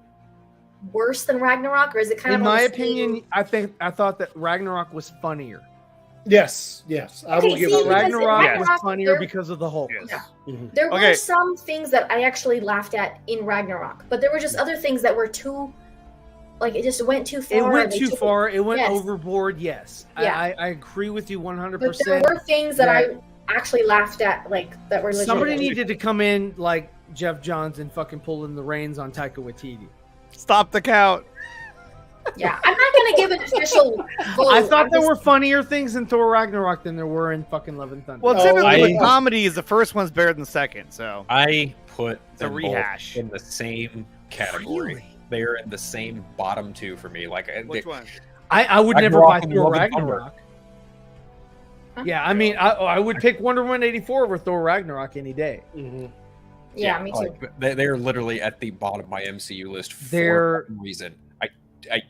worse than Ragnarok, or is it kind of? In my opinion, I thought that Ragnarok was funnier. Yes. I will give it. Ragnarok was funnier because of the Hulk. Yes. There were some things that I actually laughed at in Ragnarok, but there were just other things that were too, like it just went too far. It went too far. It went overboard. Yes, yeah. I agree with you 100%. But there were things that I actually laughed at, like that were legitimate. Somebody needed to come in like Jeff Johns and fucking pulling the reins on Taika Waititi. Stop the count. Yeah, I'm not gonna give an official vote. I thought there were funnier things in Thor Ragnarok than there were in fucking Love and Thunder. Well, typically with comedy, is the first one's better than the second. So I put the rehash in the same category. Really? They're in the same bottom two for me. Like which one? I would never buy Thor Ragnarok. Yeah, I mean, I would pick Wonder Woman 84 over Thor Ragnarok any day. Mm-hmm. Yeah, me too. They're literally at the bottom of my MCU list for some reason. I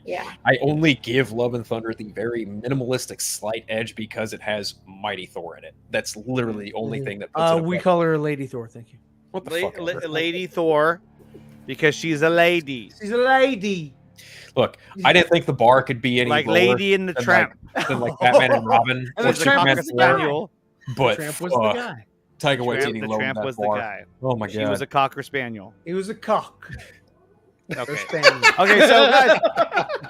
only give Love and Thunder the very minimalistic slight edge because it has Mighty Thor in it. That's literally the only thing that puts it we call her Lady Thor, thank you. What the fuck? Lady Thor, because she's a lady. She's a lady. Look, I didn't think the bar could be any like lower Lady in the Tramp. Than like Batman and Robin. And the Tramp was the Spaniel. But Tramp was the guy. Taika Waititi the Tramp was the guy. Oh my god. She was a Cocker Spaniel. He was a cock. Okay. Okay, so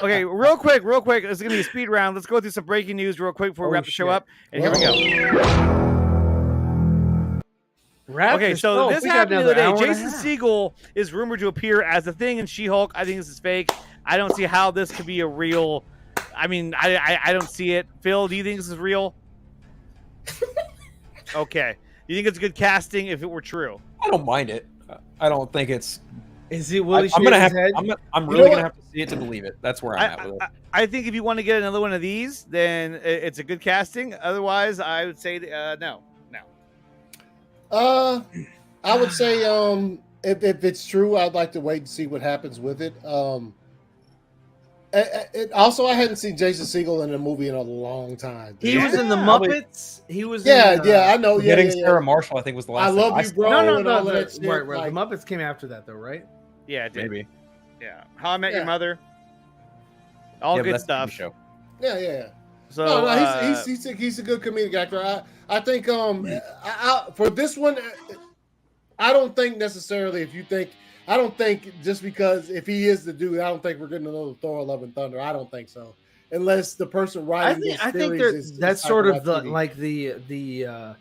guys, real quick. It's gonna be a speed round. Let's go through some breaking news real quick before we wrap the show up. And here we go. Okay, so this happened the other day. Jason Segel is rumored to appear as a Thing in She-Hulk. I think this is fake. I don't see how this could be a real. I mean, I don't see it. Phil, do you think this is real? Okay. You think it's good casting if it were true? I don't mind it. I don't think it's. Is it Willie? I'm gonna have. I'm really gonna have to see it to believe it. That's where I'm at with it. I think if you want to get another one of these, then it's a good casting. Otherwise, I would say no. I would say if it's true, I'd like to wait and see what happens with it. Also, I hadn't seen Jason Segel in a movie in a long time. He was in the Muppets. He was. I know. Getting Sarah Marshall, I think, was the last. I love you, bro. No. Right. The Muppets came after that, though, right? Yeah, it did. Maybe. Yeah. How I Met Your Mother. All good stuff. Yeah. So no, he's a good comedic actor. I think for this one, I don't think necessarily. I don't think just because if he is the dude, I don't think we're getting another Thor: Love and Thunder. I don't think so, unless the person writing. I think that's sort of the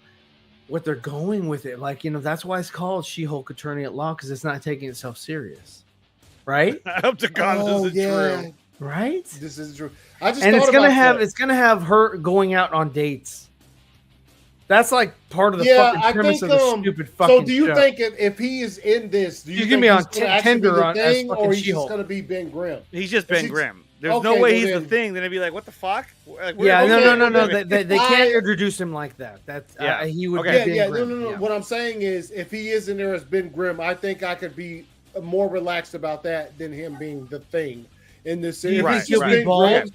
what they're going with it. Like, that's why it's called She-Hulk Attorney at Law, because it's not taking itself serious, right? I hope to God this is true. Right? This is true. It's gonna have her going out on dates. That's like part of the fucking premise of the stupid fucking. So do you show. think if he is in this, do you think be on he's gonna Tinder actually be the Thing, fucking or he's She-Hulk? just gonna be Ben Grimm? He's just Ben Grimm. There's no way he's the Thing. Then it'd be like, what the fuck? Like, no. They can't introduce him like that. That's he would. Okay. Be Ben Grimm. No. What I'm saying is, if he is in there as Ben Grimm, I think I could be more relaxed about that than him being the Thing in this series. Do you think he'll be bald,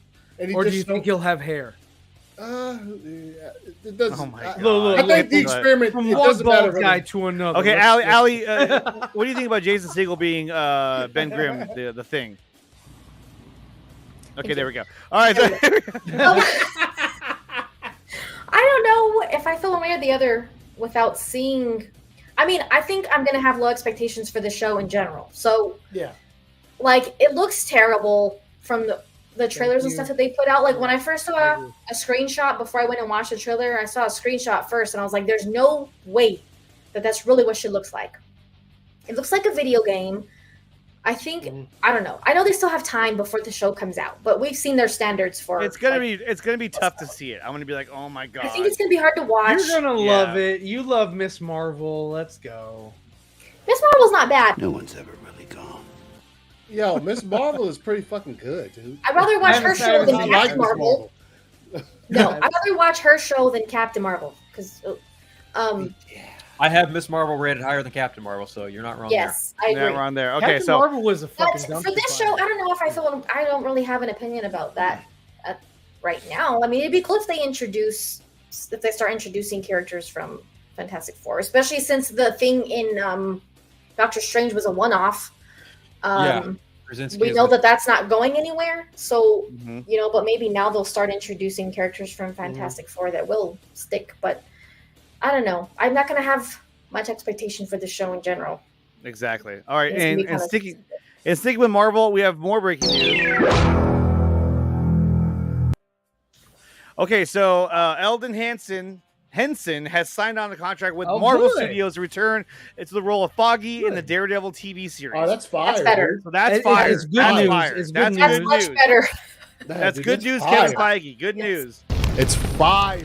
or do you think he'll have hair? It doesn't. Oh my God. I think the experiment from it one doesn't matter bald guy to another. Okay, Allie, what do you think about Jason Segel being Ben Grimm, the Thing? Okay, there we go. All right. I don't know if I feel one way or the other without seeing. I mean, I think I'm gonna have low expectations for the show in general. So yeah, like it looks terrible from the trailers and stuff that they put out. Like when I first saw a screenshot before I went and watched the trailer, I saw a screenshot first, and I was like, "There's no way that's really what she looks like." It looks like a video game. I think I don't know. I know they still have time before the show comes out, but we've seen their standards for. It's gonna be tough to see it. I'm gonna be like, oh my God. I think it's gonna be hard to watch. You're gonna love it. You love Miss Marvel. Let's go. Miss Marvel's not bad. No one's ever really gone. Yo, Miss Marvel is pretty fucking good, dude. I'd rather watch her show than Captain Marvel. No, I'd rather watch her show than Captain Marvel because. I have Miss Marvel rated higher than Captain Marvel, so you're not wrong. Yes, I agree. Not wrong there. Okay, Captain Marvel was a fucking. But for this show, I don't know if I feel. I don't really have an opinion about that right now. I mean, it'd be cool if they start introducing characters from Fantastic Four, especially since the Thing in Doctor Strange was a one-off. We know that's not going anywhere. So but maybe now they'll start introducing characters from Fantastic Four that will stick, but. I don't know. I'm not going to have much expectation for the show in general. Exactly. All right, and sticking with Marvel, we have more breaking news. Okay, so Eldon Henson has signed on the contract with Marvel Studios to return to the role of Foggy in the Daredevil TV series. Oh, that's fire. That's better. So that's fire. It's good news. That's good much better. That's good news, Kevin Feige. Good news. It's fire.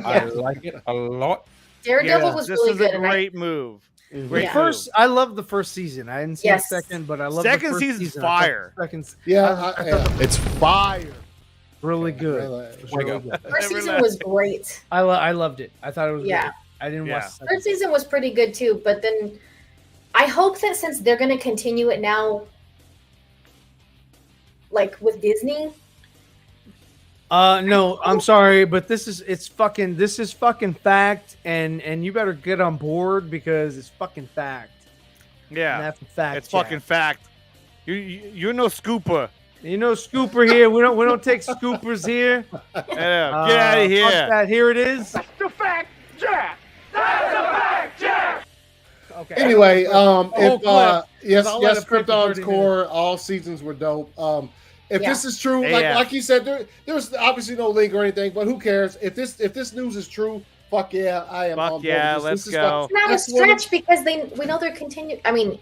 I like it a lot. Daredevil was really good. This is a great move. Great move. I love the first season. I didn't see the second, but I love the first season's fire. It's fire. Really good. First season was great. I loved it. I thought it was great. I didn't watch the third season was pretty good too, but then I hope that since they're going to continue it now, like with Disney. No, I'm sorry, but this is fucking fact, and you better get on board because it's fucking fact. Yeah, and that's a fact. It's fucking fact. You're no scooper. You're no scooper here. We don't take scoopers here. Get out of here. Fuck that. Here it is. That's the fact, Jack. That's the fact, Jack. Okay. Anyway, yes, Krypton's core. All seasons were dope. If this is true, like you said, there was obviously no link or anything, but who cares? If this news is true, Fuck yeah, I am. Fuck yeah, let's go. It's not a stretch because we know they're continuing. I mean,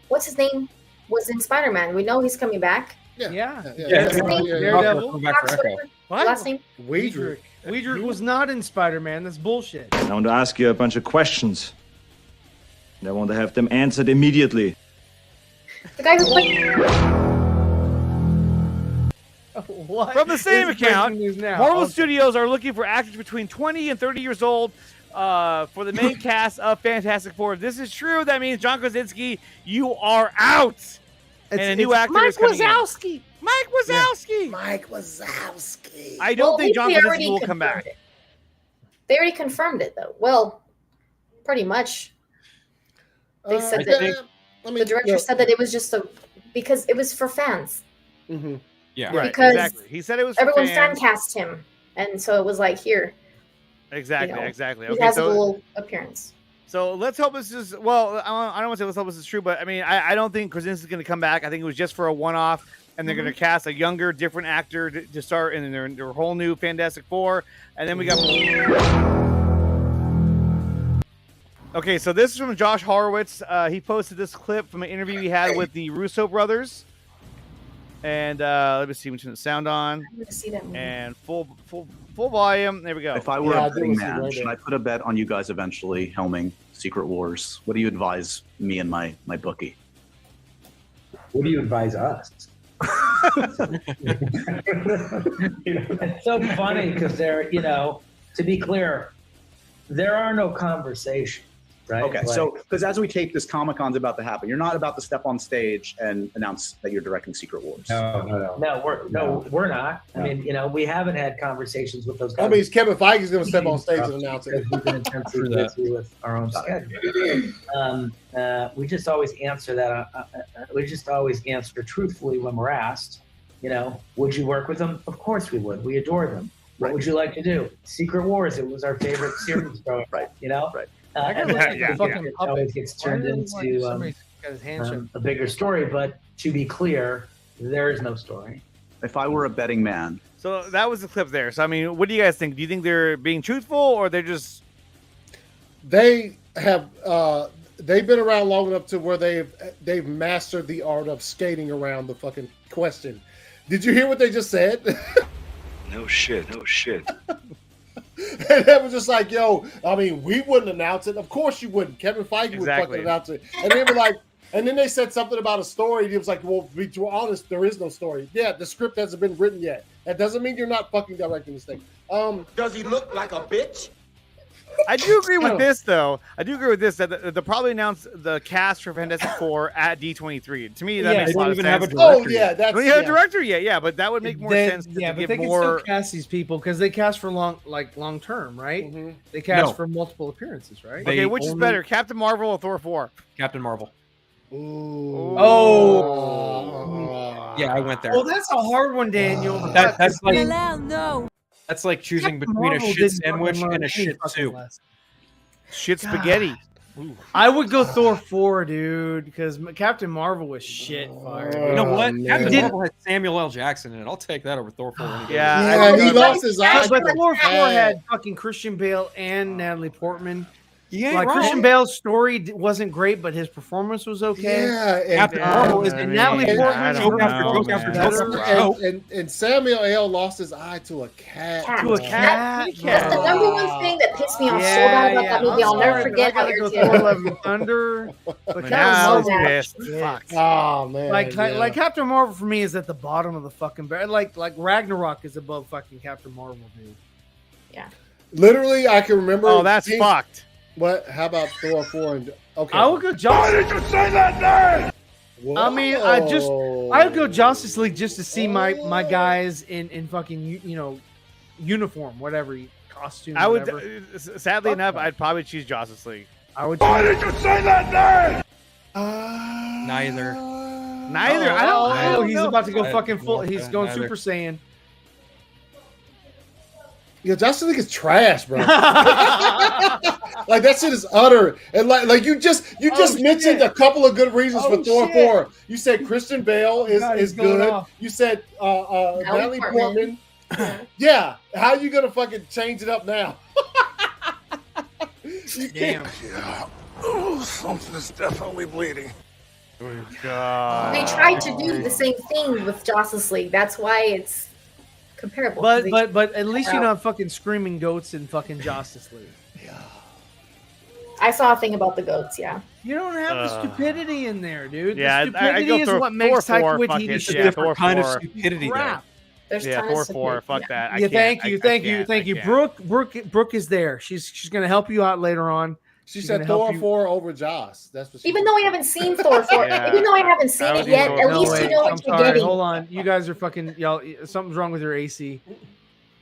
what's his name? Was in Spider-Man. We know he's coming back. Daredevil. Last name? Weidrich. Weidrich was not in Spider-Man. That's bullshit. I want to ask you a bunch of questions. And I want to have them answered immediately. The guy who played. What? From the same account, now? Marvel Studios are looking for actors between 20 and 30 years old for the main cast of Fantastic Four. If this is true, that means John Krasinski, you are out. And a new actor is coming in. Mike Wazowski. Mike Wazowski. I don't think John Krasinski will come back. They already confirmed it, though. Well, pretty much. They said that. The director said that it was just because it was for fans. Mm-hmm. Yeah, right. Because exactly. He said it was for everyone fans. fan cast him, and so it was like here. Exactly. Exactly. He has a little appearance. So let's hope this is well. I don't want to say let's hope this is true, but I mean, I don't think Krasinski's going to come back. I think it was just for a one-off, and they're going to cast a younger, different actor to start in their whole new Fantastic Four, and then we got. Okay, so this is from Josh Horowitz. He posted this clip from an interview he had with the Russo brothers. And let me see, we turn the sound on. I'm gonna see that movie. And full volume. There we go. If I were a betting man, should I put a bet on you guys eventually helming Secret Wars? What do you advise me and my bookie? What do you advise us? It's so funny because to be clear, there are no conversations. Right? Okay, so because as we tape this, Comic-Con's about to happen. You're not about to step on stage and announce that you're directing Secret Wars. No, we're not. I mean, we haven't had conversations with those guys. I mean, Kevin Feige's going to step on stage and announce it. We've been intensely busy with our own schedule. We just always answer that. We just always answer truthfully when we're asked. Would you work with them? Of course we would. We adore them. What would you like to do? Secret Wars. It was our favorite series growing up. Right. It always gets turned into a bigger story, but to be clear, there is no story. If I were a betting man. So that was the clip there. So, I mean, what do you guys think? Do you think they're being truthful or they're just... They have... they've been around long enough to where they've mastered the art of skating around the fucking question. Did you hear what they just said? No shit. And that was just like, yo, I mean, we wouldn't announce it. Of course you wouldn't. Kevin Feige would fucking announce it. And they were like, and then they said something about a story. And he was like, well, to be honest, there is no story. Yeah, the script hasn't been written yet. That doesn't mean you're not fucking directing this thing. Does he look like a bitch? I do agree with this, though. That they'll probably announce the cast for Fantastic Four at D23. To me, that makes a lot of sense. Oh, yeah. That's, don't you have a director yet? Yeah, but that would make more sense to but give they more... can still cast these people because they cast for long term, right? Mm-hmm. They cast for multiple appearances, right? Okay, which is better, Captain Marvel or Thor 4? Captain Marvel. Ooh. Oh. Yeah, I went there. Well, that's a hard one, Daniel. That's like... No. That's like choosing between a shit sandwich and a shit soup. Shit spaghetti. I would go Thor 4, dude, because Captain Marvel was shit fire. You know what? Captain Marvel had Samuel L. Jackson in it. I'll take that over Thor 4. Yeah, he lost his eyes. But Thor 4 had fucking Christian Bale and Natalie Portman. Yeah, Christian Bale's story wasn't great, but his performance was okay. Yeah, and Natalie Portman and Samuel L. lost his eye to a cat. That's the number one thing that pissed me off so bad about that movie. I'll never forget. I gotta go Thor: Love and Thunder. But Captain Marvel, fuck. Oh man, like Captain Marvel for me is at the bottom of the fucking barrel. Like Ragnarok is above fucking Captain Marvel, dude. Yeah. Literally, I can remember. Oh, that's fucked. What? How about Thor 4? And okay, I would go Justice. Why did you say that name? Whoa. I mean, I would go Justice League just to see my guys in fucking uniform, whatever costume. I would. Sadly enough, I'd probably choose Justice League. I would. Why did you say that name? Neither. I don't know. He's about to go fucking full. He's going Super Saiyan. Yeah, Justice League is trash, bro. Like that shit is utter. And like you just mentioned a couple of good reasons for Thor 4. You said Christian Bale is good. You said Natalie Portman. Yeah. How are you gonna fucking change it up now? Damn. Yeah. Oh, something is definitely bleeding. Oh, God. They tried to do the same thing with Justice League. That's why it's comparable. But at least you're not fucking screaming goats in fucking Justice League. I saw a thing about the goats. Yeah. You don't have the stupidity in there, dude. Yeah, the stupidity is what makes Taika Waititi a different kind of stupidity. There's Thor 4. Fuck that. Yeah, thank you. Brooke is there. She's gonna help you out later on. She said Thor 4 over Joss. That's what. Even though I haven't seen Thor 4, even though I haven't seen it yet, at least you know what you're getting. Hold on, you guys are fucking y'all. Something's wrong with your AC.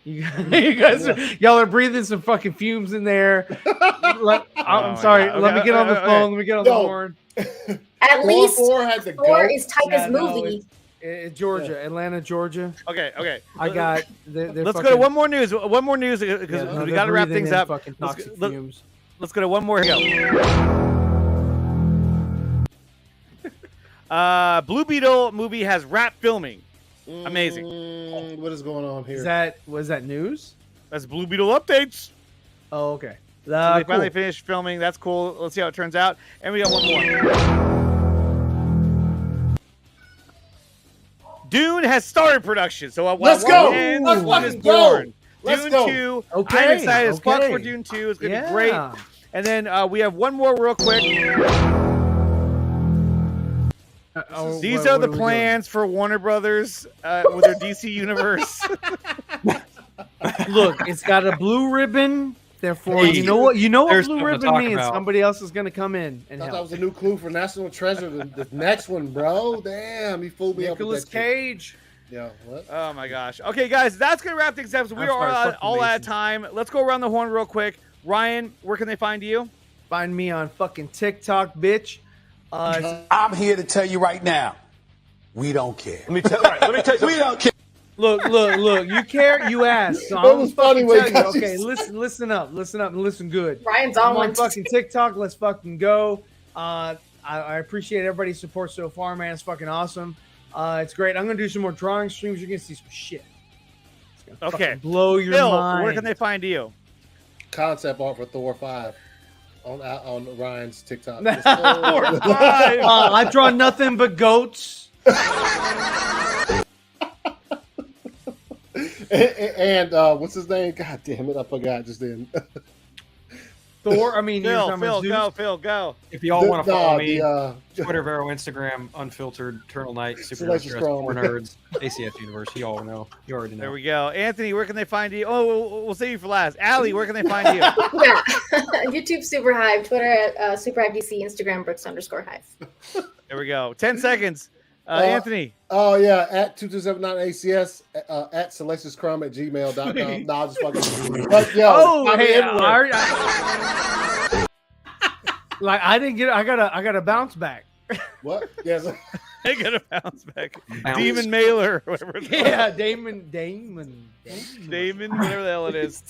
You guys y'all are breathing some fucking fumes in there. I'm sorry. Let me get on the phone. Let me get on the horn. At least Thor is Taika's movie. Georgia, Atlanta, Georgia. Okay. I got. Let's go to one more news. One more news because we got to wrap things up. Let's go to one more. Here we go. Blue Beetle movie has wrapped filming. Amazing. What is going on here? Was that news? That's Blue Beetle updates. Oh, okay. So they finally finished filming. That's cool. Let's see how it turns out. And we got one more. Dune has started production. So let's go. One is born. Let's Dune go. 2. Okay. I'm excited as fuck for Dune 2. It's going to be great. And then we have one more real quick. These are the plans for Warner Brothers with their DC universe. Look, it's got a blue ribbon. Therefore, you know what blue ribbon means. About. Somebody else is going to come in and help. That was a new clue for National Treasure. The next one, bro. Damn, you fooled me up. Nicolas Cage. Yeah. What? Oh my gosh. Okay, guys, that's going to wrap things up. So we are all out of time. Let's go around the horn real quick. Ryan, where can they find you? Find me on fucking TikTok, bitch. I'm here to tell you right now, we don't care. Let me tell you. We don't care. Look. You care? You ask. So that was funny. Okay, listen up, and listen good. Ryan's on one fucking TikTok. Let's fucking go. I appreciate everybody's support so far, man. It's fucking awesome. It's great. I'm gonna do some more drawing streams. You're gonna see some shit. It's gonna blow your mind. Where can they find you? Concept art for Thor 5 on Ryan's TikTok. I draw nothing but goats. and what's his name? God damn it, I forgot just then. Thor. I mean, Phil, go. If y'all want to follow me, Twitter, Vero, Instagram, Unfiltered, Eternal Night, Super Nerds, ACF Universe. You all know. You already know. There we go. Anthony, where can they find you? Oh, we'll save you for last. Allie, where can they find you? Yeah, YouTube Super Hive, Twitter at Super Hive DC, Instagram Brooks_Hive. There we go. 10 seconds. Anthony. Oh yeah, at 2279ACS at selectionscrum@gmail.com. Nah, just fucking. But yo, like I didn't get. I got to bounce back. What? Yes. I got to bounce back. Demon Mailer, whatever. Yeah, Damon, whatever the hell it is.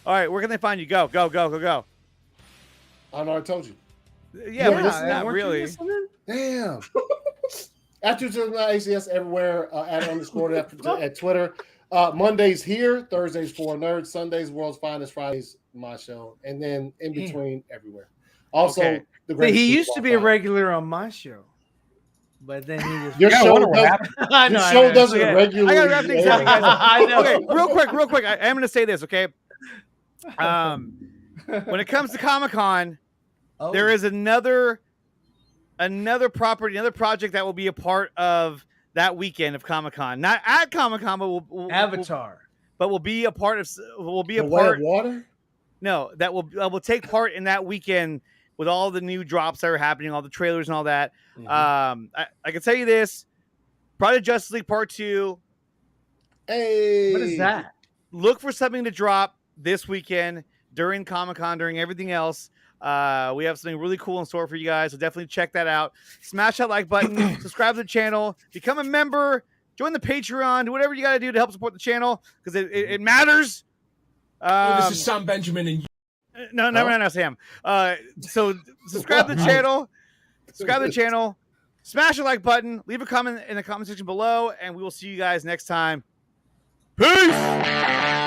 All right, where can they find you? Go. I already told you. Yeah, but it's not really. Damn. At 2279ACS everywhere. At _ at Twitter. Mondays here, Thursdays for Nerds, Sundays World's Finest, Fridays my show, and then in between everywhere. Also, he used to be a regular on my show, but then he just your show doesn't regularly. I gotta wrap things up, guys. I know. Okay, real quick. I am gonna say this, okay? When it comes to Comic-Con, there is another property, another project that will be a part of that weekend of Comic-Con. Not at Comic-Con, but Avatar. But will be a part of. Will be a the part. Way of Water. No, that will take part in that weekend with all the new drops that are happening, all the trailers and all that. Mm-hmm. I can tell you this: Project Justice League Part 2. Hey, what is that? Look for something to drop this weekend during Comic-Con, during everything else. We have something really cool in store for you guys, so definitely check that out. Smash that like button, subscribe to the channel, become a member, join the Patreon, do whatever you got to do to help support the channel because it matters. This is Sam Benjamin and no, Sam. So subscribe to the channel, smash the like button, leave a comment in the comment section below, and we will see you guys next time. Peace.